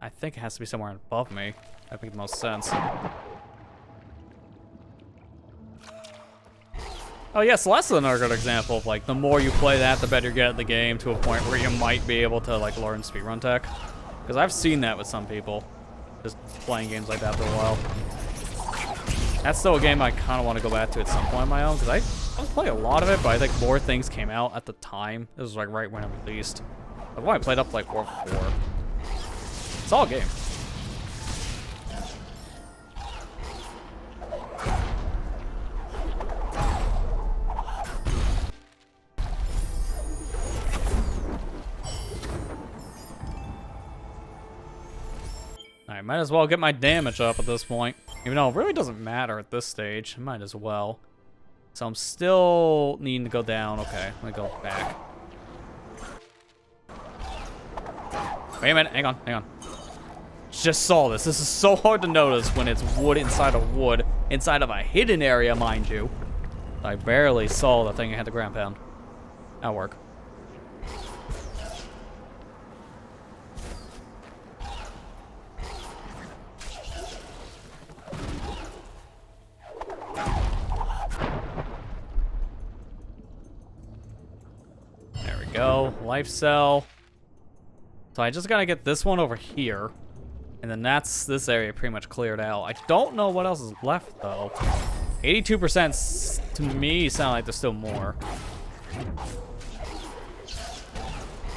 I think it has to be somewhere above me. That makes the most sense. Oh yeah, Celeste is another good example of, like, the more you play that, the better you get at the game, to a point where you might be able to, like, learn speedrun tech. Because I've seen that with some people, just playing games like that for a while. That's still a game I kind of want to go back to at some point on my own, because I was playing a lot of it, but I think more things came out at the time. This was, like, right when it released. I've only played up to, like, 4. It's all a game. might as well get my damage up at this point. Even though it really doesn't matter at this stage. Might as well. So I'm still needing to go down. Okay, let me go back. Wait a minute, hang on. Just saw this. This is so hard to notice when it's wood, inside of a hidden area, mind you. I barely saw the thing I had to ground pound. That'll work. There we go. Life cell. So I just gotta get this one over here. And then that's this area pretty much cleared out. I don't know what else is left, though. 82% to me sound like there's still more.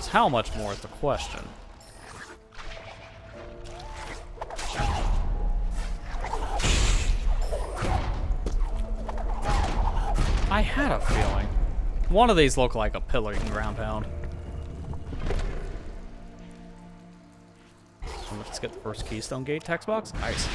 So how much more is the question? I had a feeling. One of these look like a pillar you can ground pound. Let's get the first Keystone Gate text box. Nice.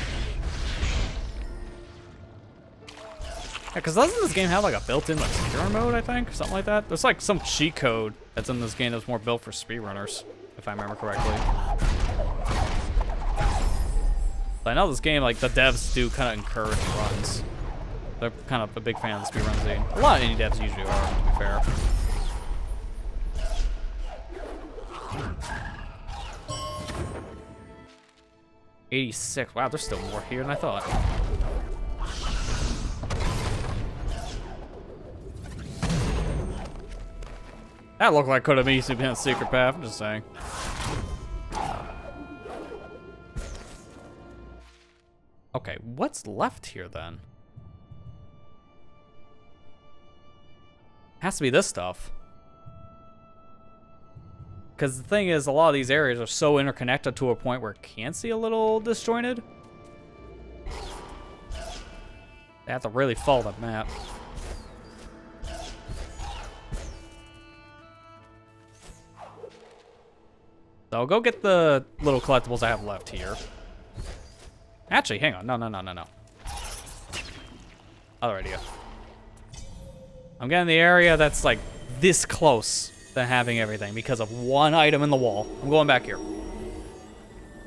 Yeah, because doesn't this game have like a built-in like speedrun mode, I think? Or something like that? There's like some cheat code that's in this game that's more built for speedrunners, if I remember correctly. But I know this game, like, the devs do kind of encourage runs. They're kind of a big fan of the speedrun scene. A lot of indie devs usually are, to be fair. 86. Wow, there's still more here than I thought. That looked like could have easily been a secret path, I'm just saying. Okay, what's left here then? Has to be this stuff. Because the thing is, a lot of these areas are so interconnected to a point where it can see a little disjointed. They have to really follow the map. So I'll go get the little collectibles I have left here. Actually, hang on. No. Other idea. I'm getting the area that's like this close to having everything because of one item in the wall. I'm going back here.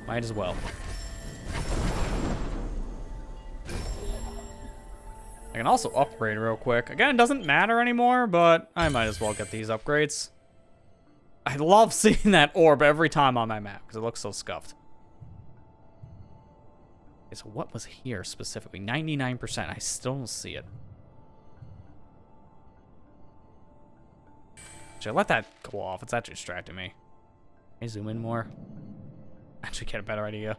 Might as well. I can also upgrade real quick. Again, it doesn't matter anymore, but I might as well get these upgrades. I love seeing that orb every time on my map because it looks so scuffed. Okay, so what was here specifically? 99%. I still don't see it. Should I let that go off? It's actually distracting me. Can I zoom in more? Actually get a better idea.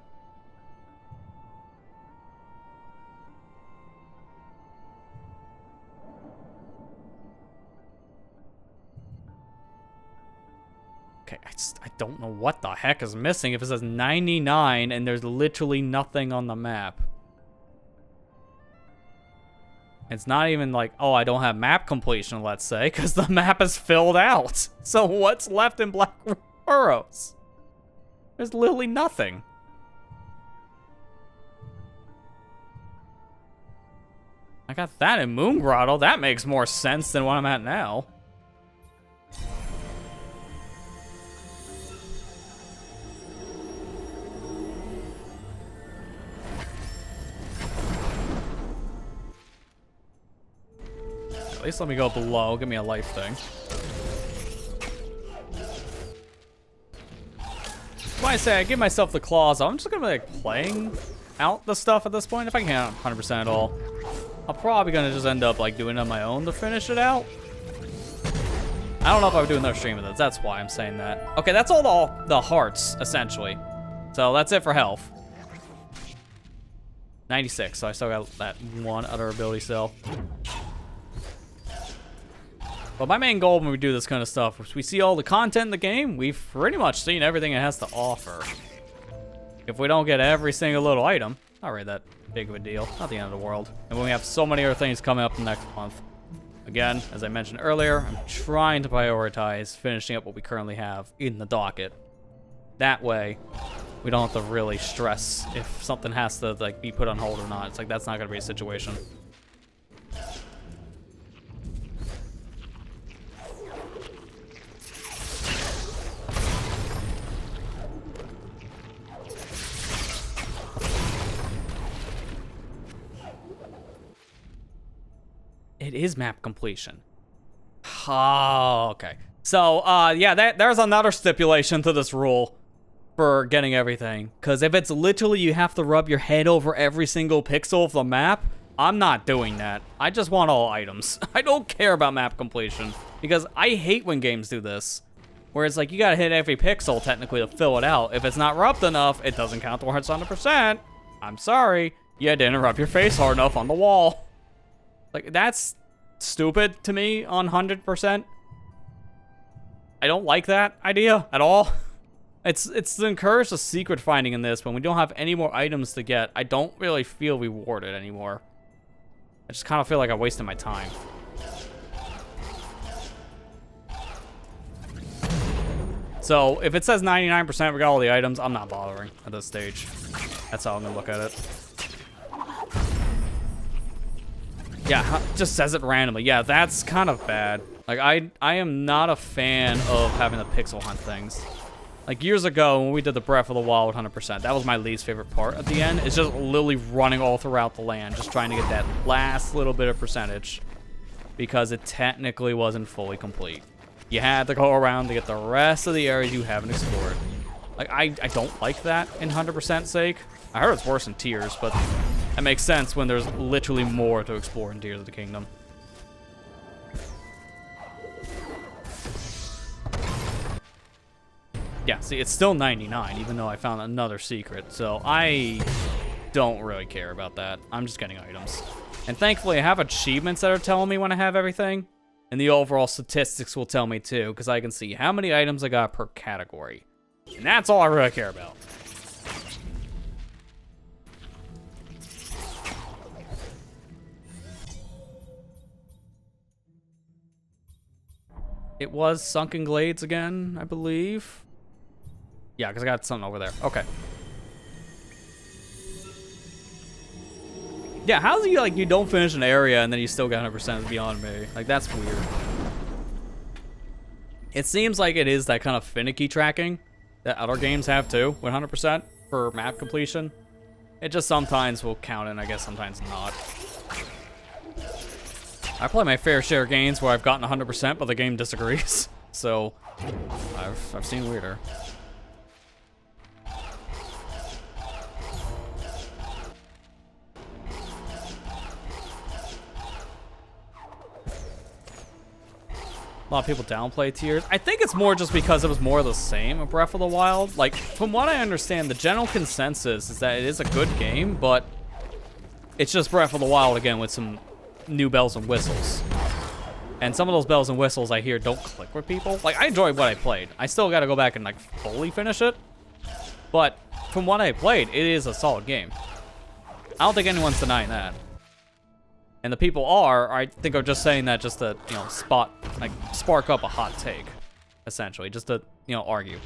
Okay, I don't know what the heck is missing if it says 99 and there's literally nothing on the map. It's not even like, oh, I don't have map completion, let's say, because the map is filled out. So what's left in Black Burrows? There's literally nothing. I got that in Moon Grotto. That makes more sense than what I'm at now. At least let me go below. Give me a life thing. When I say I give myself the claws, I'm just gonna be like playing out the stuff at this point. If I can 100% at all, I'm probably gonna just end up like doing it on my own to finish it out. I don't know if I would do another stream of this. That's why I'm saying that. Okay, that's all the hearts essentially. So that's it for health. 96. So I still got that one other ability cell. But my main goal when we do this kind of stuff is we see all the content in the game, we've pretty much seen everything it has to offer. If we don't get every single little item, not really that big of a deal, not the end of the world. And when we have so many other things coming up next month. Again, as I mentioned earlier, I'm trying to prioritize finishing up what we currently have in the docket. That way, we don't have to really stress if something has to like be put on hold or not. It's like, that's not gonna be a situation. It is map completion. Oh, okay. So, yeah, there's another stipulation to this rule for getting everything. Because if it's literally you have to rub your head over every single pixel of the map, I'm not doing that. I just want all items. I don't care about map completion. Because I hate when games do this. Where it's like, you gotta hit every pixel, technically, to fill it out. If it's not rubbed enough, it doesn't count towards 100%. I'm sorry. You didn't rub your face hard enough on the wall. Like, that's stupid to me on 100%. I don't like that idea at all. It's to encourage the secret finding in this when we don't have any more items to get. I don't really feel rewarded anymore. I just kind of feel like I'm wasting my time. So, if it says 99% we got all the items, I'm not bothering at this stage. That's how I'm gonna look at it. Yeah, just says it randomly. Yeah, that's kind of bad. Like, I am not a fan of having to pixel hunt things. Like, years ago, when we did the Breath of the Wild 100%, that was my least favorite part at the end. It's just literally running all throughout the land, just trying to get that last little bit of percentage. Because it technically wasn't fully complete. You had to go around to get the rest of the areas you haven't explored. Like, I don't like that in 100% sake. I heard it's worse in Tears, but that makes sense when there's literally more to explore in Tears of the Kingdom. Yeah, see, it's still 99, even though I found another secret, so I don't really care about that. I'm just getting items. And thankfully, I have achievements that are telling me when I have everything, and the overall statistics will tell me too, because I can see how many items I got per category. And that's all I really care about. It was Sunken Glades again, I believe. Yeah, because I got something over there. Okay. Yeah, how's it like you don't finish an area and then you still got 100% beyond me? Like, that's weird. It seems like it is that kind of finicky tracking that other games have too, 100% for map completion. It just sometimes will count and I guess sometimes not. I play my fair share of games where I've gotten 100%, but the game disagrees. So, I've seen weirder. A lot of people downplay Tears. I think it's more just because it was more of the same of Breath of the Wild. Like, from what I understand, the general consensus is that it is a good game, but it's just Breath of the Wild again with some new bells and whistles. And some of those bells and whistles I hear don't click with people. Like, I enjoyed what I played. I still gotta go back and, like, fully finish it. But from what I played, it is a solid game. I don't think anyone's denying that. And the people I think are just saying that just to, you know, spark up a hot take, essentially, just to, you know, argue.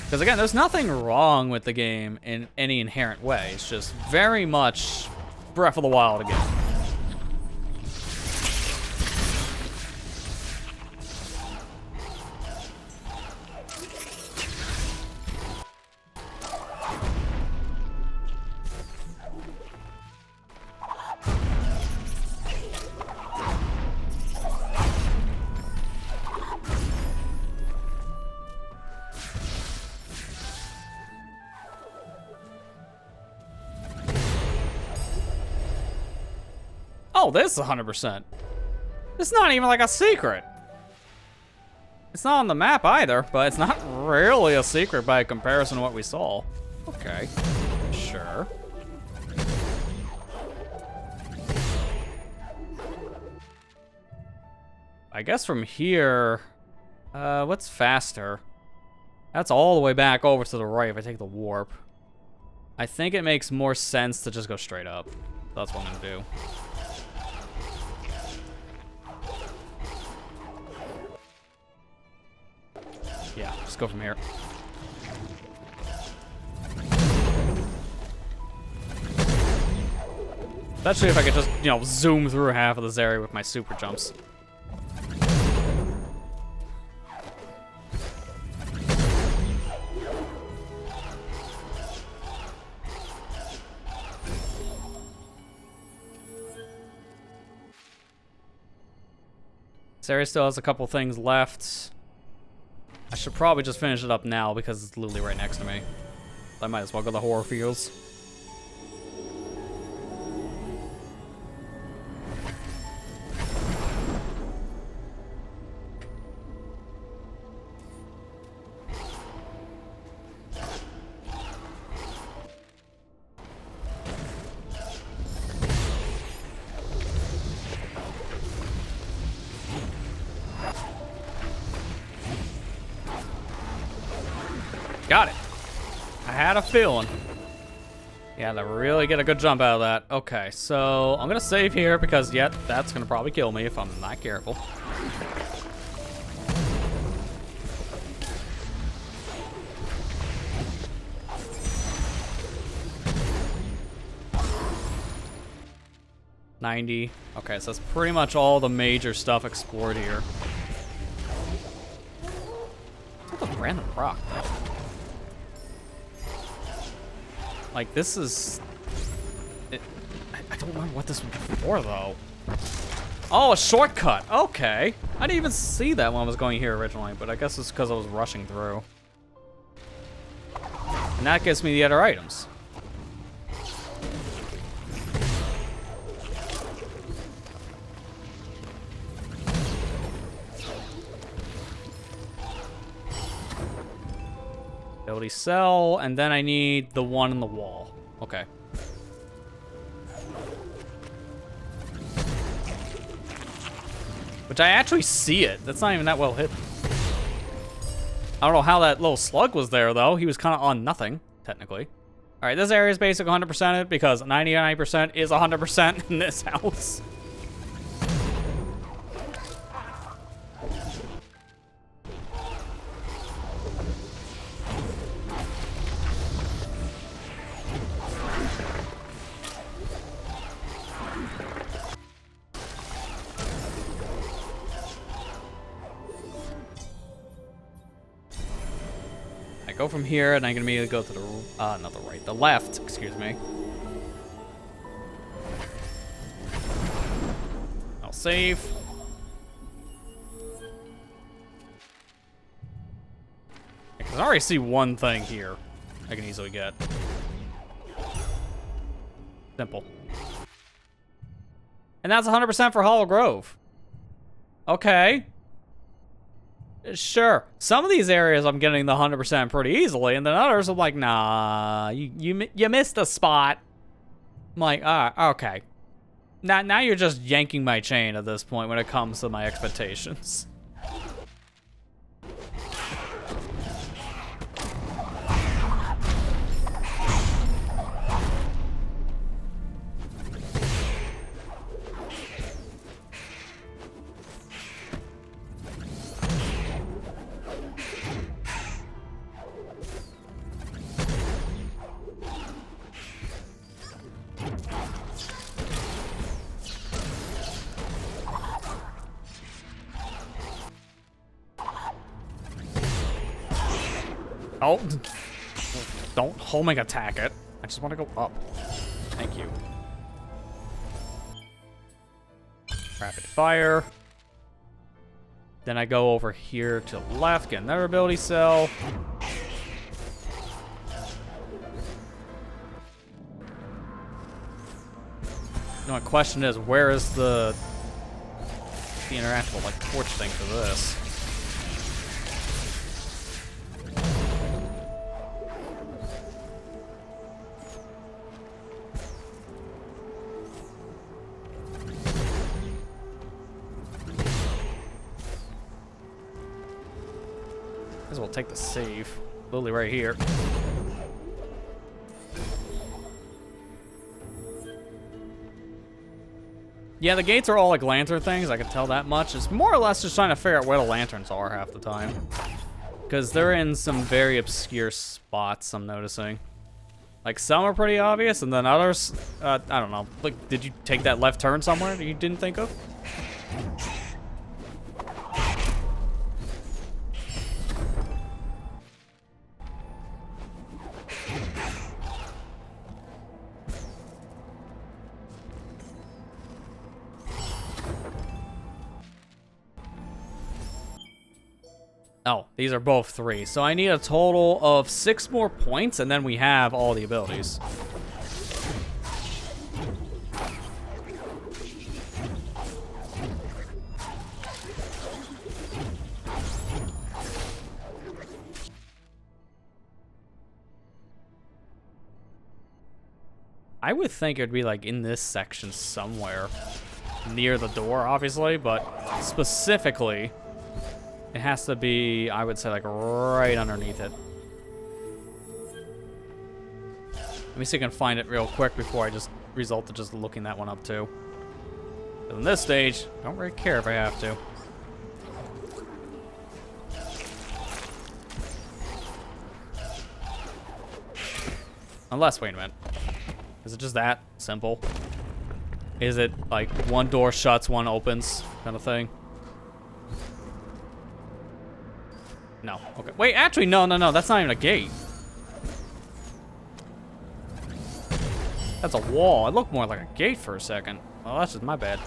Because again, there's nothing wrong with the game in any inherent way. It's just very much Breath of the Wild again. Oh, this is 100%. It's not even like a secret. It's not on the map either, but it's not really a secret by comparison to what we saw. Okay, sure. I guess from here, what's faster? That's all the way back over to the right if I take the warp. I think it makes more sense to just go straight up. That's what I'm gonna do. Yeah, just go from here. Especially if I could just, you know, zoom through half of this area with my super jumps. This area still has a couple things left. I should probably just finish it up now because it's literally right next to me. I might as well go to the horror fields. Got it. I had a feeling. Yeah, to really get a good jump out of that. Okay, so I'm gonna save here because, yeah, that's gonna probably kill me if I'm not careful. $90. Okay, so that's pretty much all the major stuff explored here. What's a random rock? Like, this is... I don't remember what this was for, though. Oh, a shortcut. Okay. I didn't even see that when I was going here originally, but I guess it's because I was rushing through. And that gives me the other items. Ability cell, and then I need the one in the wall. Okay. Which I actually see it. That's not even that well hidden. I don't know how that little slug was there, though. He was kind of on nothing, technically. All right, this area is basically 100%ed because 99% is 100% in this house. Go from here, and I'm gonna immediately go to the, not the right, the left, excuse me. I'll save. I can already see one thing here I can easily get. Simple. And that's 100% for Hollow Grove. Okay. Sure. Some of these areas I'm getting the 100% pretty easily, and then others I'm like, nah, you missed a spot. I'm like, okay. Now you're just yanking my chain at this point when it comes to my expectations. Oh, don't homing attack it. I just want to go up. Thank you. Rapid fire. Then I go over here to the left, get another ability cell. You know, my question is, where is the interactable, like, torch thing for this? As well take the save. Literally right here. Yeah, the gates are all like lantern things, I can tell that much. It's more or less just trying to figure out where the lanterns are half the time. Because they're in some very obscure spots, I'm noticing. Like, some are pretty obvious, and then others, I don't know. Like, did you take that left turn somewhere that you didn't think of? Oh, these are both 3. So I need a total of 6 more points, and then we have all the abilities. I would think it would be like in this section somewhere. Near the door, obviously, but specifically, it has to be, I would say, like right underneath it. Let me see if I can find it real quick before I just result to just looking that one up too. But in this stage, I don't really care if I have to. Unless, wait a minute. Is it just that simple? Is it like one door shuts, one opens kind of thing? No. Okay. Wait, actually, no. That's not even a gate. That's a wall. It looked more like a gate for a second. Well, that's just my bad.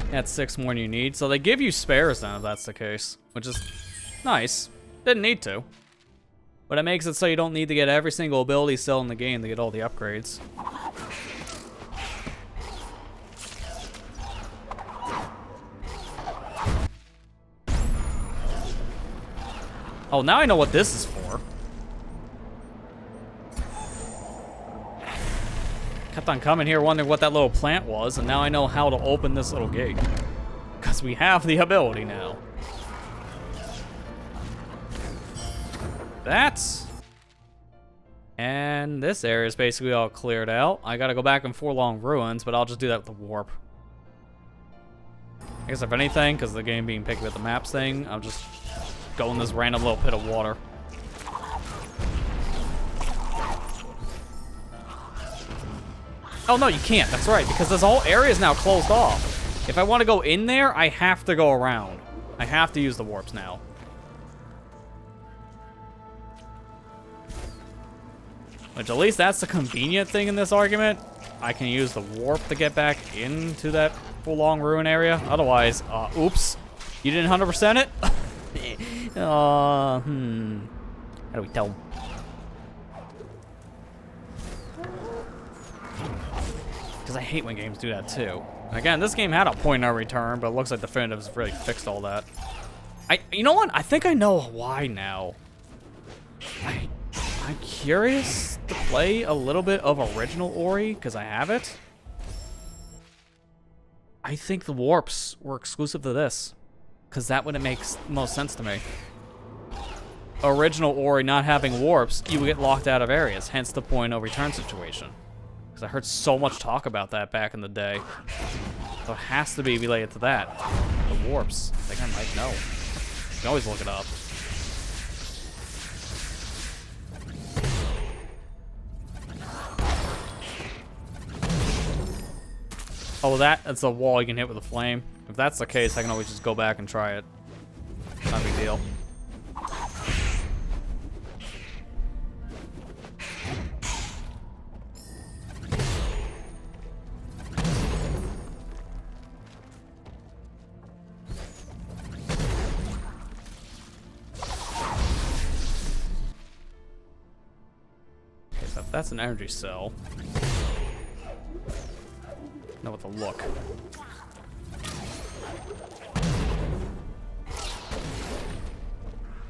That's 6 more than you need. So they give you spares then, if that's the case. Which is nice. Didn't need to. But it makes it so you don't need to get every single ability still in the game to get all the upgrades. Oh, now I know what this is for. Kept on coming here wondering what that little plant was, and now I know how to open this little gate. Because we have the ability now. That's... And this area is basically all cleared out. I gotta go back in Forlorn Ruins, but I'll just do that with the warp. I guess if anything, because of the game being picky with the maps thing, I'll just go in this random little pit of water. Oh no, you can't. That's right, because this whole area is now closed off. If I want to go in there, I have to go around. I have to use the warps now. Which, at least that's the convenient thing in this argument. I can use the warp to get back into that Forlorn Ruin area. Otherwise, oops. You didn't 100% it? How do we tell them? Because I hate when games do that too. Again, this game had a point no return, but it looks like Definitive's really fixed all that. You know what? I think I know why now. I'm curious to play a little bit of original Ori, because I have it. I think the warps were exclusive to this, because that would make most sense to me. Original Ori not having warps, you would get locked out of areas, hence the point no return situation. Because I heard so much talk about that back in the day. So it has to be related to that. The warps. I think I might know. You can always look it up. Oh, that's a wall you can hit with a flame. If that's the case, I can always just go back and try it. Not a big deal. Okay, so if that's an energy cell. Know what to look.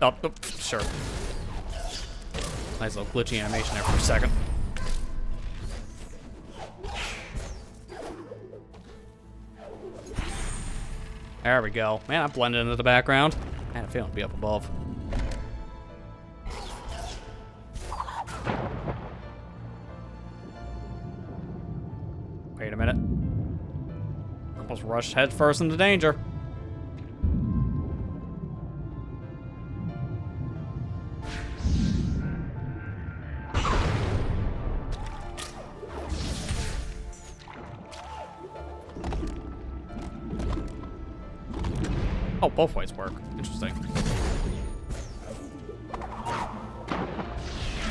Oh, sure. Nice little glitchy animation there for a second. There we go. Man, I blended into the background. I had a feeling to be up above. Wait a minute. Almost rushed head first into danger. Oh, both ways work. Interesting.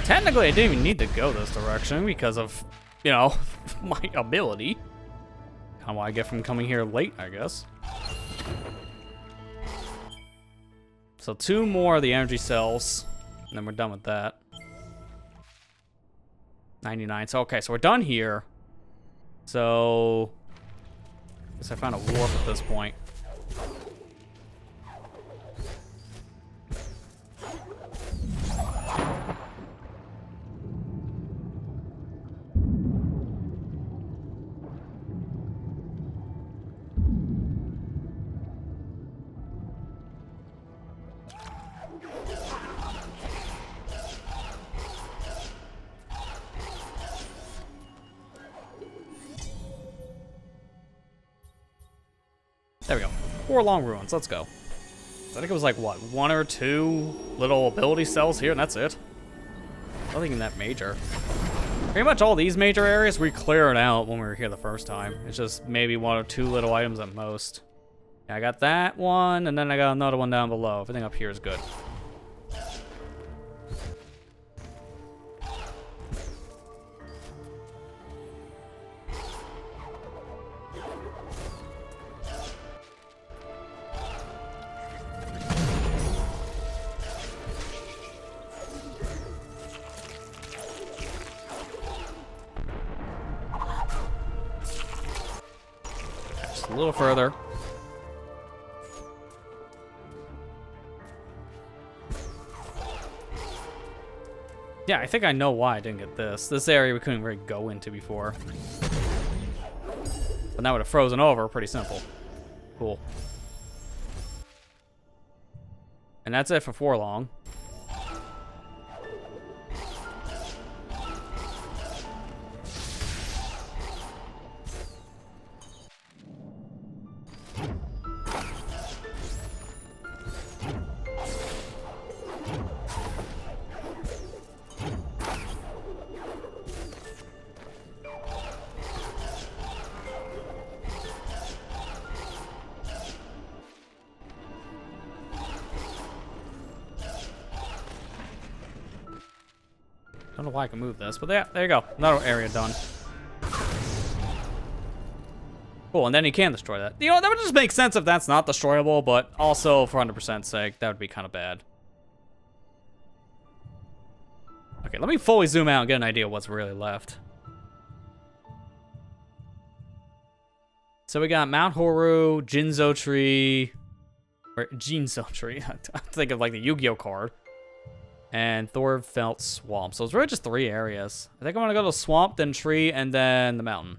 Technically, I didn't even need to go this direction because of, you know, my ability. Kind of what I get from coming here late, I guess. So 2 more of the energy cells, and then we're done with that. 99. So, okay, so we're done here. So, I guess I found a warp at this point. There we go. 4 long ruins. Let's go. I think it was like, what, 1 or 2 little ability cells here, and that's it. Nothing even that major. Pretty much all these major areas we cleared out when we were here the first time. It's just maybe 1 or 2 little items at most. Yeah, I got that one, and then I got another one down below. Everything up here is good. A little further. Yeah, I think I know why I didn't get this. This area we couldn't really go into before. But now would have frozen over. Pretty simple. Cool. And that's it for 4 long. I don't know why I can move this, but yeah, there you go. Another area done. Cool, and then you can destroy that. You know, that would just make sense if that's not destroyable, but also for 100% sake, that would be kind of bad. Okay, let me fully zoom out and get an idea of what's really left. So we got Mount Horu, Jinzo Tree, or Jinzo Tree. I think of like the Yu-Gi-Oh card. And Thorfelt Swamp. So it's really just 3 areas. I think I'm gonna go to the swamp, then tree, and then the mountain.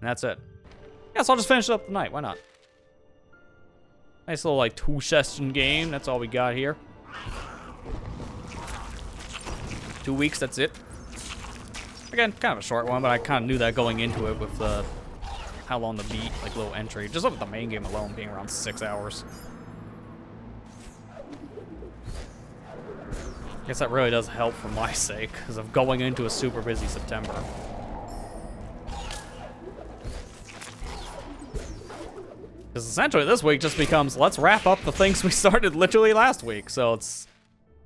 And that's it. Yeah, so I'll just finish it up tonight. Why not? Nice little like 2-session game. That's all we got here. 2 weeks, that's it. Again, kind of a short one, but I kind of knew that going into it with how long the beat, like little entry. Just look at the main game alone being around 6 hours. I guess that really does help for my sake, because of going into a super busy September. Because essentially this week just becomes, let's wrap up the things we started literally last week, so it's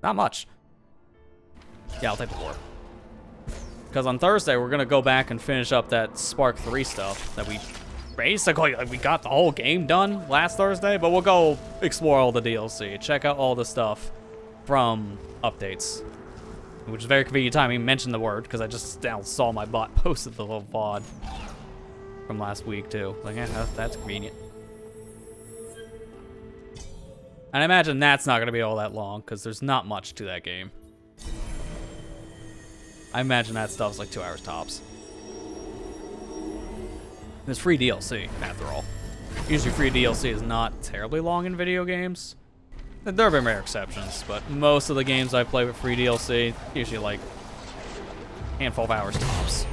not much. Yeah, I'll take the warp. Because on Thursday, we're going to go back and finish up that Spark 3 stuff that we basically, like, we got the whole game done last Thursday, but we'll go explore all the DLC, check out all the stuff from updates, which is very convenient timing. I mentioned the word because I just now saw my bot posted the little VOD from last week too. Like, yeah, that's convenient. And I imagine that's not going to be all that long because there's not much to that game. I imagine that stuff's like 2 hours tops. It's free DLC after all. Usually free DLC is not terribly long in video games. There have been rare exceptions, but most of the games I play with free DLC, usually like a handful of hours tops.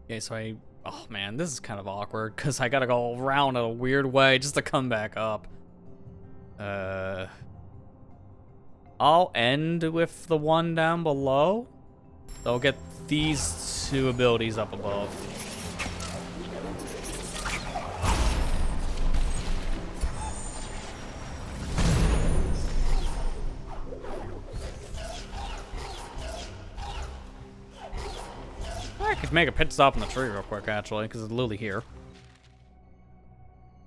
Okay, so oh man, this is kind of awkward because I gotta go around a weird way just to come back up. I'll end with the one down below. I'll get these two abilities up above. I could make a pit stop in the tree real quick, actually, because it's literally here.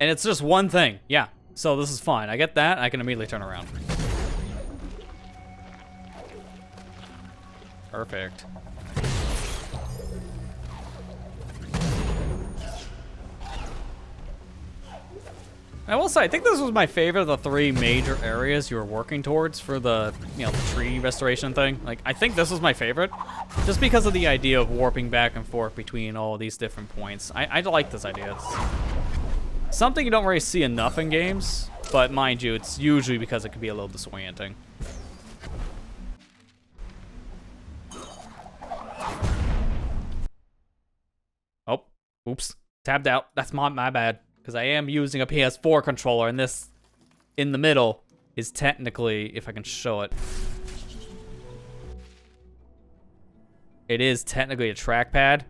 And it's just one thing. Yeah, so this is fine. I get that. I can immediately turn around. Perfect. I will say, I think this was my favorite of the three major areas you were working towards for the, you know, the tree restoration thing. Like, I think this was my favorite, just because of the idea of warping back and forth between all these different points. I like this idea. It's something you don't really see enough in games, but mind you, it's usually because it can be a little disorienting. Oh, oops. Tabbed out. That's my bad. Because I am using a PS4 controller, and this in the middle is technically, if I can show it, it is technically a trackpad.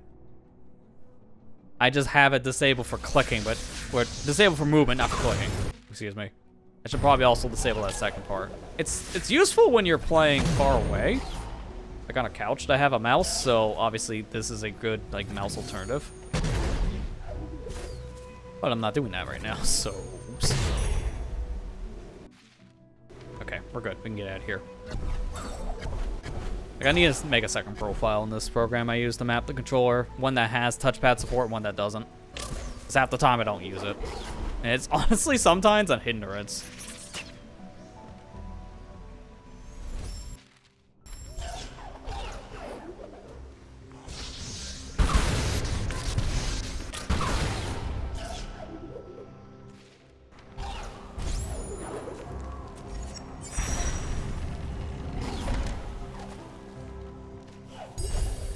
I just have it disabled for clicking, but disabled for movement, not for clicking. Excuse me. I should probably also disable that second part. It's useful when you're playing far away. Like on a couch to have a mouse, so obviously this is a good like mouse alternative. But I'm not doing that right now, so oops. Okay, we're good. We can get out of here. Like, I need to make a second profile in this program I use to map the controller. One that has touchpad support, one that doesn't. Because half the time I don't use it. And it's honestly sometimes a hindrance.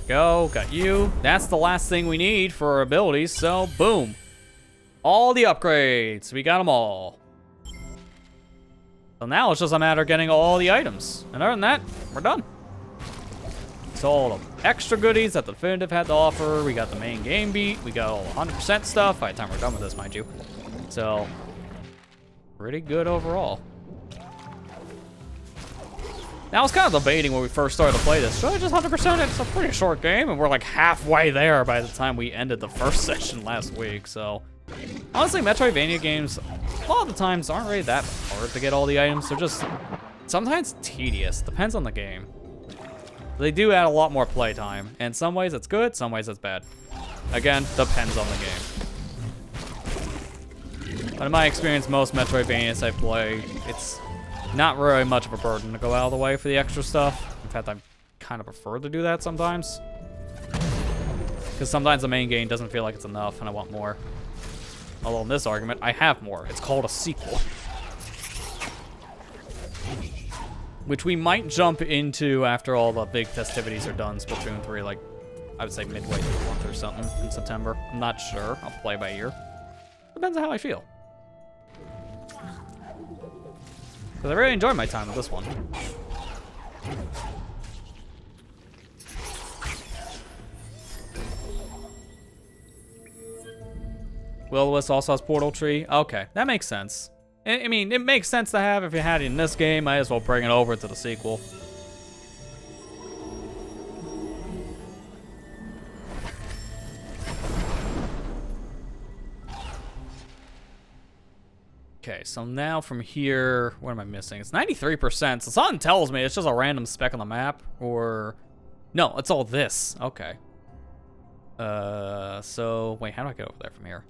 Go, got you. That's the last thing we need for our abilities, so boom. All the upgrades, we got them all. So now it's just a matter of getting all the items. And other than that, we're done. So all the extra goodies that the Definitive had to offer, we got the main game beat, we got all 100% stuff. By the time we're done with this, mind you. So, pretty good overall. Now, I was kind of debating when we first started to play this. Should I just 100% it? It's a pretty short game, and we're like halfway there by the time we ended the first session last week, so... Honestly, Metroidvania games, a lot of the times, aren't really that hard to get all the items. They're just sometimes tedious. Depends on the game. They do add a lot more playtime. And in some ways it's good, some ways it's bad. Again, depends on the game. But in my experience, most Metroidvanias I play, it's not really much of a burden to go out of the way for the extra stuff. In fact, I kind of prefer to do that sometimes. Because sometimes the main game doesn't feel like it's enough and I want more. Although in this argument, I have more. It's called a sequel. Which we might jump into after all the big festivities are done. Splatoon 3, like, I would say midway through the month or something in September. I'm not sure. I'll play by ear. Depends on how I feel. Because I really enjoyed my time with this one. Will-O-Wisp also has Portal Tree. Okay, that makes sense. I mean, it makes sense to have if you had it in this game. Might as well bring it over to the sequel. Okay, so now from here, what am I missing? It's 93%. So something tells me it's just a random speck on the map, or... No, it's all this. Okay. So, wait, how do I get over there from here?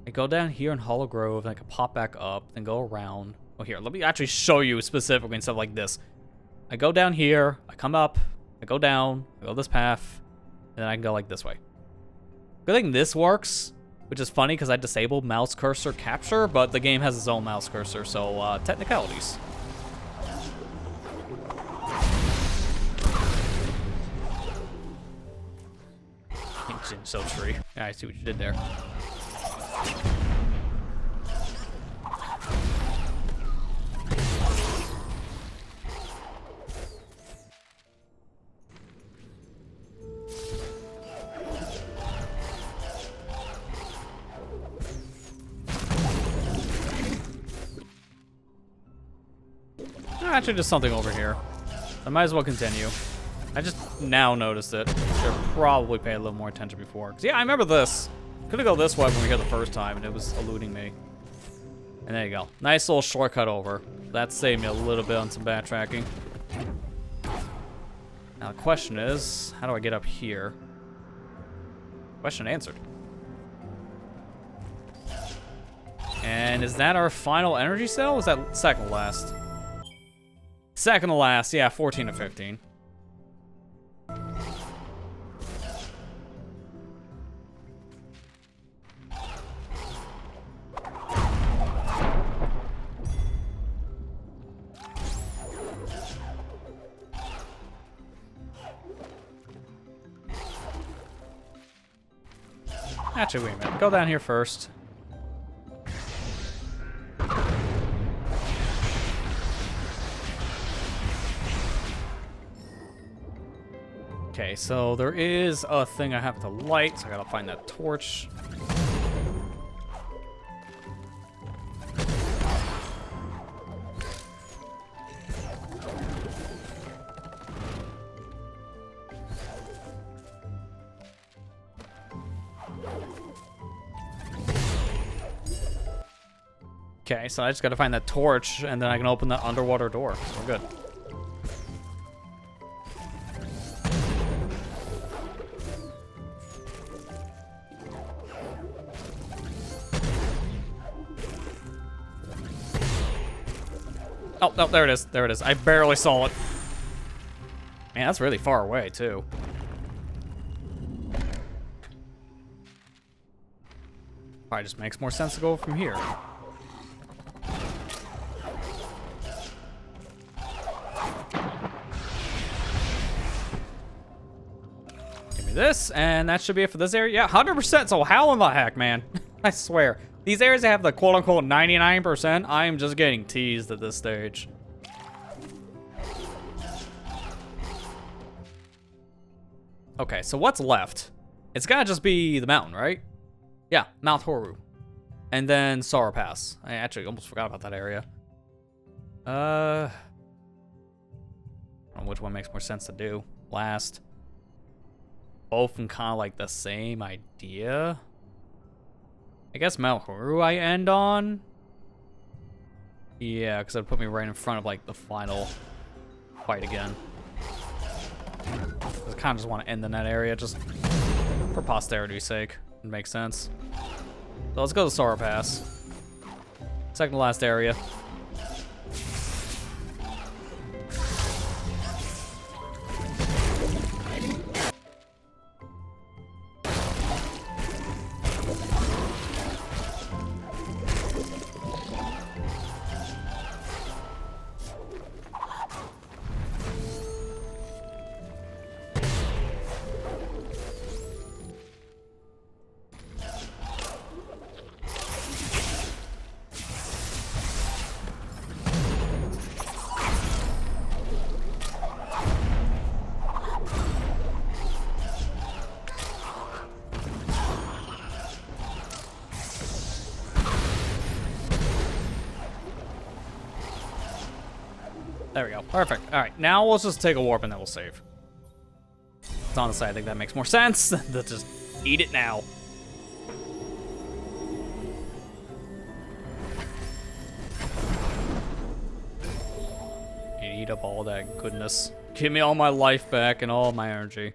I go down here in Hollow Grove, and I can pop back up, then go around. Oh, here, let me actually show you specifically and stuff like this. I go down here, I come up, I go down, I go this path, and then I can go like this way. Good thing this works, which is funny because I disabled mouse cursor capture, but the game has its own mouse cursor, so technicalities. So tree. Yeah, I see what you did there. Actually, just something over here. I might as well continue. I just now noticed it. Should probably pay a little more attention before. 'Cause, yeah, I remember this. Could have go this way when we were here the first time, and it was eluding me. And there you go. Nice little shortcut over. That saved me a little bit on some backtracking. Now the question is, how do I get up here? Question answered. And is that our final energy cell? Or is that second to last? Second to last, yeah, 14 to 15. Actually, wait a minute. Go down here first. Okay, so there is a thing I have to light, so I gotta find that torch. Okay, so I just gotta find that torch, and then I can open the underwater door. We're good. Oh, no, there it is. There it is. I barely saw it. Man, that's really far away, too. Probably just makes more sense to go from here. Give me this, and that should be it for this area. Yeah, 100%. So how in the heck, man? I swear. These areas that have the quote-unquote 99%, I am just getting teased at this stage. Okay, so what's left? It's gotta just be the mountain, right? Yeah, Mount Horu. And then Sorrow Pass. I actually almost forgot about that area. I don't know which one makes more sense to do. Last. Both in kind of like the same idea. I guess Mount Horu I end on. Yeah, because it'd put me right in front of like the final fight again. I kind of just want to end in that area just for posterity's sake. It makes sense. So let's go to Sorrow Pass. Second to last area. There we go. Perfect. All right, now we'll just take a warp and then we'll save. It's honestly, I think that makes more sense than just eat it now. Eat up all that goodness. Give me all my life back and all my energy.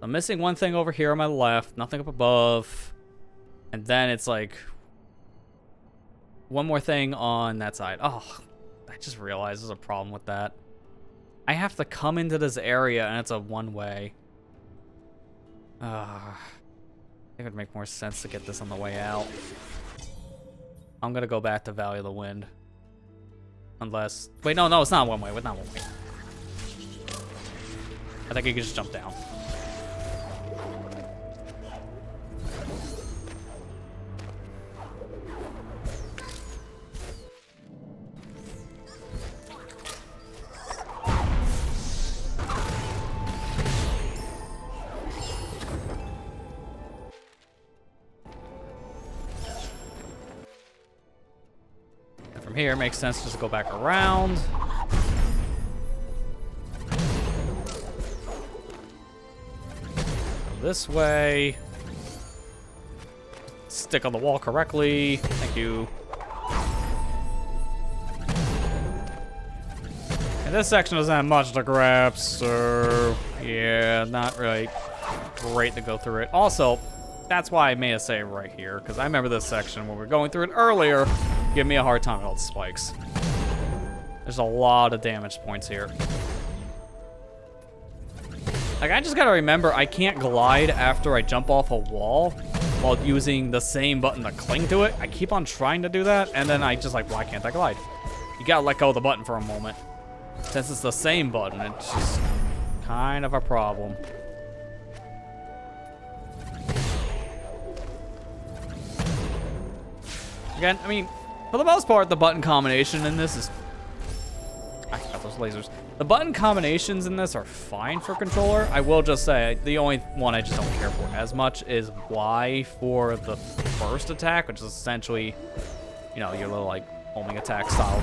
I'm missing one thing over here on my left, nothing up above. And then it's like one more thing on that side. Oh, I just realized there's a problem with that. I have to come into this area and it's a one-way. I think it'd make more sense to get this on the way out. I'm gonna go back to Valley of the Wind. Unless... Wait, no, it's not one way. It's not one way. I think you can just jump down. here, it makes sense just to go back around. This way. Stick on the wall correctly. Thank you. And this section doesn't have much to grab, so yeah, not really great to go through it. Also, that's why I made a save right here, because I remember this section when we were going through it earlier, giving me a hard time with all the spikes. There's a lot of damage points here. Like, I just gotta remember, I can't glide after I jump off a wall while using the same button to cling to it. I keep on trying to do that, and then I just like, why can't I glide? You gotta let go of the button for a moment. Since it's the same button, it's just kind of a problem. Again, I mean, for the most part, the button combination in this is... I got those lasers. The button combinations in this are fine for controller. I will just say, the only one I just don't care for as much is Y for the first attack, which is essentially, you know, your little, like, homing attack style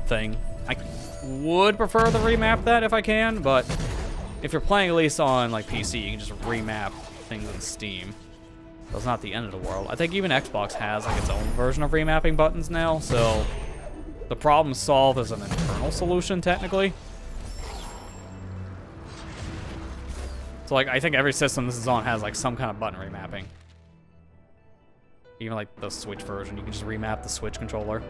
thing. I would prefer to remap that if I can, but if you're playing at least on, like, PC, you can just remap things in Steam. So it's not the end of the world. I think even Xbox has, like, its own version of remapping buttons now, so the problem solved is an internal solution, technically. So, like, I think every system this is on has, like, some kind of button remapping. Even, like, the Switch version, you can just remap the Switch controller.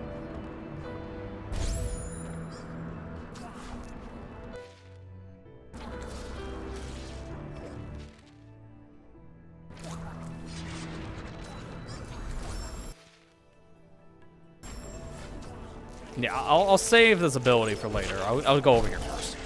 Yeah, I'll save this ability for later. I'll go over here first.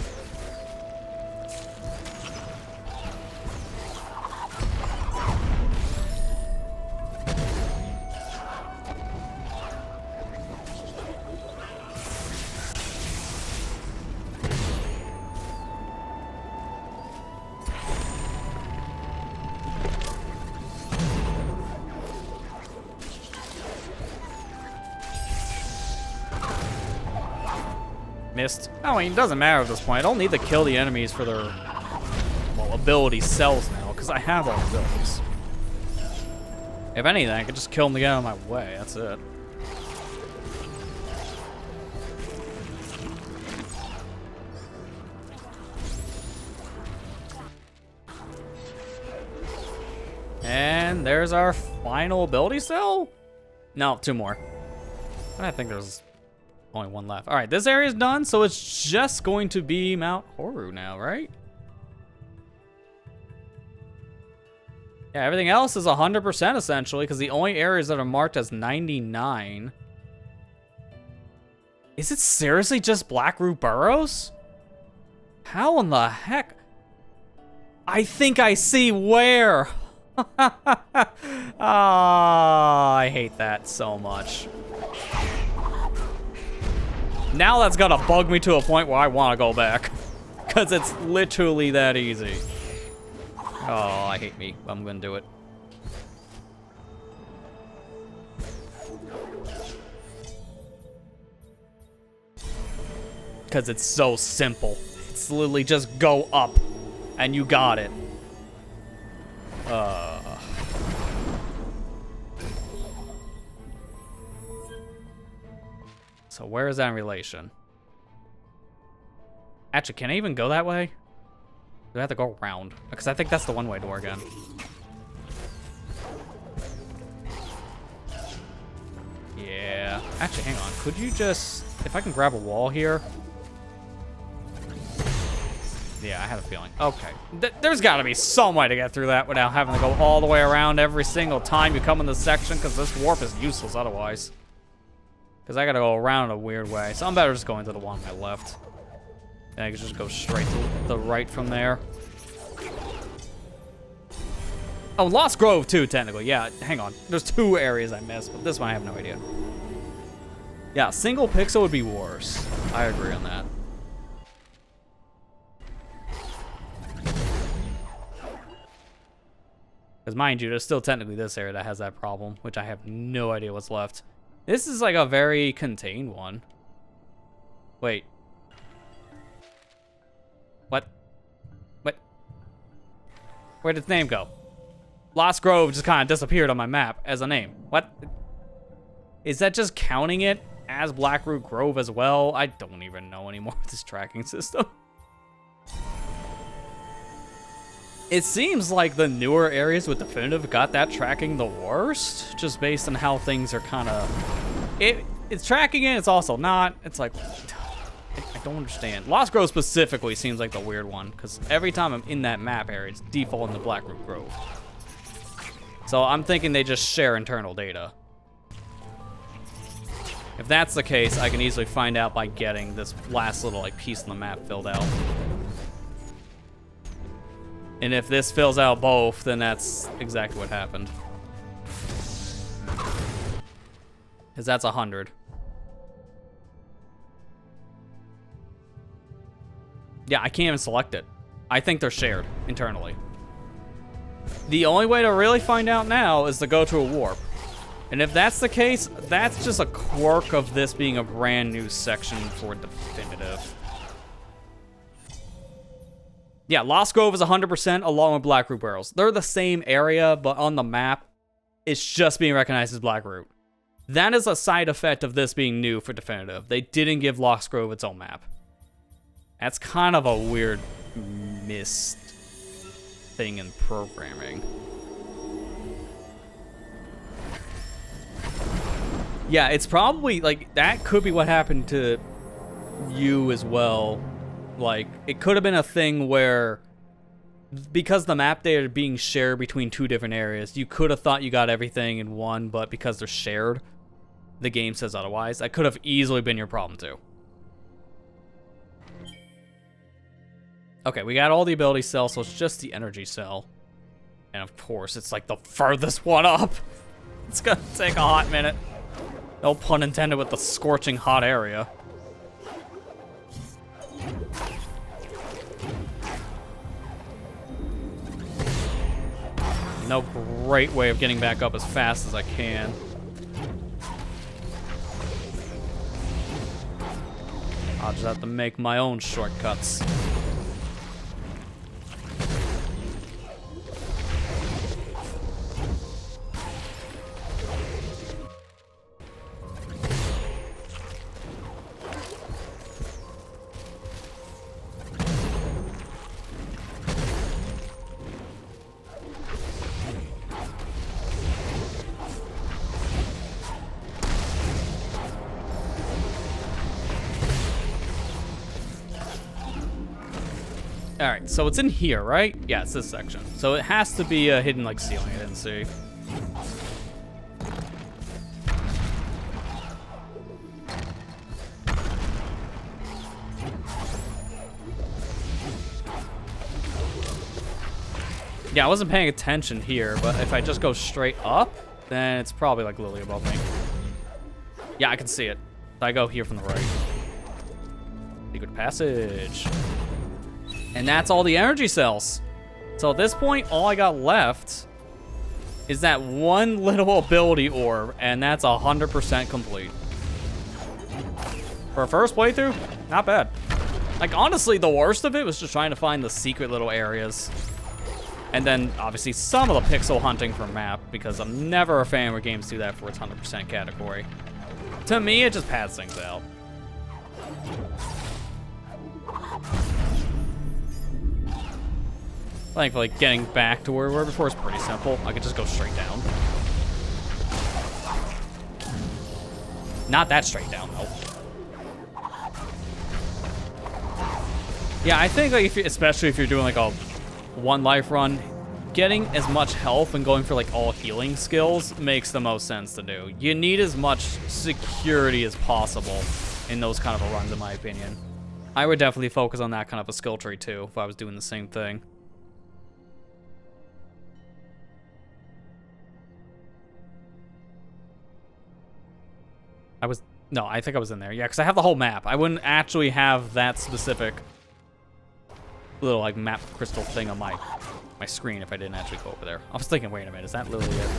Missed. I mean, it doesn't matter at this point. I don't need to kill the enemies for their, well, ability cells now, because I have all the abilities. If anything, I could just kill them to get out of my way. That's it. And there's our final ability cell? No, 2 more. I think there's only 1 left. All right, this area's done, so it's just going to be Mount Horu now, right? Yeah, everything else is 100% essentially, because the only areas that are marked as 99. Is it seriously just Blackroot Burrows? How in the heck? I think I see where. I hate that so much. Now that's gonna bug me to a point where I want to go back. Because it's literally that easy. Oh, I hate me. I'm gonna do it. Because it's so simple. It's literally just go up. And you got it. So where is that in relation? Actually, can I even go that way? Do I have to go around? Because I think that's the one-way door again. Yeah. Actually, hang on. Could you just... If I can grab a wall here... Yeah, I have a feeling. Okay. There's got to be some way to get through that without having to go all the way around every single time you come in this section, because this warp is useless otherwise. Because I got to go around in a weird way. So I'm better just going to the one on my left. And I can just go straight to the right from there. Oh, Lost Grove too, technically. Yeah, hang on. There's 2 areas I missed, but this one I have no idea. Yeah, single pixel would be worse. I agree on that. Because mind you, there's still technically this area that has that problem, which I have no idea what's left. This is like a very contained one. Wait. What? What? Where did the name go? Lost Grove just kind of disappeared on my map as a name. What? Is that just counting it as Blackroot Grove as well? I don't even know anymore with this tracking system. It seems like the newer areas with Definitive got that tracking the worst, just based on how things are kind of... It's tracking it, it's also not. It's like, I don't understand. Lost Grove specifically seems like the weird one, because every time I'm in that map area, it's defaulting to Blackroot Grove. So I'm thinking they just share internal data. If that's the case, I can easily find out by getting this last little like piece of the map filled out. And if this fills out both, then that's exactly what happened. Because that's 100. Yeah, I can't even select it. I think they're shared internally. The only way to really find out now is to go to a warp. And if that's the case, that's just a quirk of this being a brand new section for Definitive. Yeah, Lost Grove is 100% along with Blackroot Barrels. They're the same area, but on the map, it's just being recognized as Blackroot. That is a side effect of this being new for Definitive. They didn't give Lost Grove its own map. That's kind of a weird missed thing in programming. Yeah, it's probably, like, that could be what happened to you as well. Like, it could have been a thing where, because the map data are being shared between two different areas, you could have thought you got everything in one, but because they're shared, the game says otherwise. That could have easily been your problem too. Okay, we got all the ability cells, so it's just the energy cell. And of course, it's like the furthest one up. It's gonna take a hot minute. No pun intended with the scorching hot area. No great way of getting back up as fast as I can. I'll just have to make my own shortcuts. Alright, so it's in here, right? Yeah, it's this section. So it has to be a hidden, like, ceiling I didn't see. Yeah, I wasn't paying attention here, but if I just go straight up, then it's probably, like, literally above me. Yeah, I can see it. I go here from the right. Secret passage. And that's all the energy cells. So at this point, all I got left is that one little ability orb, and that's 100% complete. For a first playthrough, not bad. Like, honestly, the worst of it was just trying to find the secret little areas. And then, obviously, some of the pixel hunting for map, because I'm never a fan where games do that for its 100% category. To me, it just pads things out. Thankfully, getting back to where we were before is pretty simple. I could just go straight down. Not that straight down, though. Yeah, I think, like, especially if you're doing, like, a one life run, getting as much health and going for, like, all healing skills makes the most sense to do. You need as much security as possible in those kind of runs, in my opinion. I would definitely focus on that kind of a skill tree, too, if I was doing the same thing. No, I think I was in there. Yeah, because I have the whole map. I wouldn't actually have that specific little, like, map crystal thing on my screen if I didn't actually go over there. I was thinking, wait a minute, is that literally it?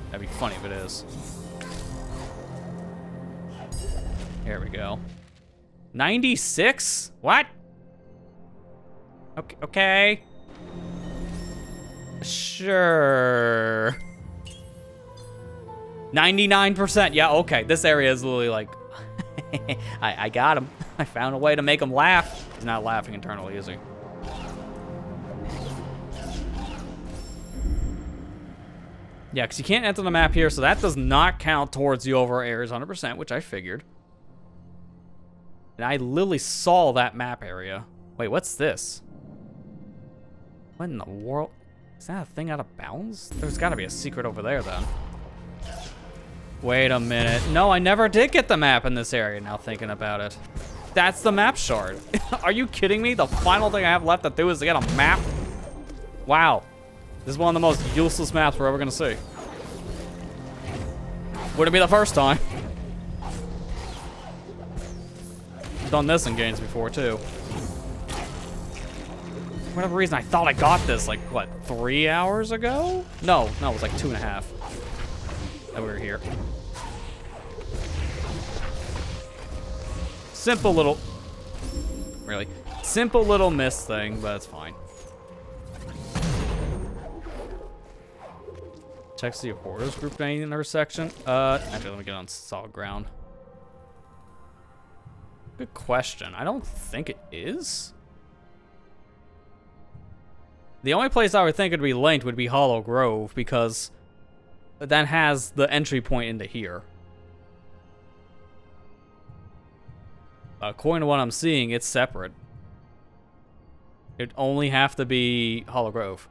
That'd be funny if it is. Here we go. 96? What? Okay. Okay. Sure. 99%. Yeah, okay. This area is literally like... I got him. I found a way to make him laugh. He's not laughing internally, is he? Yeah, because you can't enter the map here, so that does not count towards the overall areas 100%, which I figured. And I literally saw that map area. Wait, what's this? What in the world? Is that a thing out of bounds? There's got to be a secret over there, then. Wait a minute. No, I never did get the map in this area, now thinking about it. That's the map shard. Are you kidding me? The final thing I have left to do is to get a map? Wow. This is one of the most useless maps we're ever going to see. Wouldn't be the first time. Done this in games before, too. For whatever reason, I thought I got this, like, what, 3 hours ago? No, it was like 2.5. That we were here. Simple little... Really? Simple little miss thing, but it's fine. Check see if Hoarders grouped any intersection. Actually, let me get on solid ground. Good question. I don't think it is. The only place I would think it'd be linked would be Hollow Grove, because that has the entry point into here. According to what I'm seeing, it's separate. It'd only have to be Hollow Grove.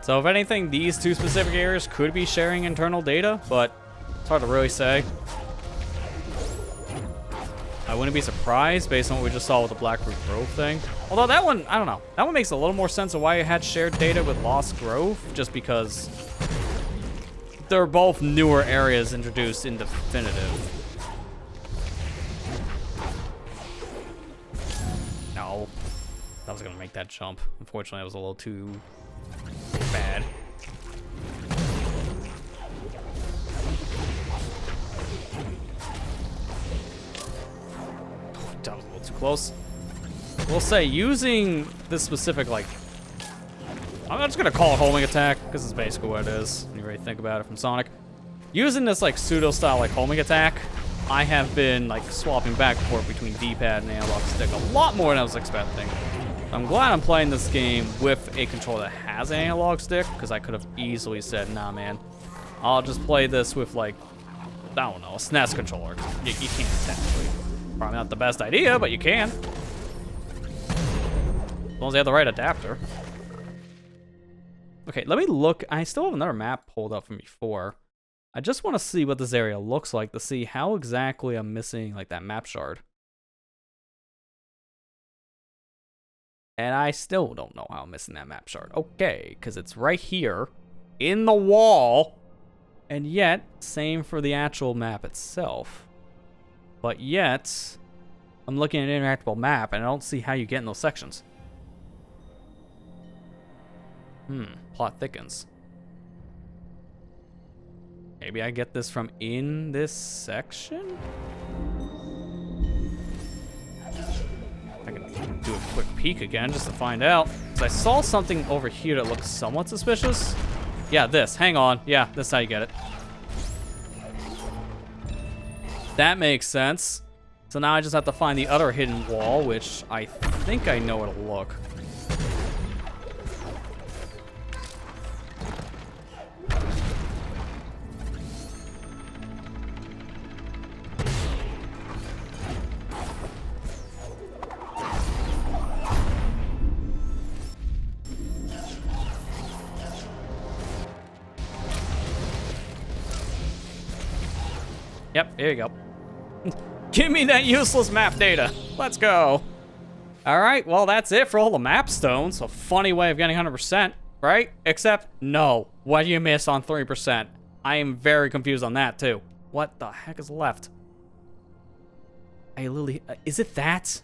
So if anything, these two specific areas could be sharing internal data, but it's hard to really say. I wouldn't be surprised based on what we just saw with the Blackroot Grove thing. Although that one, I don't know. That one makes a little more sense of why it had shared data with Lost Grove, just because they're both newer areas introduced in Definitive. No. I was gonna make that jump. Unfortunately, I was a little too bad. That was a little too close. We'll say using this specific, like, I'm just gonna call it homing attack because it's basically what it is when you really think about it from Sonic. Using this like pseudo style like homing attack, I have been like swapping back and forth between D-pad and analog stick a lot more than I was expecting. I'm glad I'm playing this game with a controller that has an analog stick, because I could have easily said, nah, man, I'll just play this with, like, I don't know, a SNES controller. You can't, technically. Probably not the best idea, but you can. As long as you have the right adapter. Okay, let me look. I still have another map pulled up from before. I just want to see what this area looks like to see how exactly I'm missing, like, that map shard. And I still don't know how I'm missing that map shard. Okay, because it's right here in the wall. And yet, same for the actual map itself. But yet, I'm looking at an interactable map and I don't see how you get in those sections. Plot thickens. Maybe I get this from in this section? I can do a quick peek again just to find out. Because I saw something over here that looks somewhat suspicious. Yeah, this. Hang on. Yeah, this is how you get it. That makes sense. So now I just have to find the other hidden wall, which I think I know where to look. Yep, here you go. Give me that useless map data. Let's go. All right, well, that's it for all the map stones. A funny way of getting 100%, right? Except, no. What do you miss on 3%? I am very confused on that, too. What the heck is left? I literally... is it that?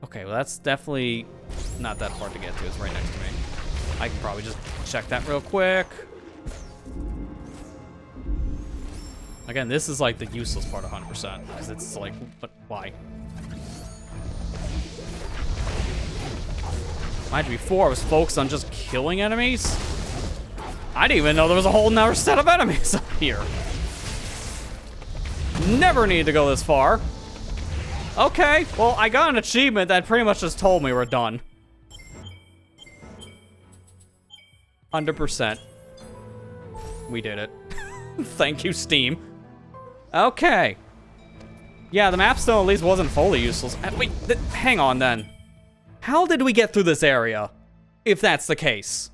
Okay, well, that's definitely not that hard to get to. It's right next to me. I can probably just check that real quick. Again, this is like the useless part 100%. Because it's like, why? Mind you, before I was focused on just killing enemies. I didn't even know there was a whole nother set of enemies up here. Never needed to go this far. Okay, well, I got an achievement that pretty much just told me we're done. 100%. We did it. Thank you, Steam. Okay. Yeah, the map still at least wasn't fully useless. Wait, hang on then. How did we get through this area, if that's the case?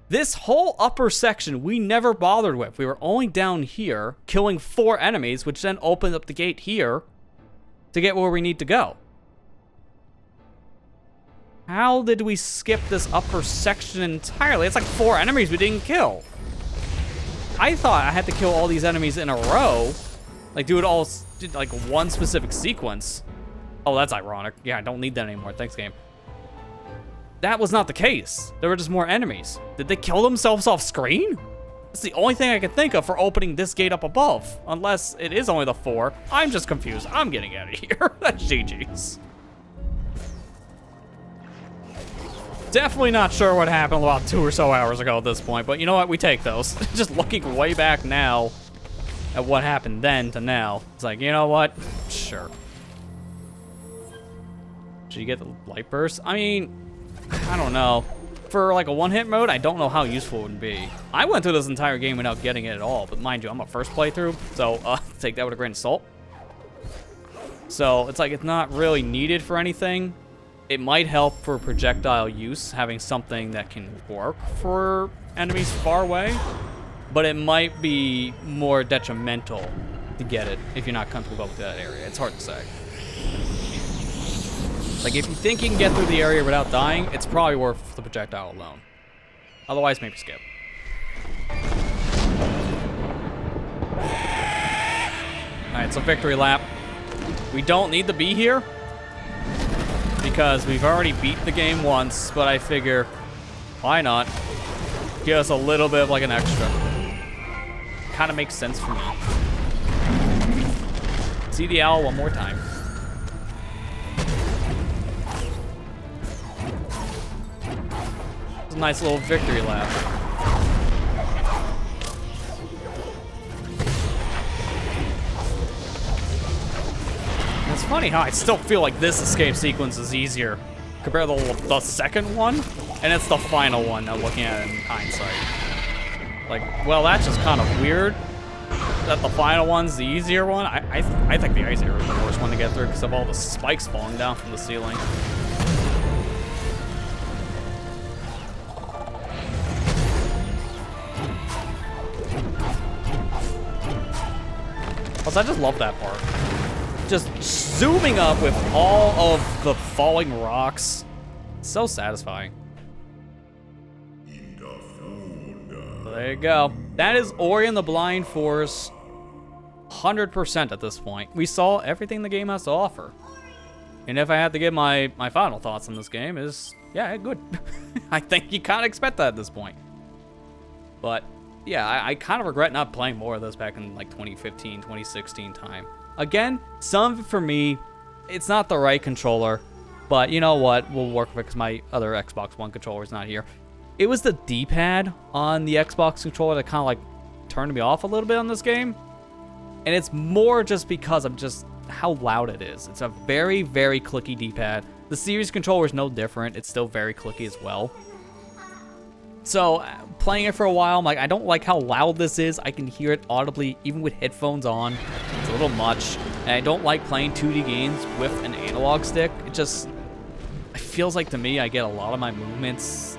This whole upper section we never bothered with. We were only down here, killing 4 enemies, which then opened up the gate here to get where we need to go. How did we skip this upper section entirely? It's like 4 enemies we didn't kill. I thought I had to kill all these enemies in a row. Like, do it all, like, one specific sequence. Oh, that's ironic. Yeah, I don't need that anymore. Thanks, game. That was not the case. There were just more enemies. Did they kill themselves off screen? That's the only thing I can think of for opening this gate up above. Unless it is only the 4. I'm just confused. I'm getting out of here. That's GG's. Definitely not sure what happened about 2 or so hours ago at this point, but you know what? We take those. Just looking way back now at what happened then to now. It's like, you know what? Sure. Should you get the light burst? I mean, I don't know. For like a one-hit mode, I don't know how useful it would be. I went through this entire game without getting it at all, but mind you, I'm a first playthrough, so take that with a grain of salt. So it's like it's not really needed for anything. It might help for projectile use, having something that can work for enemies far away, but it might be more detrimental to get it if you're not comfortable with that area. It's hard to say. Like, if you think you can get through the area without dying, it's probably worth the projectile alone. Otherwise, maybe skip. Alright, so victory lap. We don't need to be here, because we've already beat the game once, but I figure, why not? Give us a little bit of like an extra. Kind of makes sense for me. See the owl one more time. It's a nice little victory lap. It's funny how I still feel like this escape sequence is easier compared to the second one, and it's the final one I'm looking at in hindsight. Like, well, that's just kind of weird that the final one's the easier one. I think the easier is the worst one to get through because of all the spikes falling down from the ceiling. Plus, I just love that part. Just zooming up with all of the falling rocks. So satisfying. So there you go. That is Ori and the Blind Forest. 100% at this point. We saw everything the game has to offer. And if I had to give my final thoughts on this game is, yeah, good. I think you kind of expect that at this point. But, yeah, I kind of regret not playing more of this back in like 2015, 2016 time. Again, some of it for me, it's not the right controller, but you know what? We'll work with it because my other Xbox One controller is not here. It was the D-pad on the Xbox controller that kind of like turned me off a little bit on this game. And it's more just because of just how loud it is. It's a very, very clicky D-pad. The Series controller is no different. It's still very clicky as well. So, playing it for a while, I'm like, I don't like how loud this is. I can hear it audibly, even with headphones on. It's a little much. And I don't like playing 2D games with an analog stick. It feels like to me, I get a lot of my movements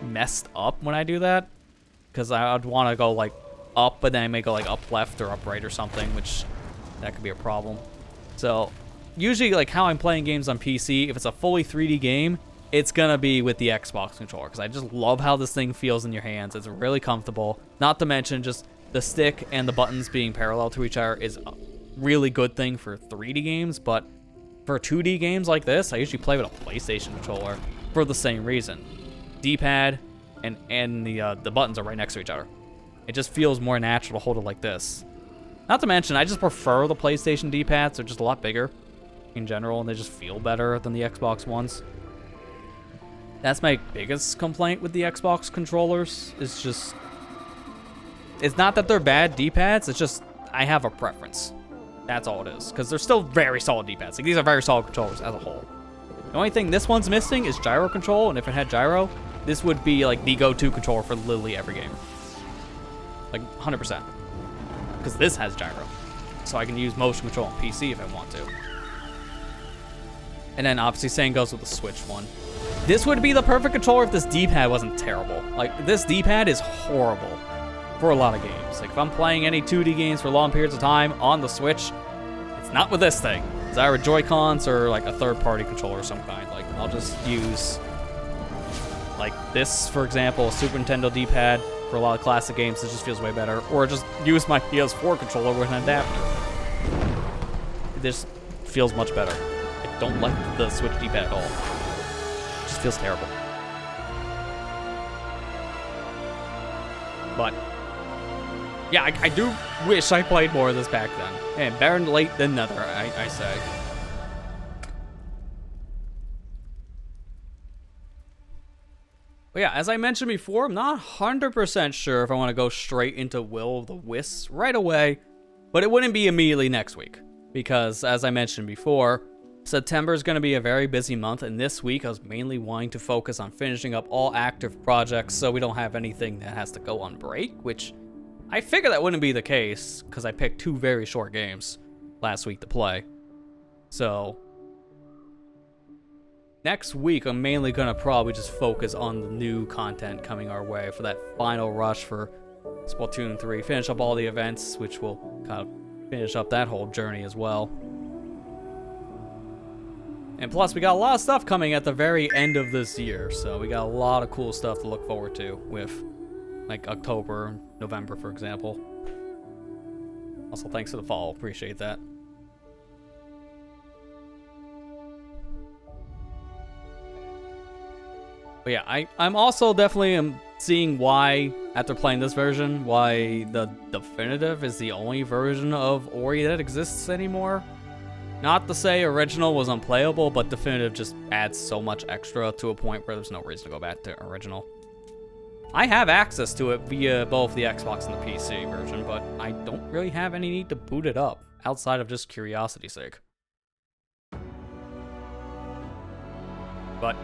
messed up when I do that. Because I'd want to go like up, but then I may go like up left or up right or something, which that could be a problem. So, usually like how I'm playing games on PC, if it's a fully 3D game, it's gonna be with the Xbox controller, because I just love how this thing feels in your hands. It's really comfortable. Not to mention just the stick and the buttons being parallel to each other is a really good thing for 3D games, but for 2D games like this, I usually play with a PlayStation controller for the same reason. D-pad and the buttons are right next to each other. It just feels more natural to hold it like this. Not to mention, I just prefer the PlayStation D-pads. They're just a lot bigger in general, and they just feel better than the Xbox ones. That's my biggest complaint with the Xbox controllers. It's not that they're bad D-pads, it's just I have a preference. That's all it is, because they're still very solid D-pads. Like, these are very solid controllers as a whole. The only thing this one's missing is gyro control, and if it had gyro, this would be like the go-to controller for literally every game. Like 100%. Because this has gyro. So I can use motion control on PC if I want to. And then obviously same goes with the Switch one. This would be the perfect controller if this D-pad wasn't terrible. Like, this D-pad is horrible for a lot of games. Like, if I'm playing any 2D games for long periods of time on the Switch, it's not with this thing. It's either Joy-Cons or like a third-party controller of some kind. Like, I'll just use like this, for example, a Super Nintendo D-pad for a lot of classic games. It just feels way better. Or just use my PS4 controller with an adapter. It just feels much better. I don't like the Switch D-pad at all. It just feels terrible. But yeah, I do wish I played more of this back then. And better late than never, I say. But yeah, as I mentioned before, I'm not 100% sure if I want to go straight into Will of the Wisps right away, but it wouldn't be immediately next week, because as I mentioned before, September is going to be a very busy month, and this week I was mainly wanting to focus on finishing up all active projects so we don't have anything that has to go on break, which I figured that wouldn't be the case, because I picked 2 very short games last week to play. So next week, I'm mainly going to probably just focus on the new content coming our way for that final rush for Splatoon 3. Finish up all the events, which will kind of finish up that whole journey as well. And plus, we got a lot of stuff coming at the very end of this year, so we got a lot of cool stuff to look forward to with, like, October, November, for example. Also, thanks for the follow. Appreciate that. But yeah, I'm also definitely seeing why, after playing this version, why the definitive is the only version of Ori that exists anymore. Not to say original was unplayable, but definitive just adds so much extra to a point where there's no reason to go back to original. I have access to it via both the Xbox and the PC version, but I don't really have any need to boot it up, outside of just curiosity's sake. But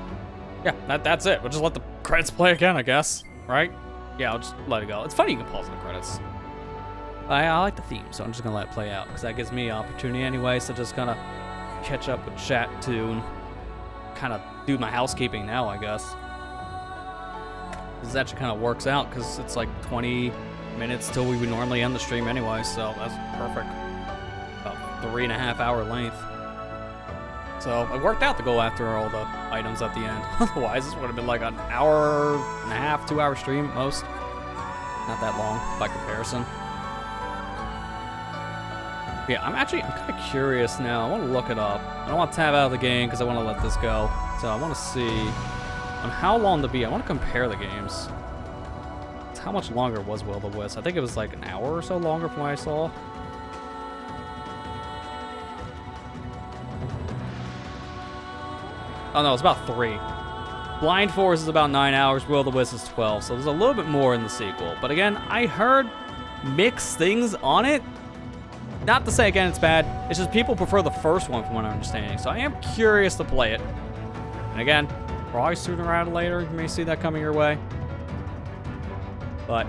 yeah, that's it. We'll just let the credits play again, I guess, right? Yeah, I'll just let it go. It's funny you can pause the credits. I like the theme, so I'm just gonna let it play out, because that gives me opportunity anyway, so just kind of catch up with chat too, and kind of do my housekeeping now, I guess. This actually kind of works out, because it's like 20 minutes till we would normally end the stream anyway, so that's perfect. About 3.5 hour length. So it worked out to go after all the items at the end. Otherwise, this would have been like an hour and a half, 2 hour stream at most. Not that long by comparison. Yeah, I'm kind of curious now. I want to look it up. I don't want to tab out of the game because I want to let this go. So I want to see on how long to be. I want to compare the games. How much longer was Will of the Wisps? I think it was like an hour or so longer from what I saw. Oh no, it's about 3. Blind Forest is about 9 hours. Will of the Wisps is 12. So there's a little bit more in the sequel. But again, I heard mixed things on it. Not to say, again, it's bad. It's just people prefer the first one from what I'm understanding. So I am curious to play it. And again, probably sooner rather than later, you may see that coming your way. But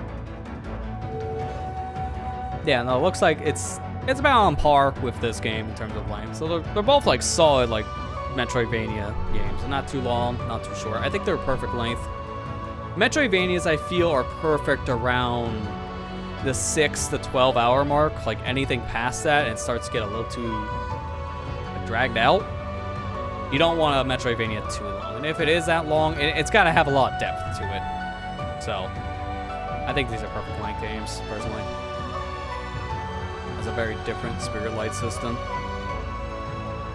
yeah, no, it looks like it's about on par with this game in terms of length. So they're both like solid, like Metroidvania games. They're not too long, not too short. I think they're perfect length. Metroidvanias, I feel, are perfect around the 6 to 12 hour mark. Like anything past that, it starts to get a little too dragged out. You don't want a Metroidvania too long. And if it is that long, it's got to have a lot of depth to it. So, I think these are perfect length games, personally. It's a very different Spirit Light system.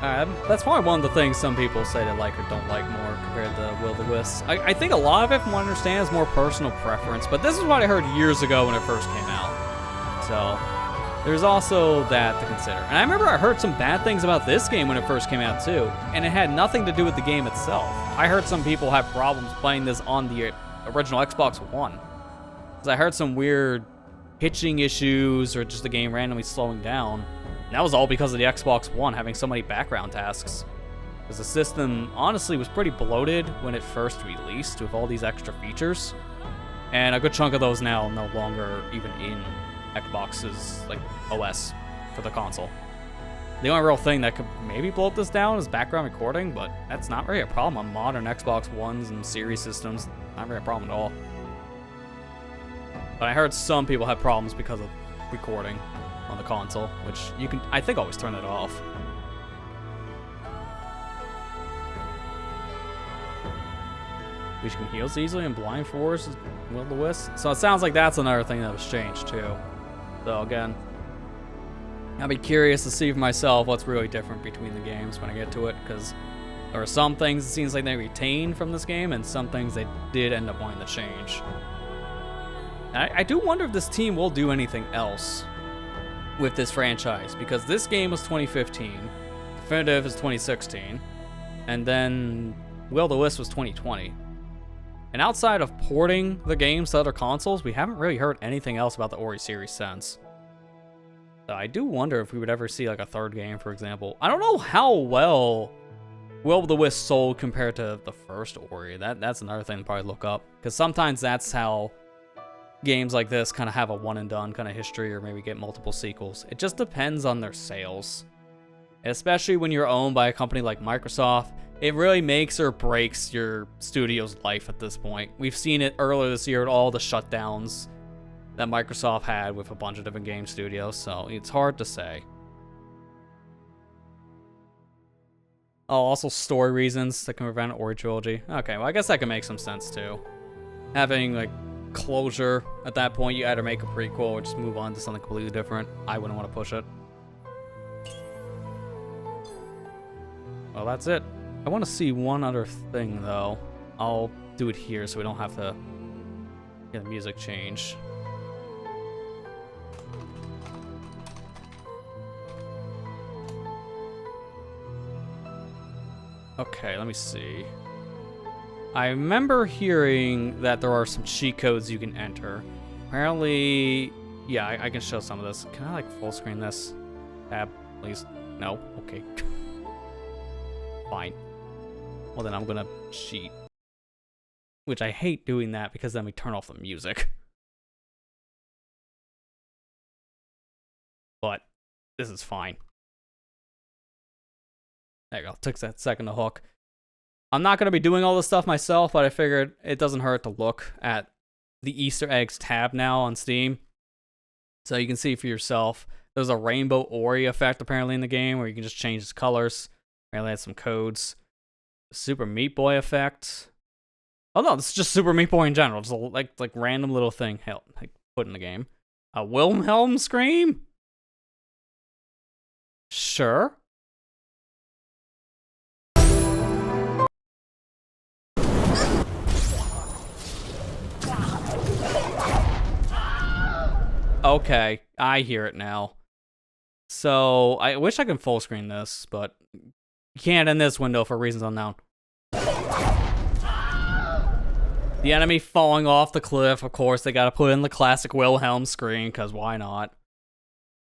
That's probably one of the things some people say they like or don't like more compared to Will-O-The-Wisp. I think a lot of it, from what I understand, is more personal preference, but this is what I heard years ago when it first came out. So, there's also that to consider. And I remember I heard some bad things about this game when it first came out too, and it had nothing to do with the game itself. I heard some people have problems playing this on the original Xbox One. Because I heard some weird pitching issues or just the game randomly slowing down. And that was all because of the Xbox One having so many background tasks. Because the system, honestly, was pretty bloated when it first released with all these extra features. And a good chunk of those now no longer even in Xbox's like OS for the console. The only real thing that could maybe blow this down is background recording, but that's not really a problem on modern Xbox Ones and Series systems. Not really a problem at all. But I heard some people have problems because of recording on the console, which you can, I think, always turn it off. Which can heal easily in Blind Forest, Will-O-The-Wisp. So it sounds like that's another thing that was changed too. So again, I'll be curious to see for myself what's really different between the games when I get to it, because there are some things it seems like they retained from this game, and some things they did end up wanting to change. I do wonder if this team will do anything else with this franchise, because this game was 2015, Definitive is 2016, and then Will-O-The-Wisp was 2020. And outside of porting the games to other consoles, we haven't really heard anything else about the Ori series since. So I do wonder if we would ever see like a third game, for example. I don't know how well Will-O-The-Wisp sold compared to the first Ori. That's another thing to probably look up, because sometimes that's how games like this kind of have a one and done kind of history, or maybe get multiple sequels. It just depends on their sales. Especially when you're owned by a company like Microsoft, it really makes or breaks your studio's life at this point. We've seen it earlier this year at all the shutdowns that Microsoft had with a bunch of different game studios, so it's hard to say. Oh, also story reasons that can prevent an Ori trilogy. Okay, well, I guess that can make some sense too. Having like closure at that point, you either make a prequel or just move on to something completely different. I wouldn't want to push it. Well, that's it. I want to see one other thing though. I'll do it here so we don't have to get the music change. Okay, let me see. I remember hearing that there are some cheat codes you can enter. Apparently, yeah, I can show some of this. Can I like full screen this? Tab, please. No? Okay. Fine. Well, then I'm gonna cheat. Which I hate doing that because then we turn off the music. But this is fine. There you go. Took that second to hook. I'm not going to be doing all this stuff myself, but I figured it doesn't hurt to look at the Easter eggs tab now on Steam. So you can see for yourself. There's a rainbow Ori effect apparently in the game where you can just change its colors. Apparently has some codes. Super Meat Boy effect. Oh no, this is just Super Meat Boy in general. Just a, like random little thing like put in the game. A Wilhelm scream? Sure. Okay, I hear it now. So, I wish I could full screen this, but you can't in this window for reasons unknown. The enemy falling off the cliff, of course, they gotta put in the classic Wilhelm scream, because why not?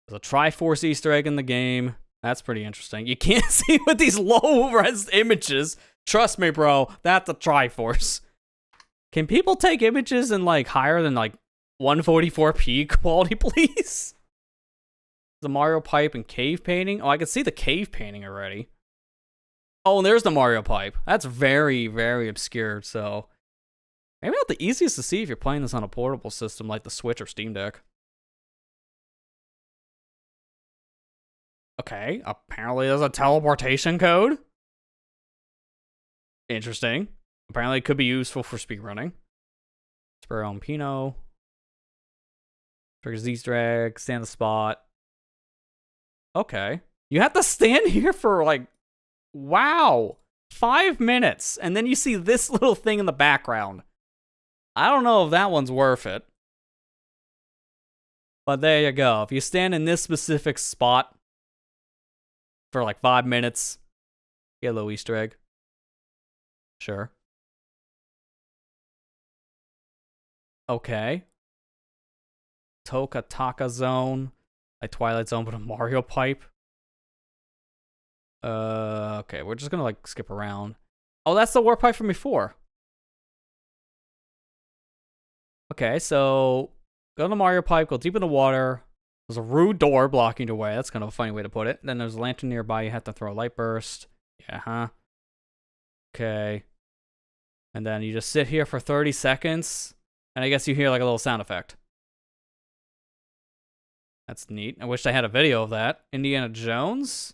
There's a Triforce Easter egg in the game. That's pretty interesting. You can't see with these low-res images. Trust me, bro, that's a Triforce. Can people take images in, like, higher than, like, 144p quality, please? The Mario pipe and cave painting. Oh, I can see the cave painting already. Oh, and there's the Mario pipe. That's very, very obscure, so maybe not the easiest to see if you're playing this on a portable system like the Switch or Steam Deck. Okay, apparently there's a teleportation code. Interesting. Apparently it could be useful for speedrunning. Spur on Pinot. Triggers Easter egg, stand on the spot. Okay. You have to stand here for like, wow, 5 minutes. And then you see this little thing in the background. I don't know if that one's worth it. But there you go. If you stand in this specific spot for like 5 minutes, get a little Easter egg. Sure. Okay. Toka Taka Zone. Like Twilight Zone, but a Mario pipe. Okay, we're just gonna like skip around. Oh, that's the warp pipe from before. Okay, so go to the Mario pipe, go deep in the water. There's a rude door blocking your way. That's kind of a funny way to put it. Then there's a lantern nearby. You have to throw a light burst. Yeah, huh? Okay. And then you just sit here for 30 seconds. And I guess you hear like a little sound effect. That's neat. I wish I had a video of that. Indiana Jones?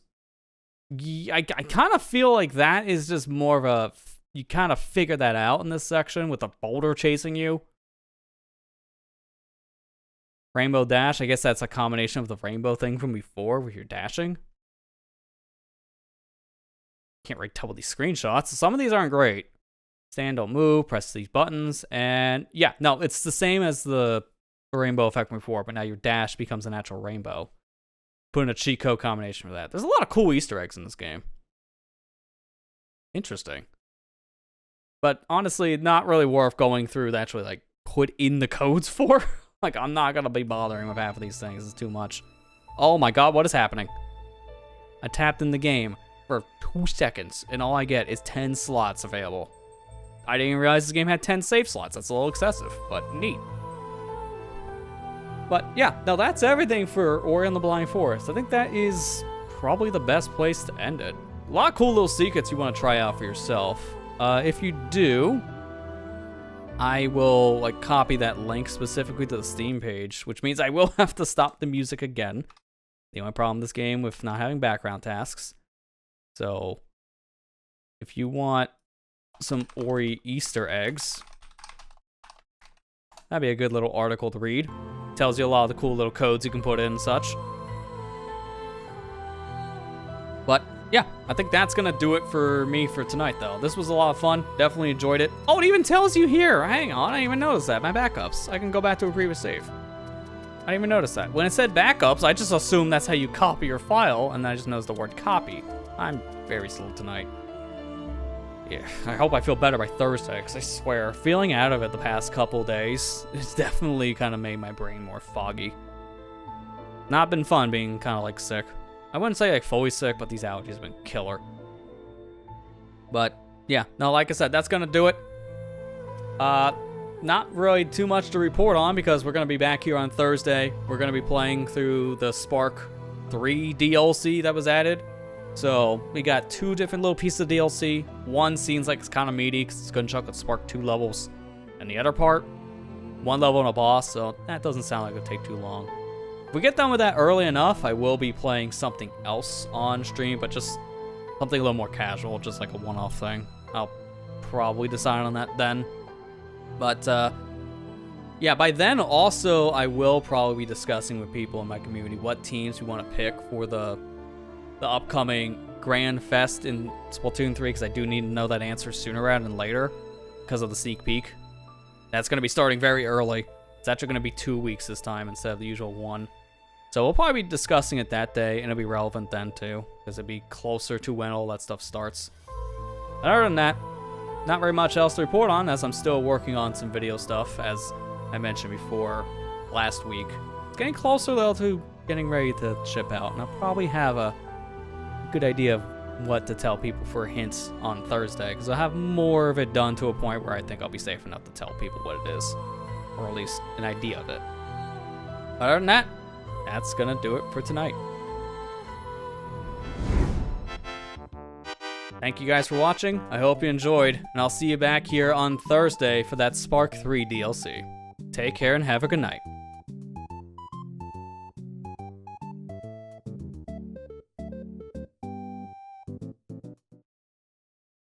I kind of feel like that is just more of a... You kind of figure that out in this section with a boulder chasing you. Rainbow Dash. I guess that's a combination of the rainbow thing from before where you're dashing. Can't really tell with these screenshots. Some of these aren't great. Stand, don't move. Press these buttons. And yeah, no, it's the same as the rainbow effect from before, but now your dash becomes a natural rainbow. Put in a cheat code combination for that. There's a lot of cool Easter eggs in this game. Interesting. But honestly, not really worth going through to actually like put in the codes for. Like, I'm not gonna be bothering with half of these things. It's too much. Oh my god, what is happening? I tapped in the game for 2 seconds, and all I get is 10 slots available. I didn't even realize this game had 10 save slots. That's a little excessive, but neat. But yeah, now that's everything for Ori and the Blind Forest. I think that is probably the best place to end it. A lot of cool little secrets you want to try out for yourself. If you do, I will like copy that link specifically to the Steam page, which means I will have to stop the music again. The only problem with this game with not having background tasks. So if you want some Ori Easter eggs, that'd be a good little article to read. Tells you a lot of the cool little codes you can put in and such. But yeah, I think that's gonna do it for me for tonight though. This was a lot of fun, definitely enjoyed it. Oh, it even tells you here, hang on, I didn't even notice that, my backups. I can go back to a previous save. I didn't even notice that. When it said backups, I just assumed that's how you copy your file, and then I just noticed the word copy. I'm very slow tonight. Yeah, I hope I feel better by Thursday, because I swear, feeling out of it the past couple days, it's definitely kind of made my brain more foggy. Not been fun being kind of like sick. I wouldn't say like fully sick, but these allergies have been killer. But yeah, no, like I said, that's gonna do it. Not really too much to report on because we're gonna be back here on Thursday. We're gonna be playing through the Spark 3 DLC that was added. So we got 2 different little pieces of DLC. One seems like it's kind of meaty because it's gonna chuck with Spark 2 levels, and the other part, 1 level and a boss. So that doesn't sound like it'll take too long. If we get done with that early enough, I will be playing something else on stream, but just something a little more casual, just like a one-off thing. I'll probably decide on that then. But yeah, by then also I will probably be discussing with people in my community what teams we want to pick for the upcoming Grand Fest in Splatoon 3, because I do need to know that answer sooner rather than later because of the sneak peek. That's going to be starting very early. It's actually going to be 2 weeks this time instead of the usual 1. So we'll probably be discussing it that day, and it'll be relevant then too, because it'll be closer to when all that stuff starts. And other than that, not very much else to report on, as I'm still working on some video stuff, as I mentioned before last week. It's getting closer though to getting ready to ship out, and I'll probably have a good idea of what to tell people for hints on Thursday, because I'll have more of it done to a point where I think I'll be safe enough to tell people what it is, or at least an idea of it. Other than that, that's gonna do it for tonight. Thank you guys for watching. I hope you enjoyed, and I'll see you back here on Thursday for that Spark 3 DLC. Take care and have a good night.